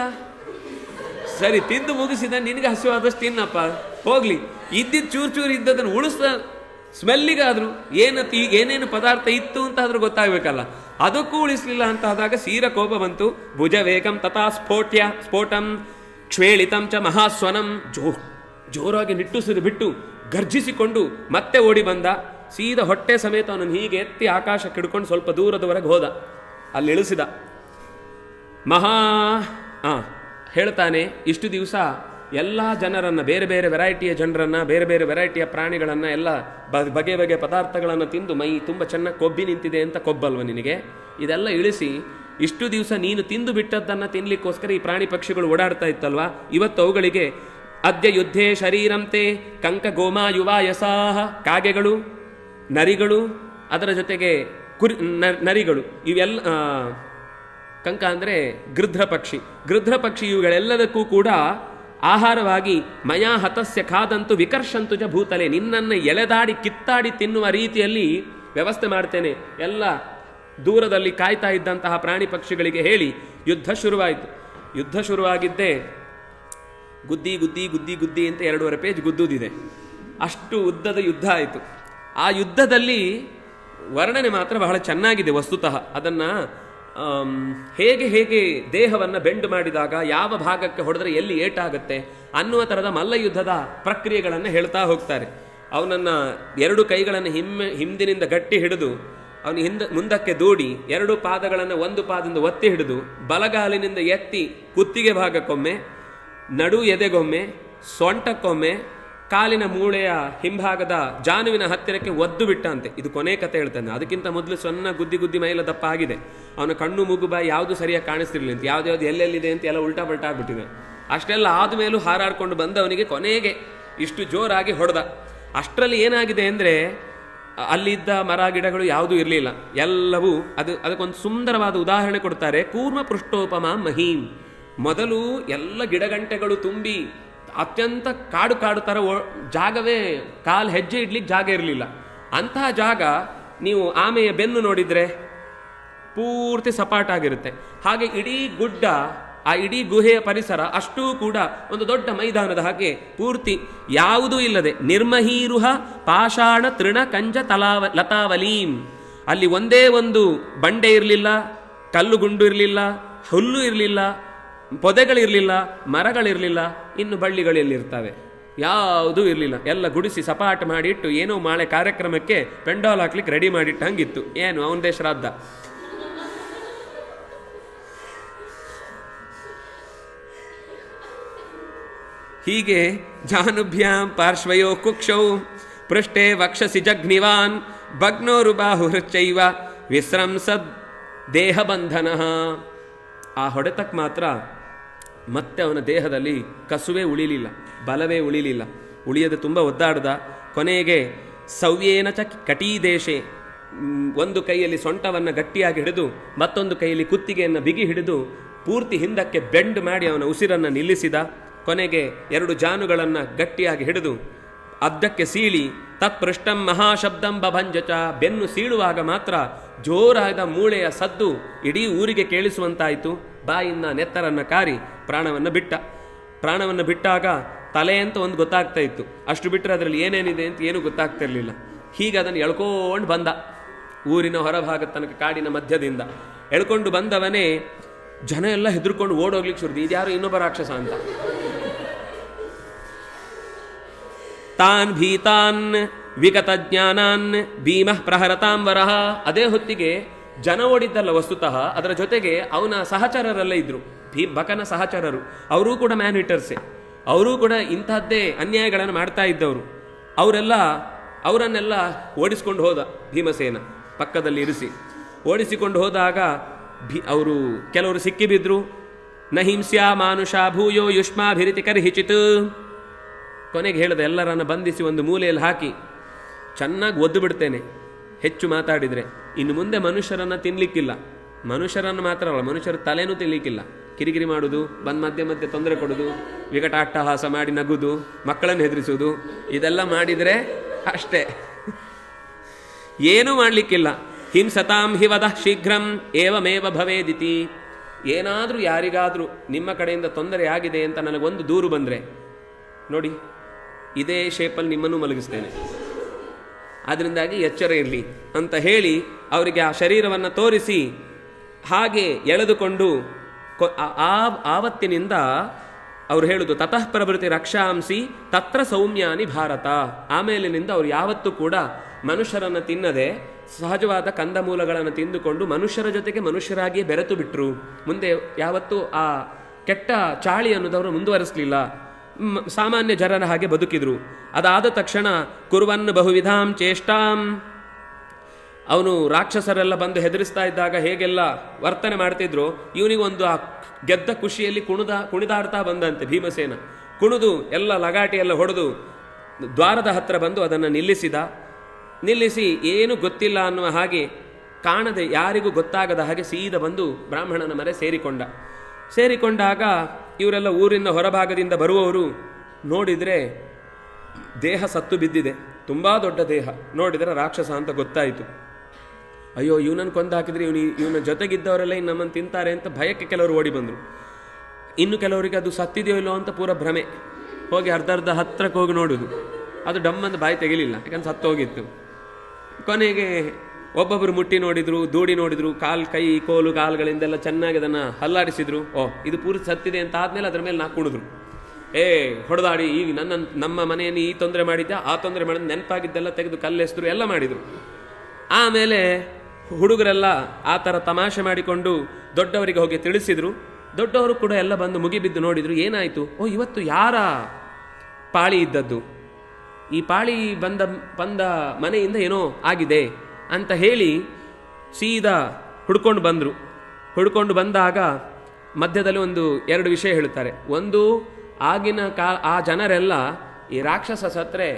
ಸರಿ, ತಿಂದು ಮುಗಿಸಿದ, ನಿನಗೆ ಹಸಿವಾದಷ್ಟು ತಿನ್ನಪ್ಪ, ಹೋಗ್ಲಿ. ಇದ್ದಿದ್ದು ಚೂರು ಇದ್ದದನ್ನು ಉಳಿಸ್ದ ಸ್ಮೆಲ್ಲಿಗಾದ್ರು ಏನೇನು ಪದಾರ್ಥ ಇತ್ತು ಅಂತ ಆದ್ರೂ ಗೊತ್ತಾಗಬೇಕಲ್ಲ, ಅದಕ್ಕೂ ಉಳಿಸ್ಲಿಲ್ಲ ಅಂತ ಆದಾಗ ಸೀರ ಕೋಪ ಬಂತು. ಭುಜ ವೇಗಂ ತಥಾ ಸ್ಫೋಟಂ ಕ್ಷೇಳಿತಂ ಚ ಮಹಾಸ್ವನಂ, ಜೋರಾಗಿ ನಿಟ್ಟುಸಿದು ಬಿಟ್ಟು ಗರ್ಜಿಸಿಕೊಂಡು ಮತ್ತೆ ಓಡಿ ಬಂದ. ಸೀದ ಹೊಟ್ಟೆ ಸಮೇತ ಅವನನ್ನು ಹೀಗೆ ಎತ್ತಿ ಆಕಾಶಕ್ಕೆ ಹಿಡ್ಕೊಂಡು ಸ್ವಲ್ಪ ದೂರದವರೆಗೆ ಹೋದ. ಅಲ್ಲಿ ಇಳಿಸಿದ. ಹೇಳ್ತಾನೆ, ಇಷ್ಟು ದಿವಸ ಎಲ್ಲ ಜನರನ್ನು, ಬೇರೆ ಬೇರೆ ವೆರೈಟಿಯ ಜನರನ್ನು, ಬೇರೆ ಬೇರೆ ವೆರೈಟಿಯ ಪ್ರಾಣಿಗಳನ್ನು, ಎಲ್ಲ ಬಗೆ ಬಗೆ ಪದಾರ್ಥಗಳನ್ನು ತಿಂದು ಮೈ ತುಂಬ ಚೆನ್ನಾಗಿ ಕೊಬ್ಬಿ ನಿಂತಿದೆ ಅಂತ ಕೊಬ್ಬಲ್ವ ನಿನಗೆ? ಇದೆಲ್ಲ ಇಳಿಸಿ ಇಷ್ಟು ದಿವಸ ನೀನು ತಿಂದು ಬಿಟ್ಟದ್ದನ್ನು ತಿನ್ನಲಿಕ್ಕೋಸ್ಕರ ಈ ಪ್ರಾಣಿ ಪಕ್ಷಿಗಳು ಓಡಾಡ್ತಾ ಇತ್ತಲ್ವಾ, ಇವತ್ತು ಅವುಗಳಿಗೆ ಅದ್ಯ ಯುದ್ಧೇ ಶರೀರಂತೆ ಕಂಕ ಗೋಮಾ ಯುವಾಯಸಾಹ, ಕಾಗೆಗಳು, ನರಿಗಳು, ಅದರ ಜೊತೆಗೆ ನರಿಗಳು, ಇವೆಲ್ಲ ಕಂಕ ಅಂದರೆ ಗೃಧ್ರ ಪಕ್ಷಿ ಇವುಗಳೆಲ್ಲದಕ್ಕೂ ಕೂಡ ಆಹಾರವಾಗಿ ಮಯಾ ಹತಸ್ಯ ಖಾದಂತು ವಿಕರ್ಷಂತು ಜ ಭೂತಲೆ, ನಿನ್ನನ್ನು ಎಳೆದಾಡಿ ಕಿತ್ತಾಡಿ ತಿನ್ನುವ ರೀತಿಯಲ್ಲಿ ವ್ಯವಸ್ಥೆ ಮಾಡ್ತೇನೆ. ಎಲ್ಲ ದೂರದಲ್ಲಿ ಕಾಯ್ತಾ ಇದ್ದಂತಹ ಪ್ರಾಣಿ ಪಕ್ಷಿಗಳಿಗೆ ಹೇಳಿ ಯುದ್ಧ ಶುರುವಾಯಿತು. ಯುದ್ಧ ಶುರುವಾಗಿದ್ದೇ ಗುದ್ದಿ ಗುದ್ದಿ ಗುದ್ದಿ ಗುದ್ದಿ ಅಂತ 2.5 ಪೇಜ್ ಗುದ್ದುದಿದೆ. ಅಷ್ಟು ಉದ್ದದ ಯುದ್ಧ ಆಯಿತು. ಆ ಯುದ್ಧದಲ್ಲಿ ವರ್ಣನೆ ಮಾತ್ರ ಬಹಳ ಚೆನ್ನಾಗಿದೆ ವಸ್ತುತಃ. ಅದನ್ನು ಹೇಗೆ ದೇಹವನ್ನು ಬೆಂಡು ಮಾಡಿದಾಗ ಯಾವ ಭಾಗಕ್ಕೆ ಹೊಡೆದ್ರೆ ಎಲ್ಲಿ ಏಟಾಗುತ್ತೆ ಅನ್ನುವ ಥರದ ಮಲ್ಲಯುದ್ಧದ ಪ್ರಕ್ರಿಯೆಗಳನ್ನು ಹೇಳ್ತಾ ಹೋಗ್ತಾರೆ. ಅವನನ್ನು 2 ಕೈಗಳನ್ನು ಹಿಂದಿನಿಂದ ಗಟ್ಟಿ ಹಿಡಿದು ಅವನು ಮುಂದಕ್ಕೆ ದೂಡಿ 2 ಪಾದಗಳನ್ನು 1 ಪಾದದಿಂದ ಒತ್ತಿ ಹಿಡಿದು ಬಲಗಾಲಿನಿಂದ ಎತ್ತಿ ಕುತ್ತಿಗೆ ಭಾಗಕ್ಕೊಮ್ಮೆ, ನಡು ಎದೆಗೊಮ್ಮೆ, ಸೊಂಟಕ್ಕೊಮ್ಮೆ, ಕಾಲಿನ ಮೂಳೆಯ ಹಿಂಭಾಗದ ಜಾನುವಿನ ಹತ್ತಿರಕ್ಕೆ ಒದ್ದು ಬಿಟ್ಟಂತೆ. ಇದು ಕೊನೆ ಕತೆ ಹೇಳ್ತಾನೆ. ಅದಕ್ಕಿಂತ ಮೊದಲು ಸಣ್ಣ ಗುದ್ದಿ ಮೈಲ ದಪ್ಪ ಆಗಿದೆ. ಅವನ ಕಣ್ಣು ಮೂಗು ಬಾಯಿ ಯಾವುದು ಸರಿಯಾಗಿ ಕಾಣಿಸ್ತಿರ್ಲಿಲ್ಲ ಅಂತ, ಯಾವ್ದು ಎಲ್ಲೆಲ್ಲಿದೆ ಅಂತ ಎಲ್ಲ ಉಲ್ಟಾ ಪಲ್ಟಾ ಆಗ್ಬಿಟ್ಟಿದೆ. ಅಷ್ಟೆಲ್ಲ ಆದಮೇಲೂ ಹಾರಾಡ್ಕೊಂಡು ಬಂದವನಿಗೆ ಕೊನೆಗೆ ಇಷ್ಟು ಜೋರಾಗಿ ಹೊಡೆದ. ಅಷ್ಟರಲ್ಲಿ ಏನಾಗಿದೆ ಅಂದರೆ ಅಲ್ಲಿದ್ದ ಮರ ಗಿಡಗಳು ಯಾವುದೂ ಇರಲಿಲ್ಲ, ಎಲ್ಲವೂ ಅದಕ್ಕೊಂದು ಸುಂದರವಾದ ಉದಾಹರಣೆ ಕೊಡ್ತಾರೆ. ಕೂರ್ಮ ಪೃಷ್ಠೋಪಮ ಮಹೀಂ. ಮೊದಲು ಎಲ್ಲ ಗಿಡಗಂಟೆಗಳು ತುಂಬಿ ಅತ್ಯಂತ ಕಾಡು ಥರ ಜಾಗವೇ, ಕಾಲು ಹೆಜ್ಜೆ ಇಡ್ಲಿಕ್ಕೆ ಜಾಗ ಇರಲಿಲ್ಲ. ಅಂತಹ ಜಾಗ ನೀವು ಆಮೆಯ ಬೆನ್ನು ನೋಡಿದರೆ ಪೂರ್ತಿ ಸಪಾಟಾಗಿರುತ್ತೆ. ಹಾಗೆ ಇಡೀ ಗುಡ್ಡ, ಆ ಇಡೀ ಗುಹೆಯ ಪರಿಸರ ಅಷ್ಟೂ ಕೂಡ ಒಂದು ದೊಡ್ಡ ಮೈದಾನದ ಹಾಗೆ ಪೂರ್ತಿ ಯಾವುದೂ ಇಲ್ಲದೆ ನಿರ್ಮಹೀರುಹ ಪಾಷಾಣ ತೃಣ ಕಂಜ ಲತಾವಲೀಂ. ಅಲ್ಲಿ ಒಂದೇ ಒಂದು ಬಂಡೆ ಇರಲಿಲ್ಲ, ಕಲ್ಲು ಗುಂಡು ಇರಲಿಲ್ಲ, ಹುಲ್ಲು ಇರಲಿಲ್ಲ, ಪೊದೆಗಳಿರಲಿಲ್ಲ, ಮರಗಳಿರಲಿಲ್ಲ, ಇನ್ನು ಬಳ್ಳಿಗಳೆಲ್ಲಿರ್ತವೆ, ಯಾವುದೂ ಇರಲಿಲ್ಲ. ಎಲ್ಲ ಗುಡಿಸಿ ಸಪಾಟ ಮಾಡಿಟ್ಟು ಏನೋ ಮಾಳೆ ಕಾರ್ಯಕ್ರಮಕ್ಕೆ ಪೆಂಡಾಲ್ ಹಾಕ್ಲಿಕ್ಕೆ ರೆಡಿ ಮಾಡಿಟ್ಟು ಹಂಗಿತ್ತು. ಏನು ಅವನದೇ ಶ್ರಾದ್ದ. ಹೀಗೆ ಜಾನುಭ್ಯಾಂ ಪಾರ್ಶ್ವಯೋ ಕುಕ್ಷೌ ಪೃಷ್ಠೆ ವಕ್ಷಸಿ ಜಗ್ನಿವಾನ್ ಭಗ್ನೋರು ಬಾಹುಶ್ಚೈವ ವಿಸ್ರಂಸದ್ ದೇಹಬಂಧನ. ಆ ಹೊಡೆತಕ್ಕೆ ಮಾತ್ರ ಮತ್ತೆ ಅವನ ದೇಹದಲ್ಲಿ ಕಸುವೇ ಉಳಿಲಿಲ್ಲ, ಬಲವೇ ಉಳಿಲಿಲ್ಲ. ಉಳಿಯದೆ ತುಂಬ ಒದ್ದಾಡ್ದ. ಕೊನೆಗೆ ಸವ್ಯೇನ ಚ ಕಟೀದೇಶೆ, ಒಂದು ಕೈಯಲ್ಲಿ ಸೊಂಟವನ್ನು ಗಟ್ಟಿಯಾಗಿ ಹಿಡಿದು ಮತ್ತೊಂದು ಕೈಯಲ್ಲಿ ಕುತ್ತಿಗೆಯನ್ನು ಬಿಗಿ ಹಿಡಿದು ಪೂರ್ತಿ ಹಿಂದಕ್ಕೆ ಬೆಂಡ್ ಮಾಡಿ ಅವನ ಉಸಿರನ್ನು ನಿಲ್ಲಿಸಿದ. ಕೊನೆಗೆ 2 ಜಾನುಗಳನ್ನು ಗಟ್ಟಿಯಾಗಿ ಹಿಡಿದು ಅದ್ದಕ್ಕೆ ಸೀಳಿ ತತ್ಪೃಷ್ಟಂ ಮಹಾಶಬ್ದಂ ಬಭಂಜಚ, ಬೆನ್ನು ಸೀಳುವಾಗ ಮಾತ್ರ ಜೋರಾದ ಮೂಳೆಯ ಸದ್ದು ಇಡೀ ಊರಿಗೆ ಕೇಳಿಸುವಂತಾಯಿತು. ಬಾಯಿಂದ ನೆತ್ತರನ್ನು ಕಾರಿ ಪ್ರಾಣವನ್ನು ಬಿಟ್ಟಾಗ ತಲೆ ಅಂತ ಒಂದು ಗೊತ್ತಾಗ್ತಾ ಇತ್ತು, ಅಷ್ಟು ಬಿಟ್ಟರೆ ಅದರಲ್ಲಿ ಏನೇನಿದೆ ಅಂತ ಏನೂ ಗೊತ್ತಾಗ್ತಾ ಇರಲಿಲ್ಲ. ಹೀಗೆ ಅದನ್ನು ಎಳ್ಕೊಂಡು ಬಂದ ಊರಿನ ಹೊರಭಾಗದ ತನಕ, ಕಾಡಿನ ಮಧ್ಯದಿಂದ ಎಳ್ಕೊಂಡು ಬಂದವನೇ ಜನ ಎಲ್ಲ ಹೆದರ್ಕೊಂಡು ಓಡೋಗ್ಲಿಕ್ಕೆ ಶುರು. ಇದ್ಯಾರು ಇನ್ನೊಬ್ಬ ರಾಕ್ಷಸ ಅಂತ. ತಾನ್ ಭೀತಾನ್ ವಿಗತ ಜ್ಞಾನಾನ್ ಭೀಮ ಪ್ರಹರತಾಂ ವರಹ. ಅದೇ ಹೊತ್ತಿಗೆ ಜನ ಓಡಿದ್ದಲ್ಲ ವಸ್ತುತಃ, ಅದರ ಜೊತೆಗೆ ಅವನ ಸಹಚರರೆಲ್ಲ ಇದ್ರು, ಬಕನ ಸಹಚರರು. ಅವರೂ ಕೂಡ ಮ್ಯಾನ್ ಹೀಟರ್ಸೇ, ಅವರೂ ಕೂಡ ಇಂತಹದ್ದೇ ಅನ್ಯಾಯಗಳನ್ನು ಮಾಡ್ತಾ ಇದ್ದವರು. ಅವರನ್ನೆಲ್ಲ ಓಡಿಸ್ಕೊಂಡು ಹೋದ ಭೀಮಸೇನ, ಪಕ್ಕದಲ್ಲಿ ಇರಿಸಿ ಓಡಿಸಿಕೊಂಡು ಹೋದಾಗ ಅವರು ಕೆಲವರು ಸಿಕ್ಕಿಬಿದ್ರು. ನ ಹಿಂಸ್ಯಾ ಮಾನುಷ ಭೂಯೋ ಯುಷ್ಮಾಭಿರಿತಿ ಕರ್ಹಿಚಿತ್. ಕೊನೆಗೆ ಹೇಳಿದ, ಎಲ್ಲರನ್ನ ಬಂಧಿಸಿ ಒಂದು ಮೂಲೆಯಲ್ಲಿ ಹಾಕಿ ಚೆನ್ನಾಗಿ ಒದ್ದು ಬಿಡ್ತೇನೆ, ಹೆಚ್ಚು ಮಾತಾಡಿದರೆ. ಇನ್ನು ಮುಂದೆ ಮನುಷ್ಯರನ್ನು ತಿನ್ನಲಿಕ್ಕಿಲ್ಲ, ಮನುಷ್ಯರನ್ನು ಮಾತ್ರ ಅಲ್ಲ, ಮನುಷ್ಯರ ತಲೆನೂ ತಿನ್ನಲಿಕ್ಕಿಲ್ಲ. ಕಿರಿಕಿರಿ ಮಾಡೋದು, ಬಂದು ಮಧ್ಯೆ ಮಧ್ಯೆ ತೊಂದರೆ ಕೊಡೋದು, ವಿಕಟಾಟ್ಟಹಾಸ ಮಾಡಿ ನಗುದು, ಮಕ್ಕಳನ್ನು ಹೆದರಿಸುವುದು, ಇದೆಲ್ಲ ಮಾಡಿದರೆ ಅಷ್ಟೇ, ಏನೂ ಮಾಡಲಿಕ್ಕಿಲ್ಲ. ಹಿಂಸತಾಂ ಹಿವದ ಶೀಘ್ರಂ ಏವಮೇವ ಭವೇದಿತಿ. ಏನಾದರೂ ಯಾರಿಗಾದರೂ ನಿಮ್ಮ ಕಡೆಯಿಂದ ತೊಂದರೆ ಆಗಿದೆ ಅಂತ ನನಗೊಂದು ದೂರು ಬಂದರೆ ನೋಡಿ, ಇದೇ ಶೇಪಲ್ಲಿ ನಿಮ್ಮನ್ನು ಮಲಗಿಸ್ತೇನೆ, ಅದರಿಂದಾಗಿ ಎಚ್ಚರ ಇರಲಿ ಅಂತ ಹೇಳಿ ಅವರಿಗೆ ಆ ಶರೀರವನ್ನು ತೋರಿಸಿ ಹಾಗೆ ಎಳೆದುಕೊಂಡು ಆವತ್ತಿನಿಂದ ಅವರು ಹೇಳುದು, ತತಃ ಪ್ರಭೃತಿ ರಕ್ಷಾಂಸಿ ತತ್ರ ಸೌಮ್ಯಾನಿ ಭಾರತ. ಆಮೇಲಿನಿಂದ ಅವರು ಯಾವತ್ತೂ ಕೂಡ ಮನುಷ್ಯರನ್ನು ತಿನ್ನದೆ ಸಹಜವಾದ ಕಂದಮೂಲಗಳನ್ನು ತಿಂದುಕೊಂಡು ಮನುಷ್ಯರ ಜೊತೆಗೆ ಮನುಷ್ಯರಾಗಿಯೇ ಬೆರೆತು ಬಿಟ್ರು. ಮುಂದೆ ಯಾವತ್ತೂ ಆ ಕೆಟ್ಟ ಚಾಳಿ ಅನ್ನೋದವರು ಮುಂದುವರಿಸಲಿಲ್ಲ, ಸಾಮಾನ್ಯ ಜನರ ಹಾಗೆ ಬದುಕಿದ್ರು. ಅದಾದ ತಕ್ಷಣ ಕುರ್ವನ್ ಬಹುವಿಧಾಂ ಚೇಷ್ಟಾಂ. ಅವನು ರಾಕ್ಷಸರೆಲ್ಲ ಬಂದು ಹೆದರಿಸ್ತಾ ಇದ್ದಾಗ ಹೇಗೆಲ್ಲ ವರ್ತನೆ ಮಾಡ್ತಿದ್ರು, ಇವನಿಗೊಂದು ಆ ಗೆದ್ದ ಖುಷಿಯಲ್ಲಿ ಕುಣಿದಾಡ್ತಾ ಬಂದಂತೆ ಭೀಮಸೇನ. ಕುಣಿದು ಎಲ್ಲ ಲಗಾಟಿ ಎಲ್ಲ ಹೊಡೆದು ದ್ವಾರದ ಹತ್ರ ಬಂದು ಅದನ್ನು ನಿಲ್ಲಿಸಿ ಏನು ಗೊತ್ತಿಲ್ಲ ಅನ್ನುವ ಹಾಗೆ, ಕಾಣದೆ ಯಾರಿಗೂ ಗೊತ್ತಾಗದ ಹಾಗೆ ಸೀದ ಬಂದು ಬ್ರಾಹ್ಮಣನ ಮನೆ ಸೇರಿಕೊಂಡಾಗ ಇವರೆಲ್ಲ ಊರಿನ ಹೊರಭಾಗದಿಂದ ಬರುವವರು ನೋಡಿದರೆ ದೇಹ ಸತ್ತು ಬಿದ್ದಿದೆ, ತುಂಬ ದೊಡ್ಡ ದೇಹ. ನೋಡಿದರೆ ರಾಕ್ಷಸ ಅಂತ ಗೊತ್ತಾಯಿತು. ಅಯ್ಯೋ, ಇವನನ್ನು ಕೊಂದು ಹಾಕಿದ್ರೆ ಇವನ ಜೊತೆಗಿದ್ದವರೆಲ್ಲ ಇನ್ನು ನಮ್ಮನ್ನು ತಿಂತಾರೆ ಅಂತ ಭಯಕ್ಕೆ ಕೆಲವರು ಓಡಿ ಬಂದರು. ಇನ್ನು ಕೆಲವರಿಗೆ ಅದು ಸತ್ತಿದೆಯೋ ಇಲ್ಲೋ ಅಂತ ಪೂರ ಭ್ರಮೆ. ಹೋಗಿ ಅರ್ಧ ಹತ್ರಕ್ಕೆ ಹೋಗಿ ನೋಡುದು, ಅದು ಡಮ್ಮಂದು ಬಾಯಿ ತೆಗಿಲಿಲ್ಲ, ಯಾಕಂದ್ರೆ ಸತ್ತೋಗಿತ್ತು. ಕೊನೆಗೆ ಒಬ್ಬೊಬ್ಬರು ಮುಟ್ಟಿ ನೋಡಿದ್ರು, ದೂಡಿ ನೋಡಿದ್ರು, ಕೈ ಕೋಲು ಕಾಲುಗಳಿಂದೆಲ್ಲ ಚೆನ್ನಾಗಿ ಅದನ್ನು ಹಲ್ಲಾಡಿಸಿದ್ರು. ಇದು ಪೂರ್ತಿ ಸತ್ತಿದೆ ಅಂತ ಆದಮೇಲೆ ಅದರ ಮೇಲೆ ಕುಣಿದ್ರು. ಹೊಡೆದಾಡಿ ಈಗ ನಮ್ಮ ಮನೆಯನ್ನು ಈ ತೊಂದರೆ ಮಾಡಿದ್ದ, ಆ ತೊಂದರೆ ಮಾಡಿದ, ನೆನಪಾಗಿದ್ದೆಲ್ಲ ತೆಗೆದು ಕಲ್ಲೆಸ್ತರು, ಎಲ್ಲ ಮಾಡಿದರು. ಆಮೇಲೆ ಹುಡುಗರೆಲ್ಲ ಆ ಥರ ತಮಾಷೆ ಮಾಡಿಕೊಂಡು ದೊಡ್ಡವರಿಗೆ ಹೋಗಿ ತಿಳಿಸಿದ್ರು. ದೊಡ್ಡವರು ಕೂಡ ಎಲ್ಲ ಬಂದು ಮುಗಿಬಿದ್ದು ನೋಡಿದ್ರು, ಏನಾಯಿತು? ಇವತ್ತು ಯಾರ ಪಾಳಿ ಇದ್ದದ್ದು, ಈ ಪಾಳಿ ಬಂದ ಮನೆಯಿಂದ ಏನೋ ಆಗಿದೆ ಅಂತ ಹೇಳಿ ಸೀದಾ ಹುಡ್ಕೊಂಡು ಬಂದಾಗ ಮಧ್ಯದಲ್ಲಿ 2 ವಿಷಯ ಹೇಳುತ್ತಾರೆ. ಒಂದು, ಆಗಿನ ಆ ಜನರೆಲ್ಲ ಈ ರಾಕ್ಷಸ ಸತ್ರೆ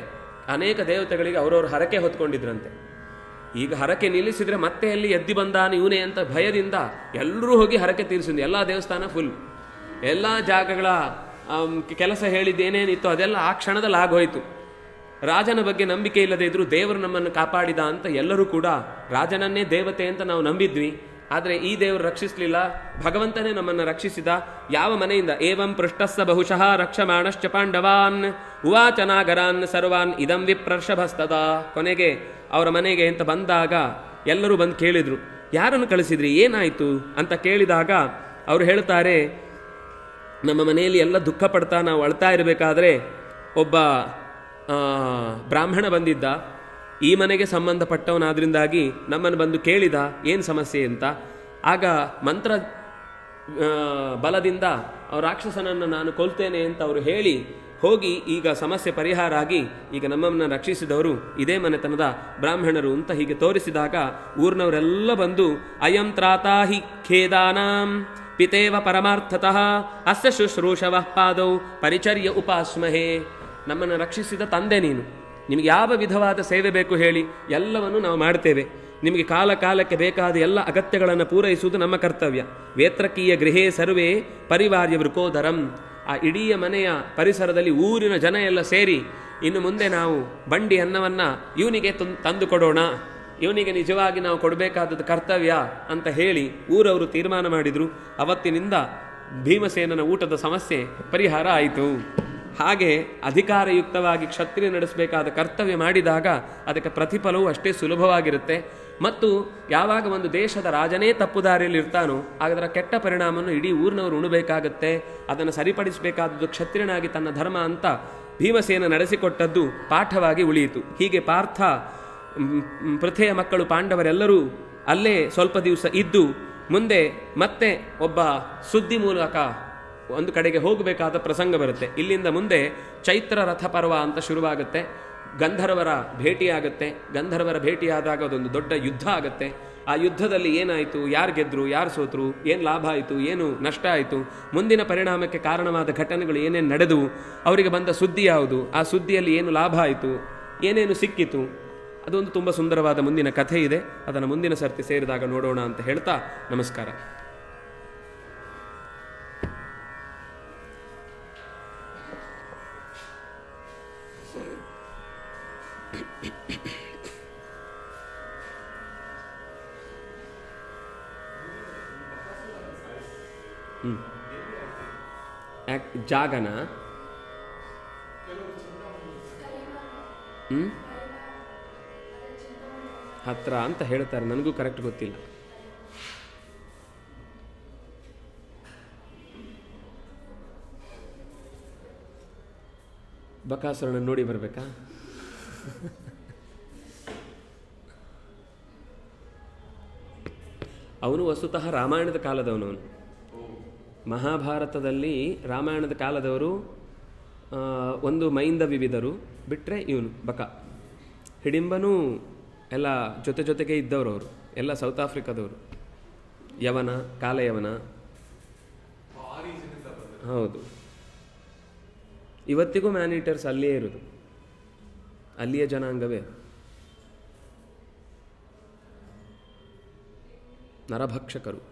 ಅನೇಕ ದೇವತೆಗಳಿಗೆ ಅವರವ್ರ ಹರಕೆ ಹೊತ್ಕೊಂಡಿದ್ರಂತೆ. ಈಗ ಹರಕೆ ನಿಲ್ಲಿಸಿದ್ರೆ ಮತ್ತೆ ಎಲ್ಲಿ ಎದ್ದಿ ಬಂದಾನ ಇವನೇ ಅಂತ ಭಯದಿಂದ ಎಲ್ಲರೂ ಹೋಗಿ ಹರಕೆ ತೀರಿಸಿದ್ರು. ಎಲ್ಲ ದೇವಸ್ಥಾನ ಫುಲ್, ಎಲ್ಲ ಜಾಗಗಳ ಕೆಲಸ ಹೇಳಿದ್ದೇನೇನಿತ್ತು ಅದೆಲ್ಲ ಆ ಕ್ಷಣದಲ್ಲಿ ಆಗೋಯ್ತು. ರಾಜನ ಬಗ್ಗೆ ನಂಬಿಕೆ ಇಲ್ಲದೆ ಇದ್ರೂ ದೇವರು ನಮ್ಮನ್ನು ಕಾಪಾಡಿದ ಅಂತ ಎಲ್ಲರೂ ಕೂಡ ರಾಜನನ್ನೇ ದೇವತೆ ಅಂತ ನಾವು ನಂಬಿದ್ವಿ. ಆದರೆ ಈ ದೇವರು ರಕ್ಷಿಸಲಿಲ್ಲ, ಭಗವಂತನೇ ನಮ್ಮನ್ನು ರಕ್ಷಿಸಿದ. ಯಾವ ಮನೆಯಿಂದ? ಏವಂ ಪೃಷ್ಟಸ್ಸ ಬಹುಶಃ ರಕ್ಷಮಾಣಶ್ಚ ಪಾಂಡವಾನ್ ಉವಾಚನಾಗರಾನ್ ಸರ್ವಾನ್ ಇದಂ ವಿಪ್ರರ್ಷಭಸ್ತದ. ಕೊನೆಗೆ ಅವರ ಮನೆಗೆ ಅಂತ ಬಂದಾಗ ಎಲ್ಲರೂ ಬಂದು ಕೇಳಿದ್ರು, ಯಾರನ್ನು ಕಳಿಸಿದ್ರಿ, ಏನಾಯಿತು ಅಂತ ಕೇಳಿದಾಗ ಅವರು ಹೇಳ್ತಾರೆ, ನಮ್ಮ ಮನೆಯಲ್ಲಿ ಎಲ್ಲ ದುಃಖ ಪಡ್ತಾ ನಾವು ಅಳ್ತಾ ಇರಬೇಕಾದ್ರೆ ಒಬ್ಬ ಬ್ರಾಹ್ಮಣ ಬಂದಿದ್ದ, ಈ ಮನೆಗೆ ಸಂಬಂಧಪಟ್ಟವನಾದ್ರಿಂದಾಗಿ ನಮ್ಮನ್ನು ಬಂದು ಕೇಳಿದ ಏನು ಸಮಸ್ಯೆ ಅಂತ. ಆಗ ಮಂತ್ರ ಬಲದಿಂದ ರಾಕ್ಷಸನನ್ನು ನಾನು ಕೊಲ್ತೇನೆ ಅಂತ ಅವರು ಹೇಳಿ ಹೋಗಿ ಈಗ ಸಮಸ್ಯೆ ಪರಿಹಾರ ಆಗಿ ಈಗ ನಮ್ಮನ್ನು ರಕ್ಷಿಸಿದವರು ಇದೇ ಮನೆತನದ ಬ್ರಾಹ್ಮಣರು ಅಂತ ಹೀಗೆ ತೋರಿಸಿದಾಗ ಊರಿನವರೆಲ್ಲ ಬಂದು ಅಯಂ ತ್ರಾತಾ ಹಿ ಖೇದಾನಾಂ ಪಿತೇವ ಪರಮಾರ್ಥತಃ ಅಸ್ಯ ಶುಶ್ರೂಷವ ಪಾದೌ ಪರಿಚರ್ಯ ಉಪಾಸ್ಮಹೇ. ನಮ್ಮನ್ನು ರಕ್ಷಿಸಿದ ತಂದೆ ನೀನು, ನಿಮಗೆ ಯಾವ ವಿಧವಾದ ಸೇವೆ ಬೇಕು ಹೇಳಿ, ಎಲ್ಲವನ್ನು ನಾವು ಮಾಡ್ತೇವೆ. ನಿಮಗೆ ಕಾಲಕ್ಕೆ ಬೇಕಾದ ಎಲ್ಲ ಅಗತ್ಯಗಳನ್ನು ಪೂರೈಸುವುದು ನಮ್ಮ ಕರ್ತವ್ಯ. ವೇತ್ರಕೀಯ ಗೃಹೇ ಸರ್ವೇ ಪರಿವಾರ್ಯ ವೃಕೋದರಂ. ಆ ಇಡೀ ಮನೆಯ ಪರಿಸರದಲ್ಲಿ ಊರಿನ ಜನ ಎಲ್ಲ ಸೇರಿ ಇನ್ನು ಮುಂದೆ ನಾವು ಬಂಡಿ ಅನ್ನವನ್ನು ಇವನಿಗೆ ತಂದು ಕೊಡೋಣ, ಇವನಿಗೆ ನಿಜವಾಗಿ ನಾವು ಕೊಡಬೇಕಾದದ್ದು ಕರ್ತವ್ಯ ಅಂತ ಹೇಳಿ ಊರವರು ತೀರ್ಮಾನ ಮಾಡಿದರು. ಅವತ್ತಿನಿಂದ ಭೀಮಸೇನನ ಊಟದ ಸಮಸ್ಯೆ ಪರಿಹಾರ ಆಯಿತು. ಹಾಗೆ ಅಧಿಕಾರಯುಕ್ತವಾಗಿ ಕ್ಷತ್ರಿಯ ನಡೆಸಬೇಕಾದ ಕರ್ತವ್ಯ ಮಾಡಿದಾಗ ಅದಕ್ಕೆ ಪ್ರತಿಫಲವು ಅಷ್ಟೇ ಸುಲಭವಾಗಿರುತ್ತೆ. ಮತ್ತು ಯಾವಾಗ ಒಂದು ದೇಶದ ರಾಜನೇ ತಪ್ಪು ದಾರಿಯಲ್ಲಿ ಇರ್ತಾನೋ ಅದರ ಕೆಟ್ಟ ಪರಿಣಾಮವನ್ನು ಇಡೀ ಊರಿನವರು ಉಣಬೇಕಾಗತ್ತೆ. ಅದನ್ನು ಸರಿಪಡಿಸಬೇಕಾದದ್ದು ಕ್ಷತ್ರಿಯನಾಗಿ ತನ್ನ ಧರ್ಮ ಅಂತ ಭೀಮಸೇನ ನಡೆಸಿಕೊಟ್ಟದ್ದು ಪಾಠವಾಗಿ ಉಳಿಯಿತು. ಹೀಗೆ ಪಾರ್ಥ, ಪೃಥೆಯ ಮಕ್ಕಳು ಪಾಂಡವರೆಲ್ಲರೂ ಅಲ್ಲೇ ಸ್ವಲ್ಪ ದಿವಸ ಇದ್ದು ಮುಂದೆ ಮತ್ತೆ ಒಬ್ಬ ಸುದ್ದಿ ಮೂಲಕ ಒಂದು ಕಡೆಗೆ ಹೋಗಬೇಕಾದ ಪ್ರಸಂಗ ಬರುತ್ತೆ. ಇಲ್ಲಿಂದ ಮುಂದೆ ಚೈತ್ರ ರಥ ಪರ್ವ ಅಂತ ಶುರುವಾಗುತ್ತೆ. ಗಂಧರ್ವರ ಭೇಟಿಯಾಗುತ್ತೆ. ಗಂಧರ್ವರ ಭೇಟಿಯಾದಾಗ ಅದೊಂದು ದೊಡ್ಡ ಯುದ್ಧ ಆಗುತ್ತೆ. ಆ ಯುದ್ಧದಲ್ಲಿ ಏನಾಯಿತು, ಯಾರು ಗೆದ್ದರು, ಯಾರು ಸೋತರು, ಏನು ಲಾಭ ಆಯಿತು, ಏನು ನಷ್ಟ ಆಯಿತು, ಮುಂದಿನ ಪರಿಣಾಮಕ್ಕೆ ಕಾರಣವಾದ ಘಟನೆಗಳು ಏನೇನು ನಡೆದವು, ಅವರಿಗೆ ಬಂದ ಸುದ್ದಿ ಯಾವುದು, ಆ ಸುದ್ದಿಯಲ್ಲಿ ಏನು ಲಾಭ ಆಯಿತು, ಏನೇನು ಸಿಕ್ಕಿತು, ಅದೊಂದು ತುಂಬ ಸುಂದರವಾದ ಮುಂದಿನ ಕಥೆ ಇದೆ. ಅದನ್ನು ಮುಂದಿನ ಸರ್ತಿ ಸೇರಿದಾಗ ನೋಡೋಣ ಅಂತ ಹೇಳ್ತಾ ನಮಸ್ಕಾರ. ಜಾಗನ ಹತ್ರ ಅಂತ ಹೇಳ್ತಾರೆ, ನನಗೂ ಕರೆಕ್ಟ್ ಗೊತ್ತಿಲ್ಲ. ಬಕಾಸುರನ ನೋಡಿ ಬರಬೇಕಾ? ಅವನು ವಸ್ತುತಃ ರಾಮಾಯಣದ ಕಾಲದವನು. ಅವನು ಮಹಾಭಾರತದಲ್ಲಿ ರಾಮಾಯಣದ ಕಾಲದವರು ಒಂದು ಮೈಂದ ವಿವಿಧರು ಬಿಟ್ಟರೆ ಇವನು ಬಕ. ಹಿಡಿಂಬನೂ ಎಲ್ಲ ಜೊತೆಗೆ ಇದ್ದವರು. ಅವರು ಎಲ್ಲ ಸೌತ್ ಆಫ್ರಿಕಾದವರು. ಯವನ, ಕಾಲಯವನ. ಹೌದು, ಇವತ್ತಿಗೂ ಮ್ಯಾನಿಟರ್ಸ್ ಅಲ್ಲಿಯೇ ಇರೋದು, ಅಲ್ಲಿಯ ಜನಾಂಗವೇ. ನರಭಕ್ಷಕರು.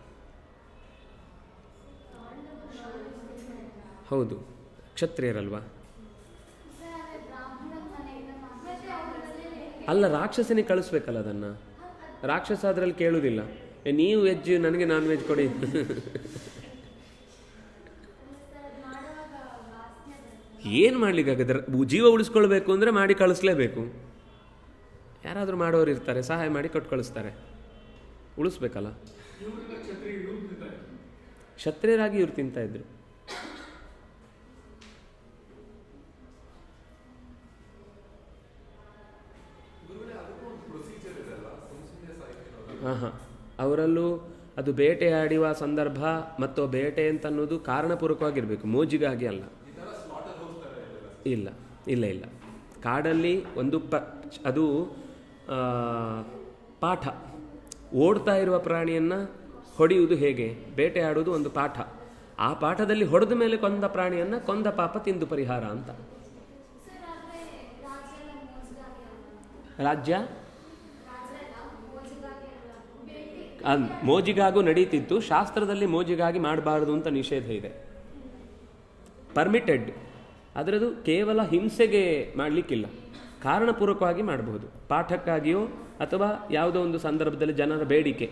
ಹೌದು, ಕ್ಷತ್ರಿಯರಲ್ವಾ? ಅಲ್ಲ, ರಾಕ್ಷಸನಿಗೆ ಕಳಿಸ್ಬೇಕಲ್ಲ ಅದನ್ನು. ರಾಕ್ಷಸ ಅದರಲ್ಲಿ ಕೇಳುವುದಿಲ್ಲ, ನೀವು ವೆಜ್ ನನಗೆ ನಾನ್ ವೆಜ್ ಕೊಡಿ. ಏನು ಮಾಡ್ಲಿಕ್ಕಾಗತ್ತೆ? ಜೀವ ಉಳಿಸ್ಕೊಳ್ಬೇಕು ಅಂದರೆ ಮಾಡಿ ಕಳಿಸ್ಲೇಬೇಕು. ಯಾರಾದರೂ ಮಾಡೋರು ಇರ್ತಾರೆ, ಸಹಾಯ ಮಾಡಿ ಕೊಟ್ಟು ಕಳಿಸ್ತಾರೆ. ಉಳಿಸ್ಬೇಕಲ್ಲ. ಕ್ಷತ್ರಿಯರಾಗಿ ಇವ್ರು ತಿಂತಾ ಇದ್ರು. ಹಾಂ, ಅವರಲ್ಲೂ ಅದು ಬೇಟೆಯಾಡುವ ಸಂದರ್ಭ ಮತ್ತು ಬೇಟೆ ಅಂತ ಅನ್ನೋದು ಕಾರಣಪೂರ್ವಕವಾಗಿರಬೇಕು, ಮೋಜಿಗಾಗಿ ಅಲ್ಲ. ಇಲ್ಲ ಇಲ್ಲ ಇಲ್ಲ, ಕಾಡಲ್ಲಿ ಒಂದು ಅದು ಪಾಠ. ಓಡ್ತಾ ಇರುವ ಪ್ರಾಣಿಯನ್ನು ಹೊಡೆಯುವುದು ಹೇಗೆ, ಬೇಟೆಯಾಡುವುದು ಒಂದು ಪಾಠ. ಆ ಪಾಠದಲ್ಲಿ ಹೊಡೆದ ಮೇಲೆ ಕೊಂದ ಪ್ರಾಣಿಯನ್ನು ಕೊಂದ ಪಾಪ ತಿಂದು ಪರಿಹಾರ ಅಂತ. ರಾಜ್ಯ ಮೋಜಿಗಾಗೂ ನಡೀತಿತ್ತು. ಶಾಸ್ತ್ರದಲ್ಲಿ ಮೋಜಿಗಾಗಿ ಮಾಡಬಾರ್ದು ಅಂತ ನಿಷೇಧ ಇದೆ. ಪರ್ಮಿಟೆಡ್, ಅದರದು ಕೇವಲ ಹಿಂಸೆಗೆ ಮಾಡಲಿಕ್ಕಿಲ್ಲ, ಕಾರಣಪೂರ್ವಕವಾಗಿ ಮಾಡಬಹುದು. ಪಾಠಕ್ಕಾಗಿಯೋ ಅಥವಾ ಯಾವುದೋ ಒಂದು ಸಂದರ್ಭದಲ್ಲಿ ಜನರ ಬೇಡಿಕೆ,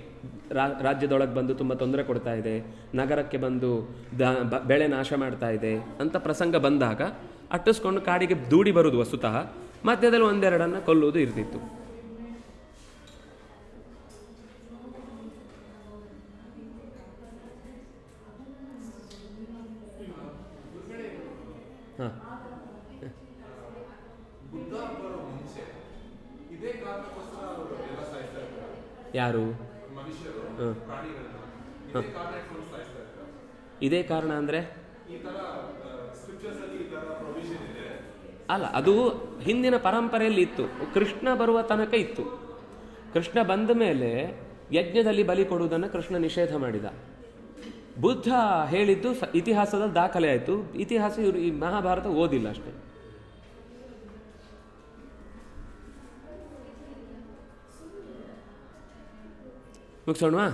ರಾಜ್ಯದೊಳಗೆ ಬಂದು ತುಂಬ ತೊಂದರೆ ಕೊಡ್ತಾ ಇದೆ, ನಗರಕ್ಕೆ ಬಂದು ಬೆಳೆ ನಾಶ ಮಾಡ್ತಾ ಇದೆ ಅಂತ ಪ್ರಸಂಗ ಬಂದಾಗ ಅಟ್ಟಿಸ್ಕೊಂಡು ಕಾಡಿಗೆ ದೂಡಿ ಬರುವುದು ವಸ್ತುತಃ. ಮಧ್ಯದಲ್ಲಿ ಒಂದೆರಡನ್ನು ಕೊಲ್ಲುವುದು ಇರ್ತಿತ್ತು. ಹಾಂ, ಯಾರು? ಇದೇ ಕಾರಣ ಅಂದರೆ ಅಲ್ಲ, ಅದು ಹಿಂದಿನ ಪರಂಪರೆಯಲ್ಲಿ ಇತ್ತು. ಕೃಷ್ಣ ಬರುವ ತನಕ ಇತ್ತು. ಕೃಷ್ಣ ಬಂದ ಮೇಲೆ ಯಜ್ಞದಲ್ಲಿ ಬಲಿ ಕೊಡುವುದನ್ನು ಕೃಷ್ಣ ನಿಷೇಧ ಮಾಡಿದ. ಬುದ್ಧ ಹೇಳಿದ್ದು ಇತಿಹಾಸದಲ್ಲಿ ದಾಖಲೆ ಆಯಿತು. ಇತಿಹಾಸ ಇವರು ಈ ಮಹಾಭಾರತ ಓದಿಲ್ಲ ಅಷ್ಟೇ. ಮುಗಿಸೋಣವಾ?